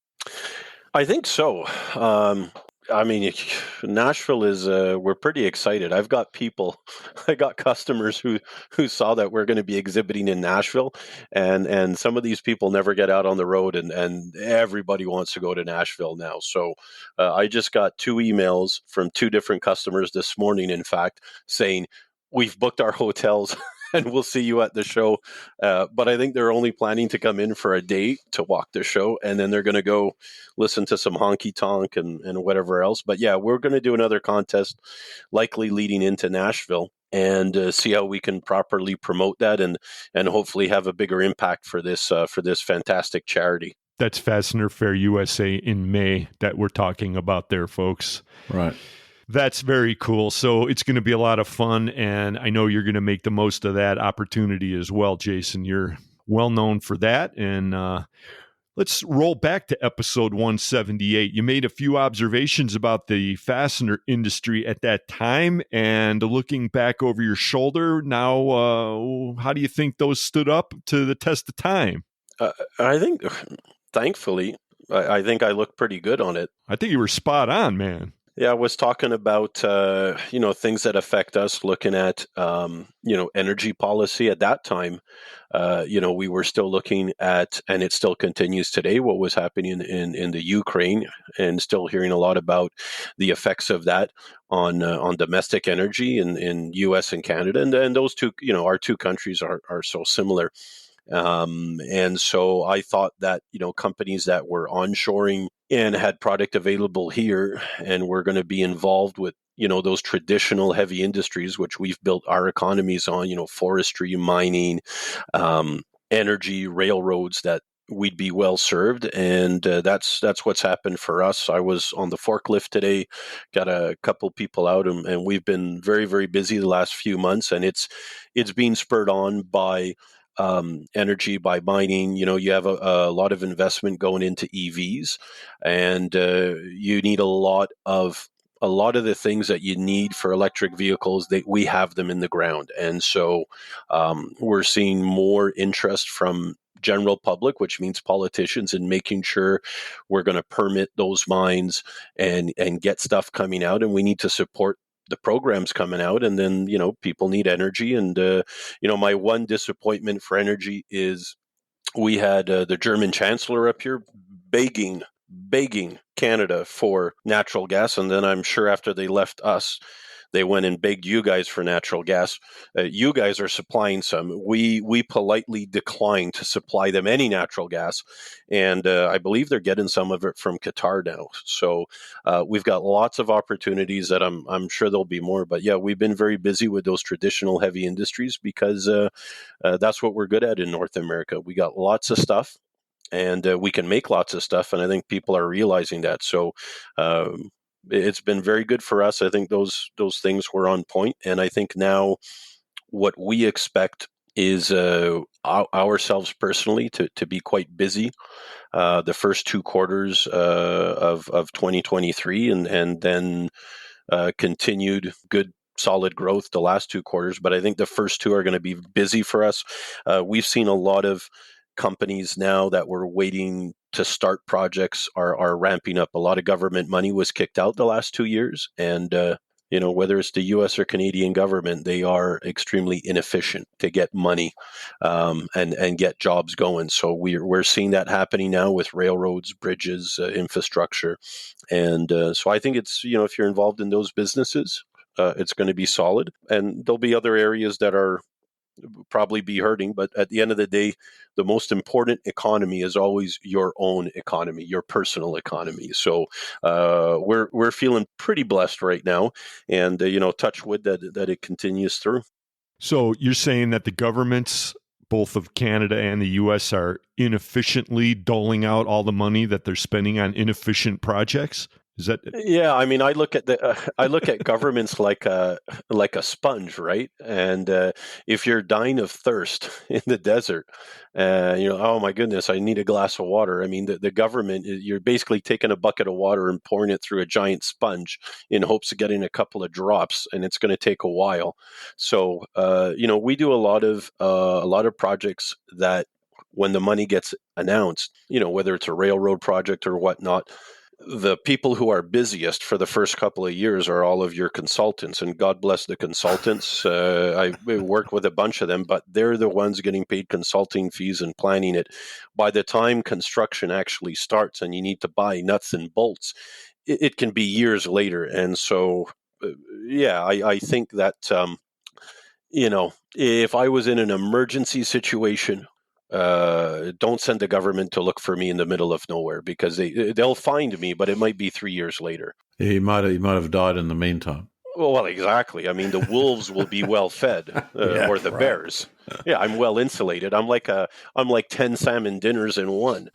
I think so. I mean, Nashville is, we're pretty excited. I got customers who saw that we're going to be exhibiting in Nashville, and some of these people never get out on the road, and everybody wants to go to Nashville now. So I just got 2 emails from 2 different customers this morning, in fact, saying, we've booked our hotels and we'll see you at the show. But I think they're only planning to come in for a day to walk the show, and then they're going to go listen to some honky tonk and whatever else. But yeah, we're going to do another contest, likely leading into Nashville, and see how we can properly promote that and hopefully have a bigger impact for this fantastic charity. That's Fastener Fair USA in May that we're talking about there, folks. Right. That's very cool. So it's going to be a lot of fun, and I know you're going to make the most of that opportunity as well, Jason. You're well known for that. And let's roll back to episode 178. You made a few observations about the fastener industry at that time, and looking back over your shoulder now, how do you think those stood up to the test of time? I think, thankfully, I think I looked pretty good on it. I think you were spot on, man. Yeah, I was talking about, things that affect us, looking at, energy policy at that time. We were still looking at, and it still continues today, what was happening in the Ukraine, and still hearing a lot about the effects of that on domestic energy in U.S. and Canada. And those two, our two countries are so similar. And so I thought that, companies that were onshoring and had product available here and were going to be involved with, those traditional heavy industries, which we've built our economies on, forestry, mining, energy, railroads, that we'd be well served. And that's what's happened for us. I was on the forklift today, got a couple people out, and we've been very, very busy the last few months, and it's being spurred on by energy, by mining. You have a lot of investment going into EVs, and you need a lot of the things that you need for electric vehicles. We have them in the ground, and so we're seeing more interest from general public, which means politicians, in making sure we're going to permit those mines and get stuff coming out, and we need to support the programs coming out. And then, people need energy. And, my one disappointment for energy is we had the German chancellor up here begging Canada for natural gas. And then I'm sure after they left us, they went and begged you guys for natural gas. You guys are supplying some. We politely declined to supply them any natural gas, and I believe they're getting some of it from Qatar now. So we've got lots of opportunities that I'm sure there'll be more. But yeah, we've been very busy with those traditional heavy industries because that's what we're good at in North America. We got lots of stuff, and we can make lots of stuff, and I think people are realizing that. So it's been very good for us. I think those things were on point, and I think now what we expect is ourselves personally to be quite busy the first 2 quarters of 2023, and then continued good solid growth the last 2 quarters, but I think the first 2 are going to be busy for us. We've seen a lot of companies now that were waiting to start projects are ramping up. A lot of government money was kicked out the last 2 years, and whether it's the U.S. or Canadian government, they are extremely inefficient to get money and get jobs going. So we're seeing that happening now with railroads, bridges, infrastructure, and so I think it's if you're involved in those businesses, it's going to be solid, and there'll be other areas that are probably be hurting, but at the end of the day, the most important economy is always your own economy, your personal economy. So we're feeling pretty blessed right now, and touch wood that it continues through. So you're saying that the governments, both of Canada and the U.S., are inefficiently doling out all the money that they're spending on inefficient projects? Is that? Yeah, I mean, I look at governments like a sponge, right? And if you're dying of thirst in the desert, oh my goodness, I need a glass of water. I mean, the government, you're basically taking a bucket of water and pouring it through a giant sponge in hopes of getting a couple of drops, and it's going to take a while. So, we do a lot of projects that when the money gets announced, whether it's a railroad project or whatnot, the people who are busiest for the first couple of years are all of your consultants, and God bless the consultants. I worked with a bunch of them, but they're the ones getting paid consulting fees and planning it. By the time construction actually starts and you need to buy nuts and bolts, it can be years later. And so, I think that, if I was in an emergency situation, don't send the government to look for me in the middle of nowhere, because they'll find me, but it might be 3 years later. Yeah, he might have died in the meantime. Well, exactly. I mean, the wolves will be well fed, or the bears. Yeah, I'm well insulated. I'm like 10 salmon dinners in one.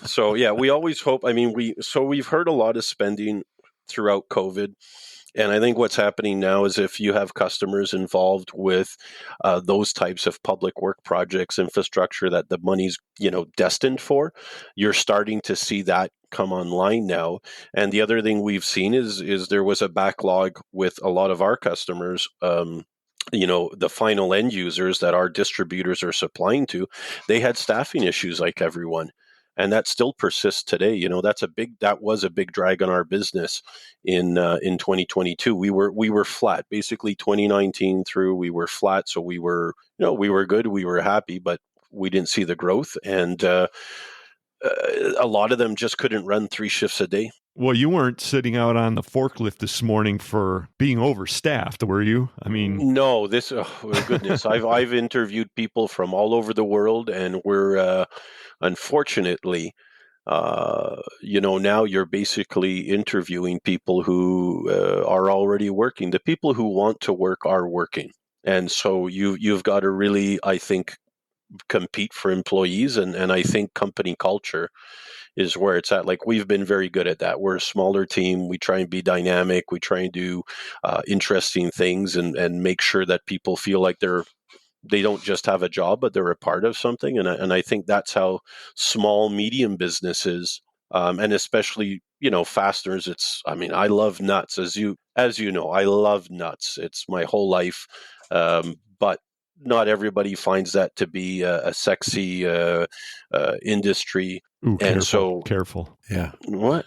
So yeah, we always hope. I mean, we've heard a lot of spending throughout COVID. And I think what's happening now is if you have customers involved with those types of public work projects, infrastructure that the money's destined for, you're starting to see that come online now. And the other thing we've seen is there was a backlog with a lot of our customers. The final end users that our distributors are supplying to, they had staffing issues like everyone. And that still persists today. That was a big drag on our business in 2022. We were flat, basically 2019 through. We were flat, so we were good, we were happy, but we didn't see the growth, and a lot of them just couldn't run 3 shifts a day. Well, you weren't sitting out on the forklift this morning for being overstaffed, were you? I mean, no. Goodness, I've interviewed people from all over the world, and we're unfortunately, now you're basically interviewing people who are already working. The people who want to work are working, and so you've got to really, I think, compete for employees, and I think company culture is where it's at. Like, we've been very good at that. We're a smaller team. We try and be dynamic. We try and do interesting things and make sure that people feel like they don't just have a job, but they're a part of something. And I think that's how small, medium businesses, and especially, fasteners, I love nuts. As you know, I love nuts. It's my whole life. But not everybody finds that to be a sexy industry. Ooh, and careful. Yeah. What?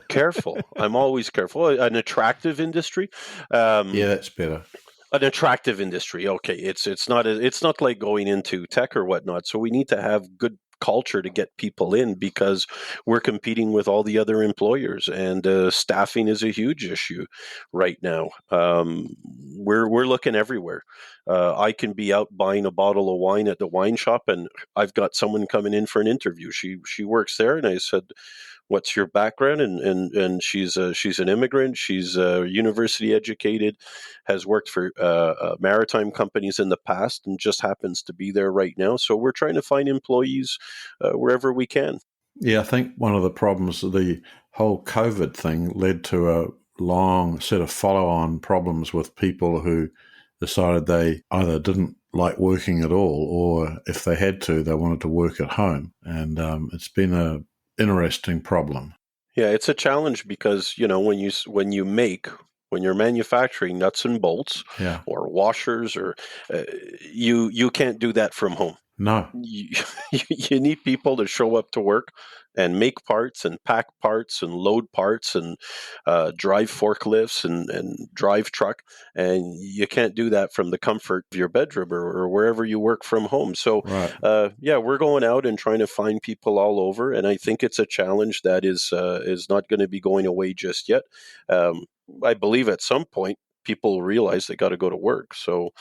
Careful. I'm always careful. An attractive industry. Yeah, that's better. An attractive industry. Okay, it's not like going into tech or whatnot. So we need to have good culture to get people in, because we're competing with all the other employers, and staffing is a huge issue right now. We're looking everywhere. I can be out buying a bottle of wine at the wine shop, and I've got someone coming in for an interview. She works there, and I said, "What's your background?" And she's an immigrant. She's university educated, has worked for maritime companies in the past, and just happens to be there right now. So we're trying to find employees wherever we can. Yeah, I think one of the problems, the whole COVID thing led to a long set of follow-on problems with people who decided they either didn't like working at all, or if they had to, they wanted to work at home. And it's been a interesting problem. Yeah, it's a challenge because, when you're manufacturing nuts and bolts Yeah. or washers, or you can't do that from home. No. You need people to show up to work and make parts and pack parts and load parts and drive forklifts and drive truck. And you can't do that from the comfort of your bedroom or wherever you work from home. So, Right. we're going out and trying to find people all over. And I think it's a challenge that is not going to be going away just yet. I believe at some point people realize they got to go to work. So,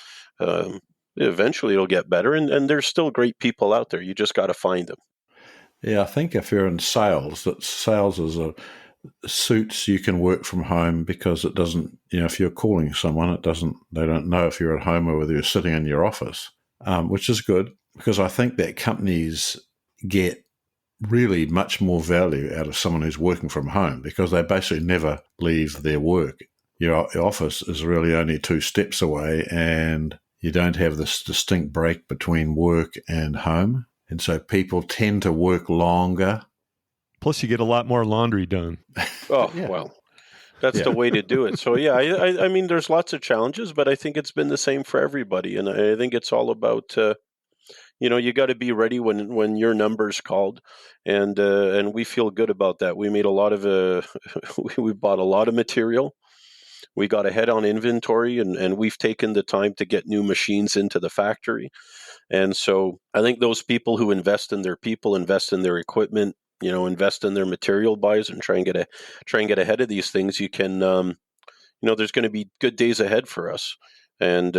eventually it'll get better, and there's still great people out there. You just got to find them. Yeah, I think if you're in sales, that sales is suits you can work from home because it doesn't, if you're calling someone, they don't know if you're at home or whether you're sitting in your office, which is good because I think that companies get really much more value out of someone who's working from home because they basically never leave their work. Your office is really only 2 steps away, and you don't have this distinct break between work and home. And so people tend to work longer. Plus, you get a lot more laundry done. Oh, yeah. Well, that's the way to do it. So, yeah, I mean, there's lots of challenges, but I think it's been the same for everybody. And I think it's all about, you got to be ready when your number's called. And we feel good about that. We made a lot of, we bought a lot of material. We got ahead on inventory, and we've taken the time to get new machines into the factory. And so I think those people who invest in their people, invest in their equipment, invest in their material buys, and try and get ahead of these things, you can, there's going to be good days ahead for us. And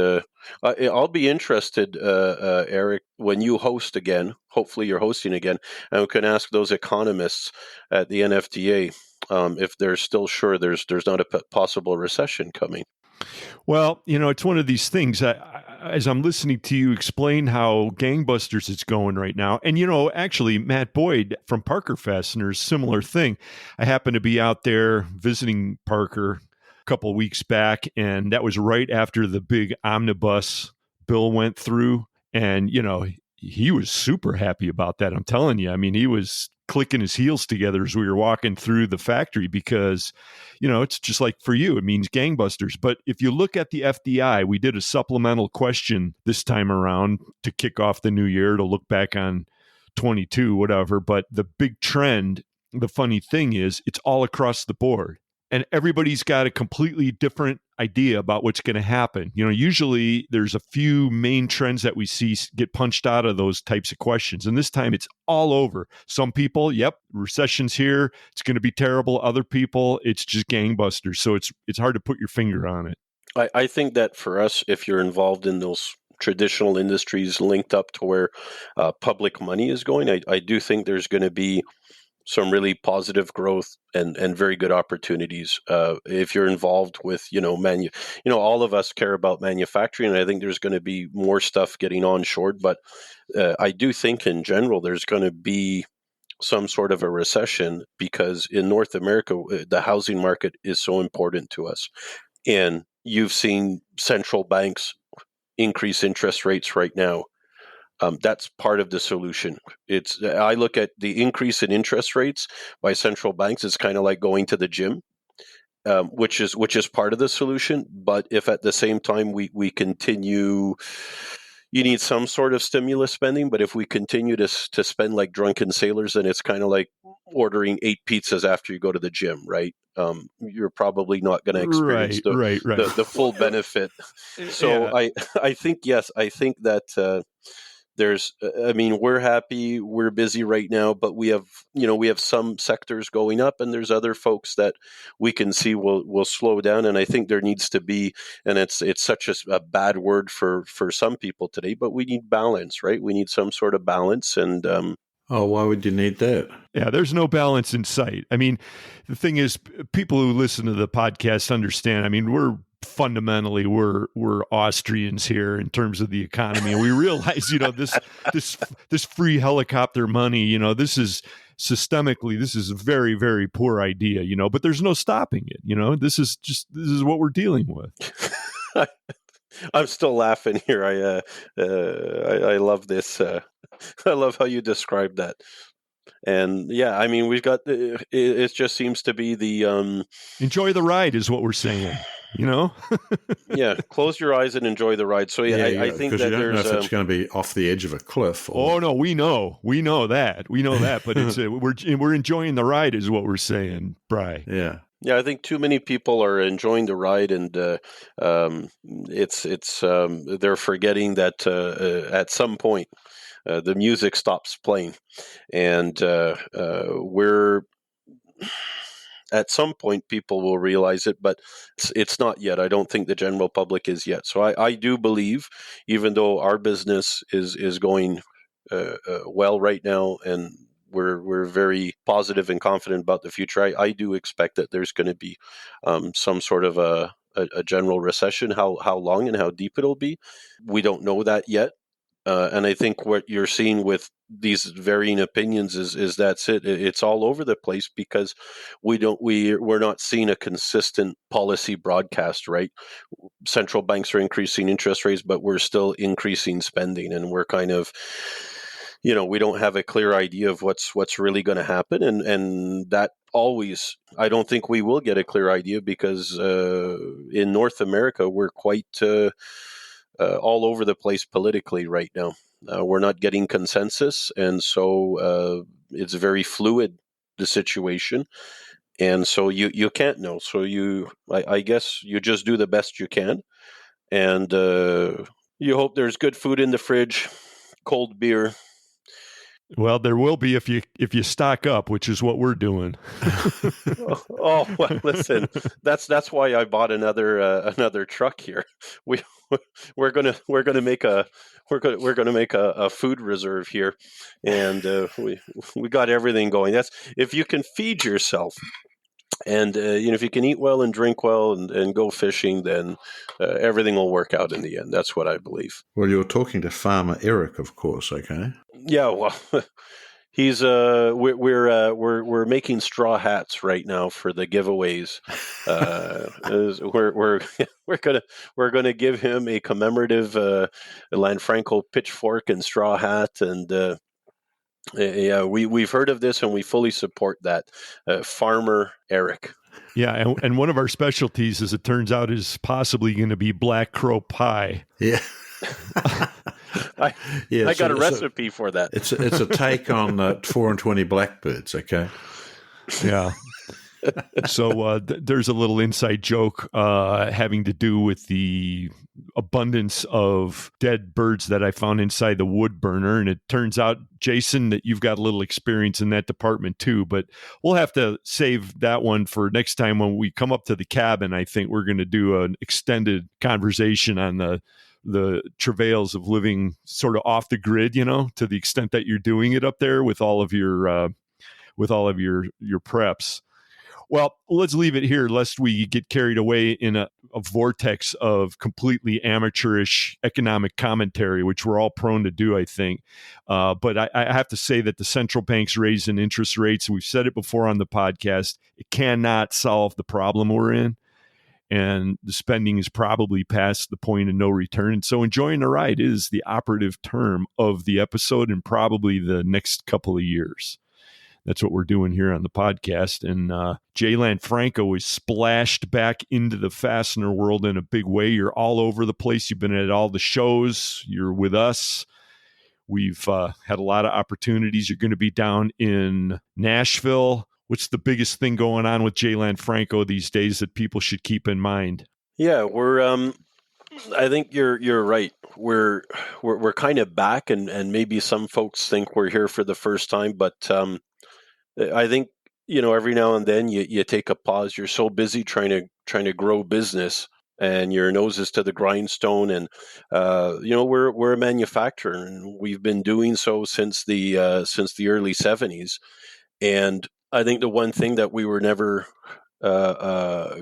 I'll be interested, Eric, when you host again. Hopefully you're hosting again, and we can ask those economists at the NFDA if they're still sure there's not a possible recession coming. Well, it's one of these things. As I'm listening to you explain how gangbusters it's going right now, and actually Matt Boyd from Parker Fasteners, similar thing. I happened to be out there visiting Parker a couple of weeks back, and that was right after the big omnibus bill went through, and he was super happy about that. I'm telling you. I mean, he was clicking his heels together as we were walking through the factory because, it's just like for you, it means gangbusters. But if you look at the FDI, we did a supplemental question this time around to kick off the new year, to look back on 22, whatever. But the big trend, the funny thing is, it's all across the board. And everybody's got a completely different idea about what's going to happen. Usually there's a few main trends that we see get punched out of those types of questions. And this time it's all over. Some people, yep, recession's here. It's going to be terrible. Other people, it's just gangbusters. So it's hard to put your finger on it. I think that for us, if you're involved in those traditional industries linked up to where public money is going, I do think there's going to be some really positive growth and very good opportunities. If you're involved with, all of us care about manufacturing, and I think there's going to be more stuff getting onshored. But I do think in general, there's going to be some sort of a recession because in North America, the housing market is so important to us. And you've seen central banks increase interest rates right now. That's part of the solution. I look at the increase in interest rates by central banks. It's kind of like going to the gym, which is part of the solution. But if at the same time we continue, you need some sort of stimulus spending. But if we continue to spend like drunken sailors, then it's kind of like ordering 8 pizzas after you go to the gym, right? You're probably not going to experience the full benefit. So yeah. I think that. We're happy, we're busy right now, but we have some sectors going up, and there's other folks that we can see will slow down. And I think there needs to be, and it's such a bad word for some people today, but we need balance, right? We need some sort of balance. And why would you need that? Yeah, there's no balance in sight. I mean, the thing is, people who listen to the podcast understand. I mean, we're Austrians here in terms of the economy, and we realize, this free helicopter money, this is systemically, this is a very, very poor idea, but there's no stopping it. This is what we're dealing with. I'm still laughing here. I love this. I love how you describe that. And yeah, I mean, we've got it just seems to be the enjoy the ride is what we're saying. Yeah, close your eyes and enjoy the ride. So I think because that you don't know there's if it's going to be off the edge of a cliff. Oh no, we know that, but it's we're enjoying the ride is what we're saying, Bri. Yeah. Yeah, I think too many people are enjoying the ride, and they're forgetting that at some point the music stops playing, and we're at some point people will realize it, but it's not yet. I don't think the general public is yet. So I do believe, even though our business is going well right now, and we're very positive and confident about the future, I do expect that there's going to be some sort of a general recession. How long and how deep it'll be, we don't know that yet. And I think what you're seeing with these varying opinions is that's it. It's all over the place because we're not seeing a consistent policy broadcast, right? Central banks are increasing interest rates, but we're still increasing spending, and we're kind of, we don't have a clear idea of what's really going to happen, and that always, I don't think we will get a clear idea because in North America we're quite all over the place politically right now. We're not getting consensus, and so it's very fluid, the situation, and so you can't know. So I guess you just do the best you can, and you hope there's good food in the fridge, cold beer. Well, there will be if you stock up, which is what we're doing. Well, listen, that's why I bought another truck here. We're gonna make a food reserve here, and we got everything going. That's if you can feed yourself, and if you can eat well and drink well and go fishing, then everything will work out in the end. That's what I believe. Well, you're talking to Farmer Eric, of course. Okay. Yeah, well, he's we're making straw hats right now for the giveaways. We're gonna give him a commemorative Lanfranco pitchfork and straw hat, and yeah, we've heard of this and we fully support that. Farmer Eric. Yeah, and one of our specialties, as it turns out, is possibly going to be black crow pie. Yeah. I got a recipe for that. It's a take on 4 and 20 blackbirds. Okay. Yeah. So there's a little inside joke having to do with the abundance of dead birds that I found inside the wood burner. And it turns out, Jason, that you've got a little experience in that department too. But we'll have to save that one for next time when we come up to the cabin. I think we're going to do an extended conversation on the travails of living sort of off the grid, to the extent that you're doing it up there with all of your preps. Well, let's leave it here lest we get carried away in a vortex of completely amateurish economic commentary, which we're all prone to do, I think. But I have to say that the central bank's raising interest rates, we've said it before on the podcast, it cannot solve the problem we're in. And the spending is probably past the point of no return. And so enjoying the ride is the operative term of the episode and probably the next couple of years. That's what we're doing here on the podcast. And J Lanfranco is splashed back into the fastener world in a big way. You're all over the place. You've been at all the shows. You're with us. We've had a lot of opportunities. You're going to be down in Nashville. What's the biggest thing going on with J Lanfranco these days that people should keep in mind? Yeah, I think you're right. We're kind of back, and maybe some folks think we're here for the first time, but I think every now and then you take a pause. You're so busy trying to grow business, and your nose is to the grindstone. And we're a manufacturer, and we've been doing so since the early '70s. And I think the one thing that we were never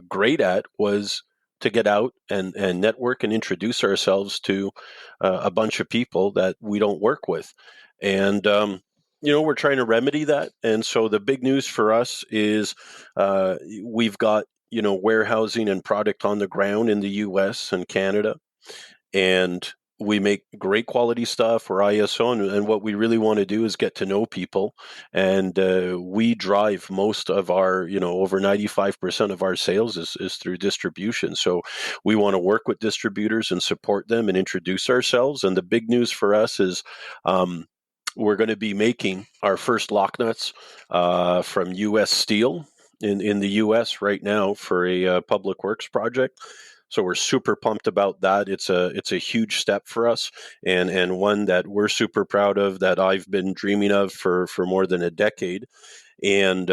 great at was to get out and network and introduce ourselves to a bunch of people that we don't work with. And we're trying to remedy that. And so the big news for us is we've got, warehousing and product on the ground in the U.S. and Canada. And we make great quality stuff. We're ISO, and what we really want to do is get to know people. And we drive most of our, over 95% of our sales is through distribution. So we want to work with distributors and support them and introduce ourselves. And the big news for us is we're going to be making our first lock nuts from U.S. steel in the U.S. right now for a public works project. So we're super pumped about that. It's a huge step for us, and one that we're super proud of, that I've been dreaming of for more than a decade. And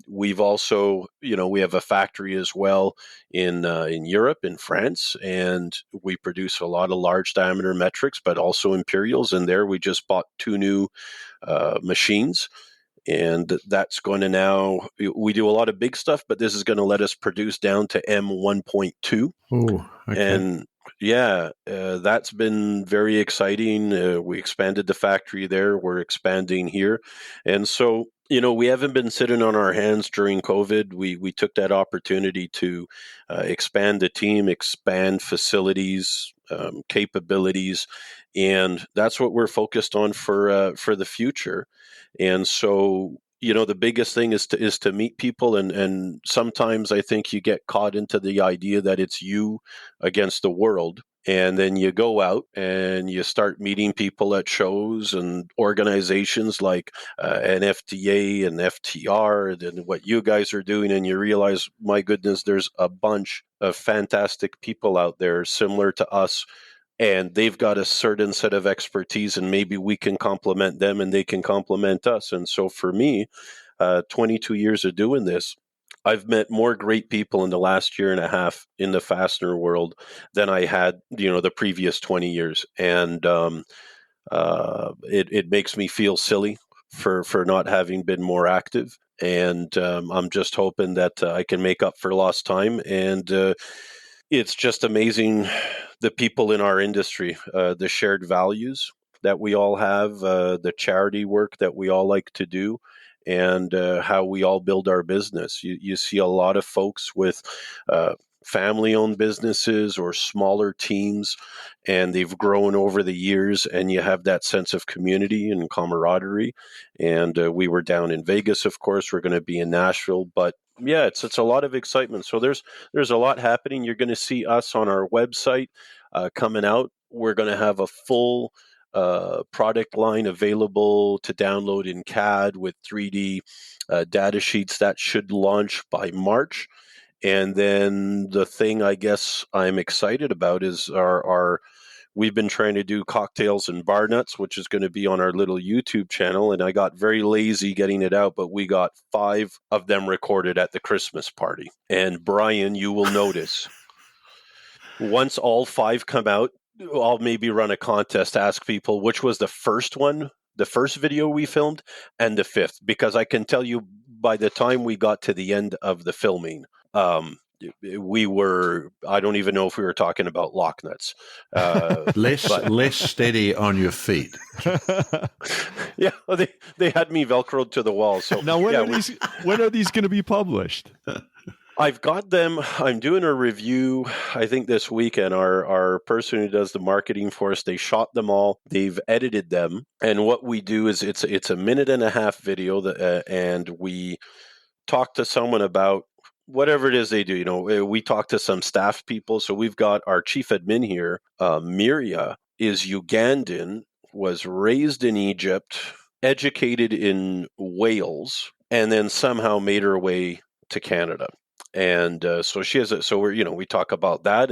we've also, we have a factory as well in Europe, in France, and we produce a lot of large diameter metrics, but also imperials. And there we just bought 2 new machines. And that's going to now, we do a lot of big stuff, but this is going to let us produce down to M1.2. Oh, okay. And that's been very exciting. We expanded the factory there. We're expanding here. And so, we haven't been sitting on our hands during COVID. We took that opportunity to expand the team, expand facilities, capabilities. And that's what we're focused on for the future. And so, the biggest thing is to meet people, and sometimes I think you get caught into the idea that it's you against the world. And then you go out and you start meeting people at shows and organizations like NFTA and FTR and what you guys are doing, and you realize, my goodness, there's a bunch of fantastic people out there similar to us, and they've got a certain set of expertise, and maybe we can complement them and they can complement us. And so for me, 22 years of doing this, I've met more great people in the last year and a half in the fastener world than I had, the previous 20 years. And it makes me feel silly for not having been more active. And I'm just hoping that I can make up for lost time. And it's just amazing, the people in our industry, the shared values that we all have, the charity work that we all like to do, and how we all build our business. You see a lot of folks with family-owned businesses or smaller teams, and they've grown over the years, and you have that sense of community and camaraderie. And we were down in Vegas, of course. We're going to be in Nashville, but yeah, it's a lot of excitement. So there's a lot happening. You're going to see us on our website coming out. We're going to have a full product line available to download in CAD with 3D data sheets. That should launch by March. And then the thing I guess I'm excited about is we've been trying to do cocktails and bar nuts, which is going to be on our little YouTube channel. And I got very lazy getting it out, but we got 5 of them recorded at the Christmas party. And Brian, you will notice, once all 5 come out, I'll maybe run a contest, ask people which was the first one, the first video we filmed, and the 5th, because I can tell you by the time we got to the end of the filming, I don't even know if we were talking about lock nuts. Less steady on your feet. Yeah, they had me Velcroed to the wall. So now, when are these going to be published? I've got them. I'm doing a review, I think this weekend. Our person who does the marketing for us, they shot them all. They've edited them. And what we do is it's a 1.5-minute video and we talk to someone about whatever it is they do. We talk to some staff people. So we've got our chief admin here, Miria, is Ugandan, was raised in Egypt, educated in Wales, and then somehow made her way to Canada. And so she has we talk about that,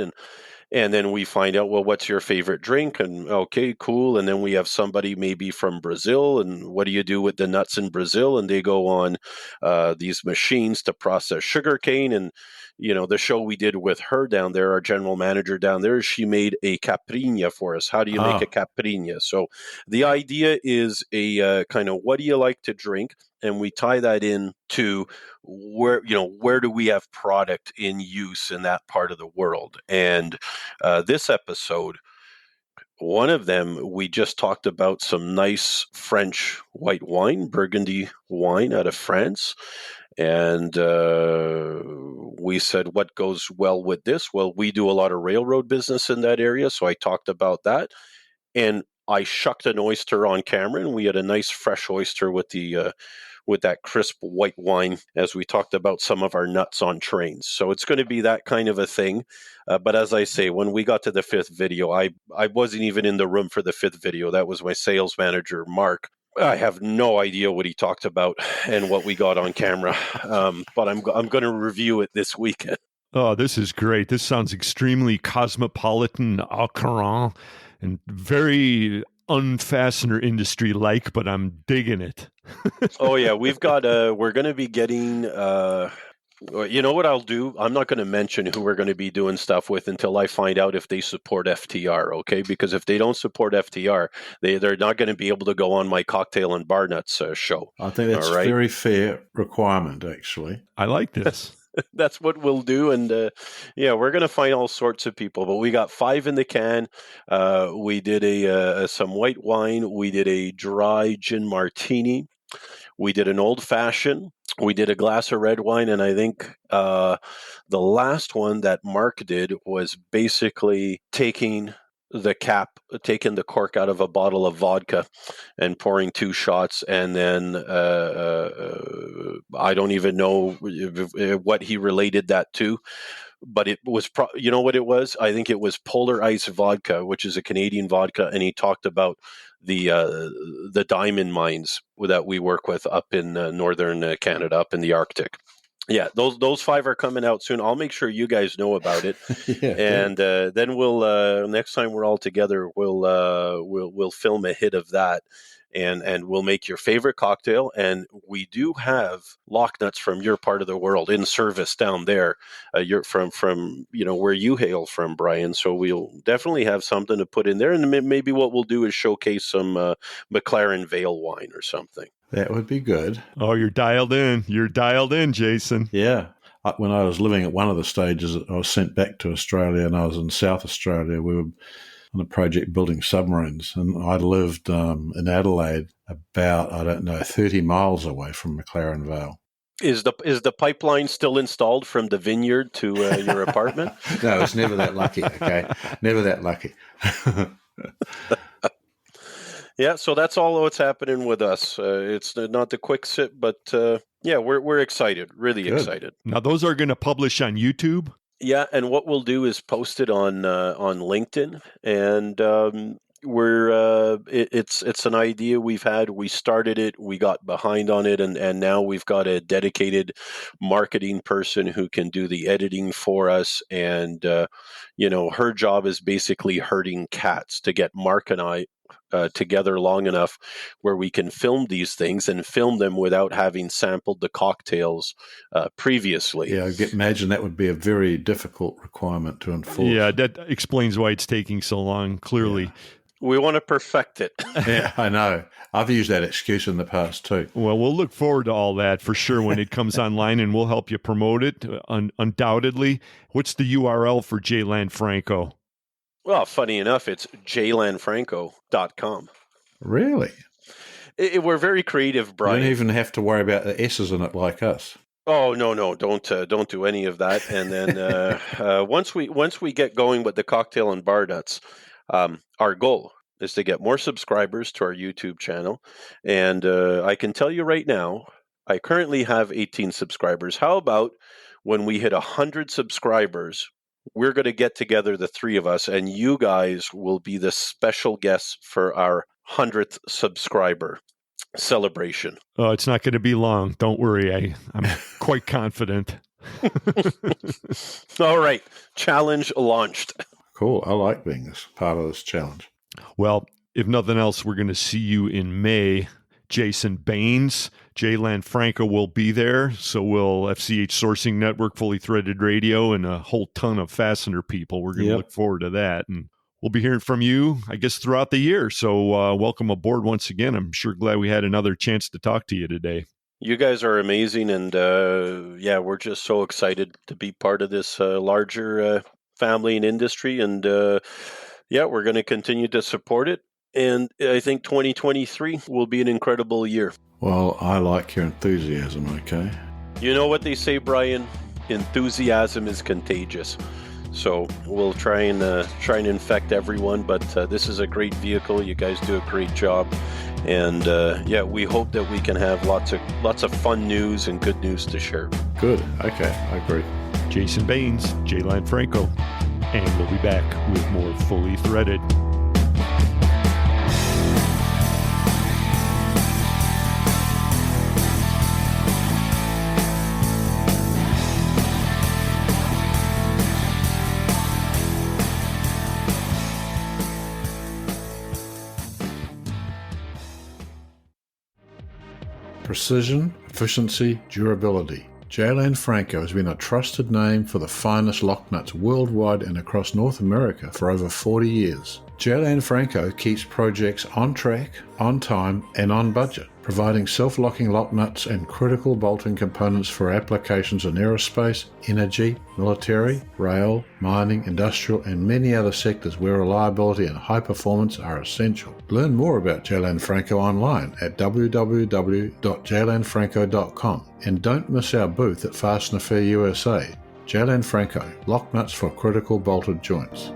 and then we find out, well, what's your favorite drink? And okay, cool. And then we have somebody maybe from Brazil, and what do you do with the nuts in Brazil? And they go on these machines to process sugarcane. And the show we did with her down there, our general manager down there, she made a caipirinha for us. How do you make a caipirinha? So the idea is a kind of, what do you like to drink? And we tie that in to where do we have product in use in that part of the world. And this episode, one of them, we just talked about some nice French white wine, Burgundy wine out of France. And we said, what goes well with this? Well, we do a lot of railroad business in that area, so I talked about that. And I shucked an oyster on camera, and we had a nice fresh oyster with the with that crisp white wine, as we talked about some of our nuts on trains. So it's going to be that kind of a thing. But as I say, when we got to the fifth video, I wasn't even in the room for the fifth video. That was my sales manager, Mark. I have no idea what he talked about and what we got on camera, but I'm going to review it this weekend. Oh, this is great. This sounds extremely cosmopolitan, au courant, and very unfastener industry like, but I'm digging it. Oh yeah, we've got we're going to be getting you know what I'll do? I'm not going to mention who we're going to be doing stuff with until I find out if they support FTR, okay? Because if they don't support FTR, they're not going to be able to go on my Cocktail and Bar Nuts show. I think that's a very fair requirement, actually. I like this. That's what we'll do. And we're going to find all sorts of people, but we got 5 in the can. We did some white wine. We did a dry gin martini. We did an old fashioned. We did a glass of red wine. And I think the last one that Mark did was basically taking the cork out of a bottle of vodka and pouring 2 shots. And then I don't even know what he related that to, but it was, you know what it was? I think it was Polar Ice vodka, which is a Canadian vodka. And he talked about the diamond mines that we work with up in northern Canada, up in the Arctic. Yeah, those 5 are coming out soon. I'll make sure you guys know about it, and then we'll next time we're all together, we'll film a hit of that, and we'll make your favorite cocktail. And we do have locknuts from your part of the world in service down there. You're from where you hail from, Brian. So we'll definitely have something to put in there, and maybe what we'll do is showcase some McLaren Vale wine or something. That would be good. Oh, you're dialed in. You're dialed in, Jason. Yeah. When I was living at one of the stages, I was sent back to Australia, and I was in South Australia. We were on a project building submarines, and I lived in Adelaide about, 30 miles away from McLaren Vale. Is the pipeline still installed from the vineyard to your apartment? No, it's never that lucky, okay? Never that lucky. Yeah, so that's all what's happening with us. It's not the quick sip, but we're excited, really excited. Now, those are going to publish on YouTube? Yeah, and what we'll do is post it on LinkedIn, and it's an idea we've had. We started it, we got behind on it, and now we've got a dedicated marketing person who can do the editing for us. And her job is basically herding cats to get Mark and I together long enough where we can film these things and film them without having sampled the cocktails previously. Yeah, I imagine that would be a very difficult requirement to enforce. Yeah, that explains why it's taking so long, clearly. Yeah. We want to perfect it. Yeah, I know. I've used that excuse in the past too. Well, we'll look forward to all that for sure when it comes online, and we'll help you promote it, undoubtedly. What's the URL for J Lanfranco? Well, funny enough, it's jlanfranco.com. Really? We're very creative, Brian. You don't even have to worry about the S's in it like us. Oh, no, don't do any of that. And then once we get going with the Cocktail and Bar Nuts, our goal is to get more subscribers to our YouTube channel. And I can tell you right now, I currently have 18 subscribers. How about when we hit 100 subscribers, we're going to get together, the 3 of us, and you guys will be the special guests for our 100th subscriber celebration. Oh, it's not going to be long. Don't worry. I'm quite confident. All right. Challenge launched. Cool. I like being part of this challenge. Well, if nothing else, we're going to see you in May. Jason Baines, J Lanfranco will be there. So will FCH Sourcing Network, Fully Threaded Radio, and a whole ton of Fastener people. We're going to look forward to that. And we'll be hearing from you, I guess, throughout the year. So welcome aboard once again. I'm sure glad we had another chance to talk to you today. You guys are amazing. And we're just so excited to be part of this larger family and industry. And we're going to continue to support it. And I think 2023 will be an incredible year. Well, I like your enthusiasm, okay? You know what they say, Brian? Enthusiasm is contagious. So we'll try and infect everyone, but this is a great vehicle. You guys do a great job, and we hope that we can have lots of fun news and good news to share. Good. Okay, I agree. Jason Baines, J Lanfranco, and we'll be back with more Fully Threaded. Precision, efficiency, durability. J Lanfranco has been a trusted name for the finest lock nuts worldwide and across North America for over 40 years. J Lanfranco keeps projects on track, on time, and on budget, providing self-locking lock nuts and critical bolting components for applications in aerospace, energy, military, rail, mining, industrial, and many other sectors where reliability and high performance are essential. Learn more about J Lanfranco online at www.jlanfranco.com, and don't miss our booth at Fastener Fair USA. J Lanfranco, lock nuts for critical bolted joints.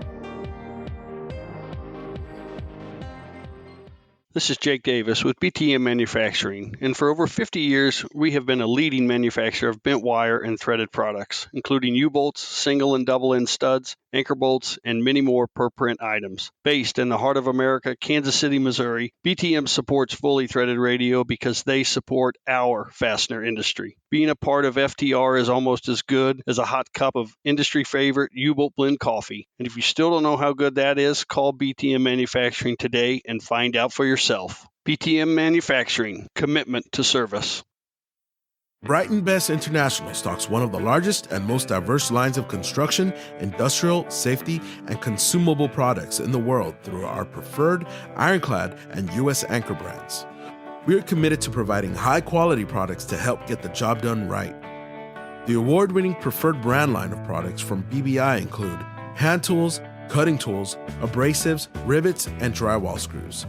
This is Jake Davis with BTM Manufacturing, and for over 50 years, we have been a leading manufacturer of bent wire and threaded products, including U-bolts, single and double-end studs, anchor bolts, and many more per-print items. Based in the heart of America, Kansas City, Missouri, BTM supports Fully Threaded Radio because they support our fastener industry. Being a part of FTR is almost as good as a hot cup of industry favorite U-bolt blend coffee. And if you still don't know how good that is, call BTM Manufacturing today and find out for yourself. BTM Manufacturing, commitment to service. Brighton Best International stocks one of the largest and most diverse lines of construction, industrial, safety, and consumable products in the world through our preferred Ironclad and U.S. Anchor brands. We are committed to providing high-quality products to help get the job done right. The award-winning preferred brand line of products from BBI include hand tools, cutting tools, abrasives, rivets, and drywall screws.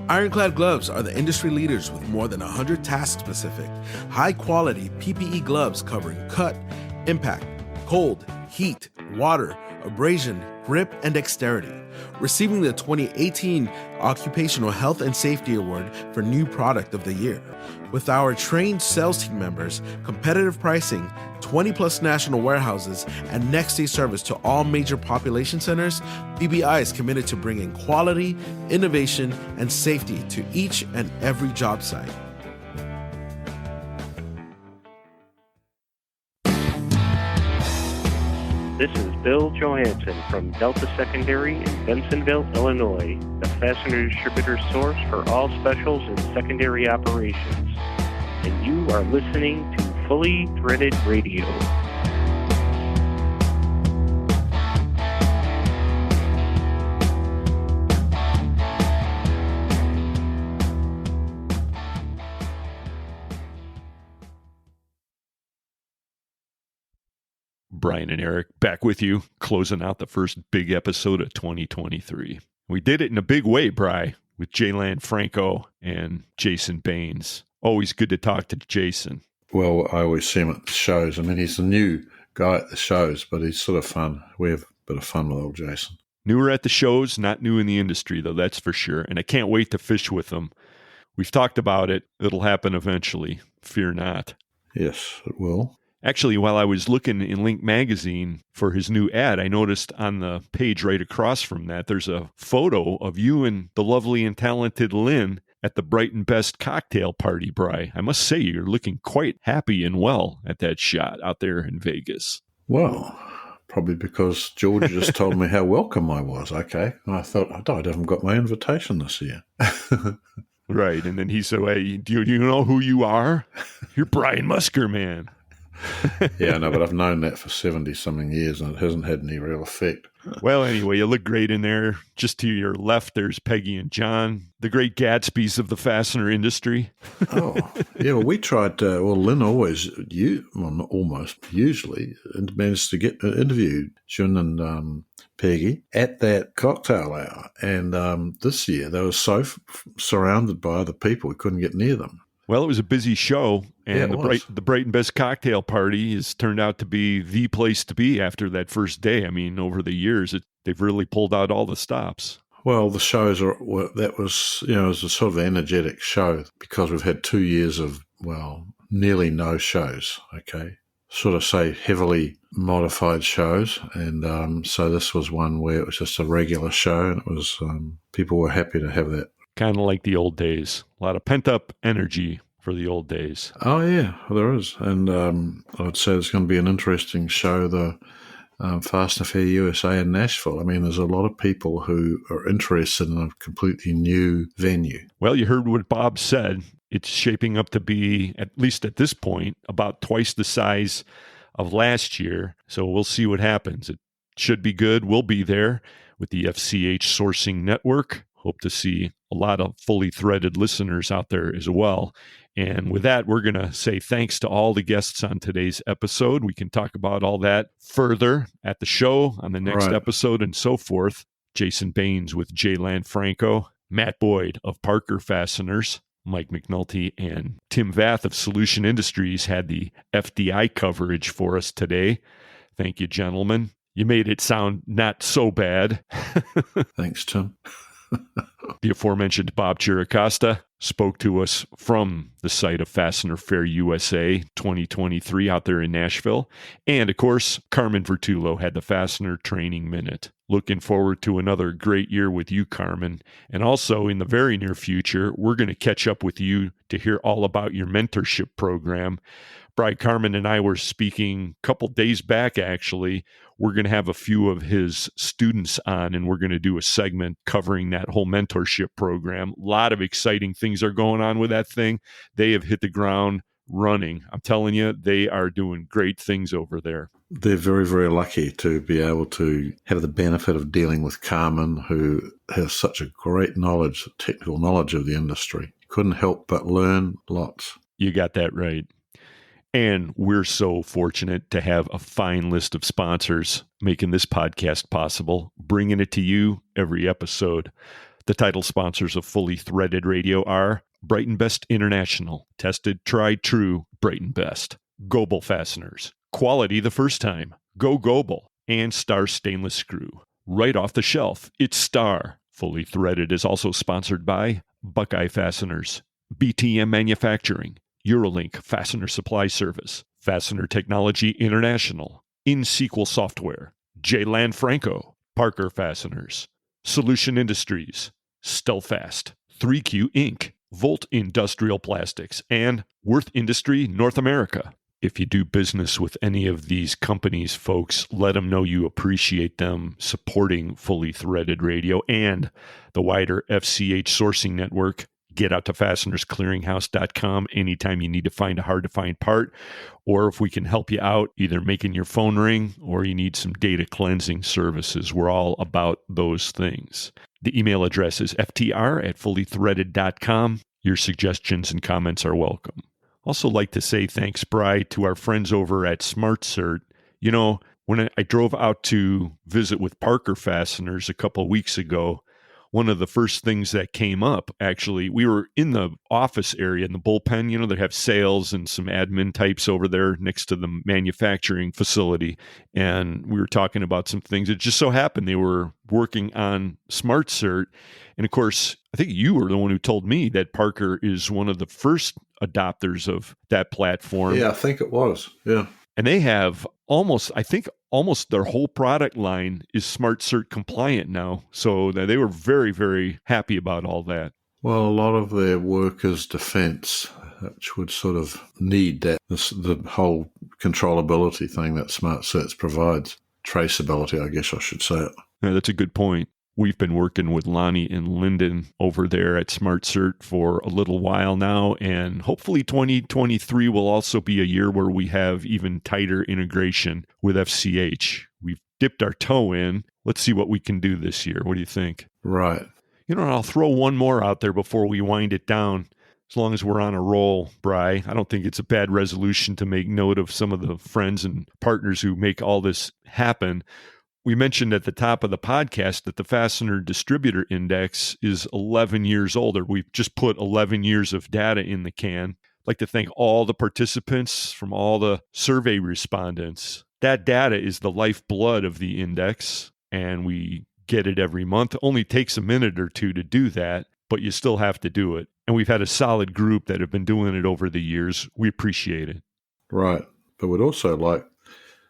Ironclad gloves are the industry leaders with more than 100 task-specific, high-quality PPE gloves covering cut, impact, cold, heat, water, abrasion, grip, and dexterity, receiving the 2018 Occupational Health and Safety Award for New Product of the Year. With our trained sales team members, competitive pricing, 20-plus national warehouses, and next-day service to all major population centers, BBI is committed to bringing quality, innovation, and safety to each and every job site. This is Bill Johansson from Delta Secondary in Bensonville, Illinois, the fastener distributor source for all specials and secondary operations. And you are listening to Fully Threaded Radio. Brian and Eric back with you, closing out the first big episode of 2023. We did it in a big way, Bri, with J Lanfranco and Jason Baines. Always good to talk to Jason. Well, I always see him at the shows. I mean, he's a new guy at the shows, but he's sort of fun. We have a bit of fun with old Jason. Newer at the shows, not new in the industry, though, that's for sure. And I can't wait to fish with him. We've talked about it. It'll happen eventually. Fear not. Yes, it will. Actually, while I was looking in Link Magazine for his new ad, I noticed on the page right across from that, there's a photo of you and the lovely and talented Lynn at the Brighton Best cocktail party, Bri. I must say, you're looking quite happy and well at that shot out there in Vegas. Well, probably because George just told me how welcome I was. Okay. And I thought, I haven't got my invitation this year. Right. And then he said, hey, do you know who you are? You're Brian Musker, man. Yeah, I know, but I've known that for 70-something years, and it hasn't had any real effect. Well, anyway, you look great in there. Just to your left, there's Peggy and John, the great Gatsbys of the fastener industry. Oh, yeah, well, we tried, Lynn usually managed to get interviewed Jun and Peggy at that cocktail hour. And this year, they were so surrounded by other people, we couldn't get near them. Well, it was a busy show, and the Brighton Best Cocktail Party has turned out to be the place to be after that first day. I mean, over the years, they've really pulled out all the stops. Well, the shows that was, it was a sort of energetic show because we've had 2 years of, nearly no shows, okay? Sort of say heavily modified shows. And so this was one where it was just a regular show, and it was, people were happy to have that. Kind of like the old days. A lot of pent-up energy for the old days. Oh, yeah, there is. And I'd say it's going to be an interesting show, the Fastener Fair USA in Nashville. I mean, there's a lot of people who are interested in a completely new venue. Well, you heard what Bob said. It's shaping up to be, at least at this point, about twice the size of last year. So we'll see what happens. It should be good. We'll be there with the FCH Sourcing Network. Hope to see a lot of fully threaded listeners out there as well. And with that, we're going to say thanks to all the guests on today's episode. We can talk about all that further at the show on the next episode and so forth. Jason Baines with J Lanfranco, Matt Boyd of Parker Fasteners, Mike McNulty, and Tim Vath of Solution Industries had the FDI coverage for us today. Thank you, gentlemen. You made it sound not so bad. Thanks, Tim. The aforementioned Bob Chiricosta spoke to us from the site of Fastener Fair USA 2023 out there in Nashville. And, of course, Carmen Vertullo had the Fastener Training Minute. Looking forward to another great year with you, Carmen. And also, in the very near future, we're going to catch up with you to hear all about your mentorship program. Bride Carmen and I were speaking a couple days back, actually. We're going to have a few of his students on, and we're going to do a segment covering that whole mentorship program. A lot of exciting things are going on with that thing. They have hit the ground running. I'm telling you, they are doing great things over there. They're very, very lucky to be able to have the benefit of dealing with Carmen, who has such a great knowledge, technical knowledge of the industry. Couldn't help but learn lots. You got that right. And we're so fortunate to have a fine list of sponsors making this podcast possible, bringing it to you every episode. The title sponsors of Fully Threaded Radio are Brighton Best International, tested, tried, true, Brighton Best. Goebel Fasteners, quality the first time, go Goebel. And Star Stainless Screw, right off the shelf, it's Star. Fully Threaded is also sponsored by Buckeye Fasteners, BTM Manufacturing, Eurolink Fastener Supply Service, Fastener Technology International, InSequel Software, J Lanfranco, Parker Fasteners, Solution Industries, Stelfast, 3Q Inc., Volt Industrial Plastics, and Worth Industry North America. If you do business with any of these companies, folks, let them know you appreciate them supporting Fully Threaded Radio and the wider FCH Sourcing Network. Get out to fastenersclearinghouse.com anytime you need to find a hard-to-find part, or if we can help you out, either making your phone ring or you need some data cleansing services. We're all about those things. The email address is ftr@fullythreaded.com. Your suggestions and comments are welcome. Also like to say thanks, Bri, to our friends over at SmartCert. You know, when I drove out to visit with Parker Fasteners a couple of weeks ago, one of the first things that came up, actually, we were in the office area in the bullpen. You know, they have sales and some admin types over there next to the manufacturing facility. And we were talking about some things. It just so happened they were working on SmartCert. And of course, I think you were the one who told me that Parker is one of the first adopters of that platform. Yeah, I think it was. Yeah. And they have almost their whole product line is SmartCert compliant now. So they were very, very happy about all that. Well, a lot of their work is defense, which would sort of need that, the whole controllability thing that SmartCert provides. Traceability, I guess I should say it. Yeah, that's a good point. We've been working with Lonnie and Lyndon over there at SmartCert for a little while now, and hopefully 2023 will also be a year where we have even tighter integration with FCH. We've dipped our toe in. Let's see what we can do this year. What do you think? Right. You know, I'll throw one more out there before we wind it down. As long as we're on a roll, Bri, I don't think it's a bad resolution to make note of some of the friends and partners who make all this happen. We mentioned at the top of the podcast that the Fastener Distributor Index is 11 years older. We've just put 11 years of data in the can. like to thank all the participants from all the survey respondents. That data is the lifeblood of the index, and we get it every month. It only takes a minute or two to do that, but you still have to do it. And we've had a solid group that have been doing it over the years. We appreciate it. Right. But we'd also like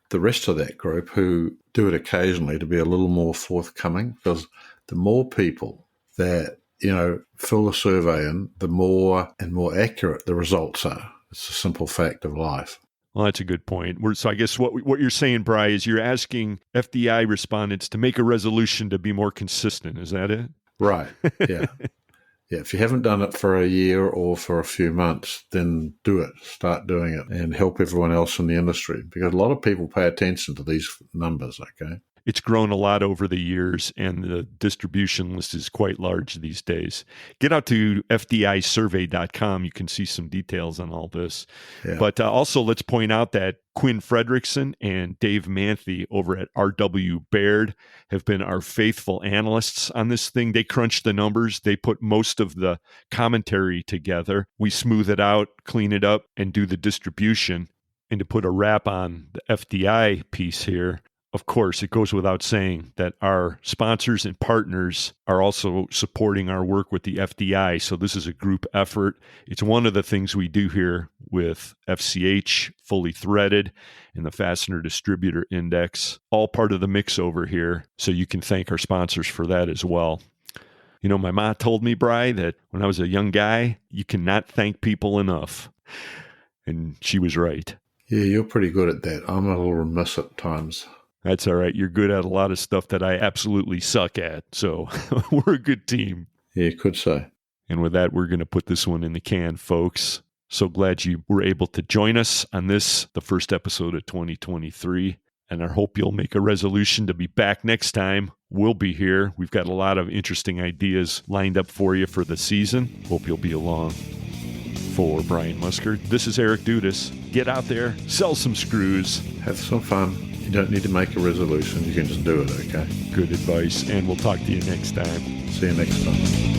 the rest of that group who do it occasionally to be a little more forthcoming, because the more people that, fill the survey in, the more and more accurate the results are. It's a simple fact of life. Well, that's a good point. So I guess what you're saying, Bri, is you're asking FDI respondents to make a resolution to be more consistent. Is that it? Right. Yeah. Yeah. If you haven't done it for a year or for a few months, then do it. Start doing it and help everyone else in the industry, because a lot of people pay attention to these numbers, okay? It's grown a lot over the years, and the distribution list is quite large these days. Get out to fdisurvey.com. You can see some details on all this. Yeah. But also, let's point out that Quinn Fredrickson and Dave Manthe over at RW Baird have been our faithful analysts on this thing. They crunch the numbers. They put most of the commentary together. We smooth it out, clean it up, and do the distribution. And to put a wrap on the FDI piece here, of course, it goes without saying that our sponsors and partners are also supporting our work with the FDI. So this is a group effort. It's one of the things we do here with FCH, Fully Threaded, and the Fastener Distributor Index, all part of the mix over here. So you can thank our sponsors for that as well. My mom told me, Bri, that when I was a young guy, you cannot thank people enough. And she was right. Yeah, you're pretty good at that. I'm a little remiss at times. That's all right. You're good at a lot of stuff that I absolutely suck at. So we're a good team. Yeah, you could say. And with that, we're going to put this one in the can, folks. So glad you were able to join us on this, the first episode of 2023. And I hope you'll make a resolution to be back next time. We'll be here. We've got a lot of interesting ideas lined up for you for the season. Hope you'll be along. For Brian Muskert, this is Eric Dudas. Get out there, sell some screws. Have some fun. You don't need to make a resolution. You can just do it, okay? Good advice, and we'll talk to you next time. See you next time.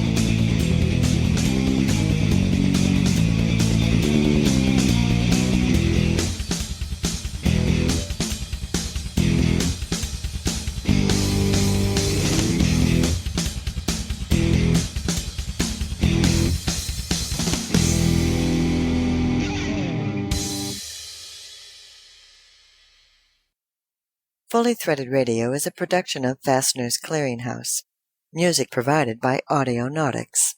Fully Threaded Radio is a production of Fastener's Clearinghouse. Music provided by Audionautics.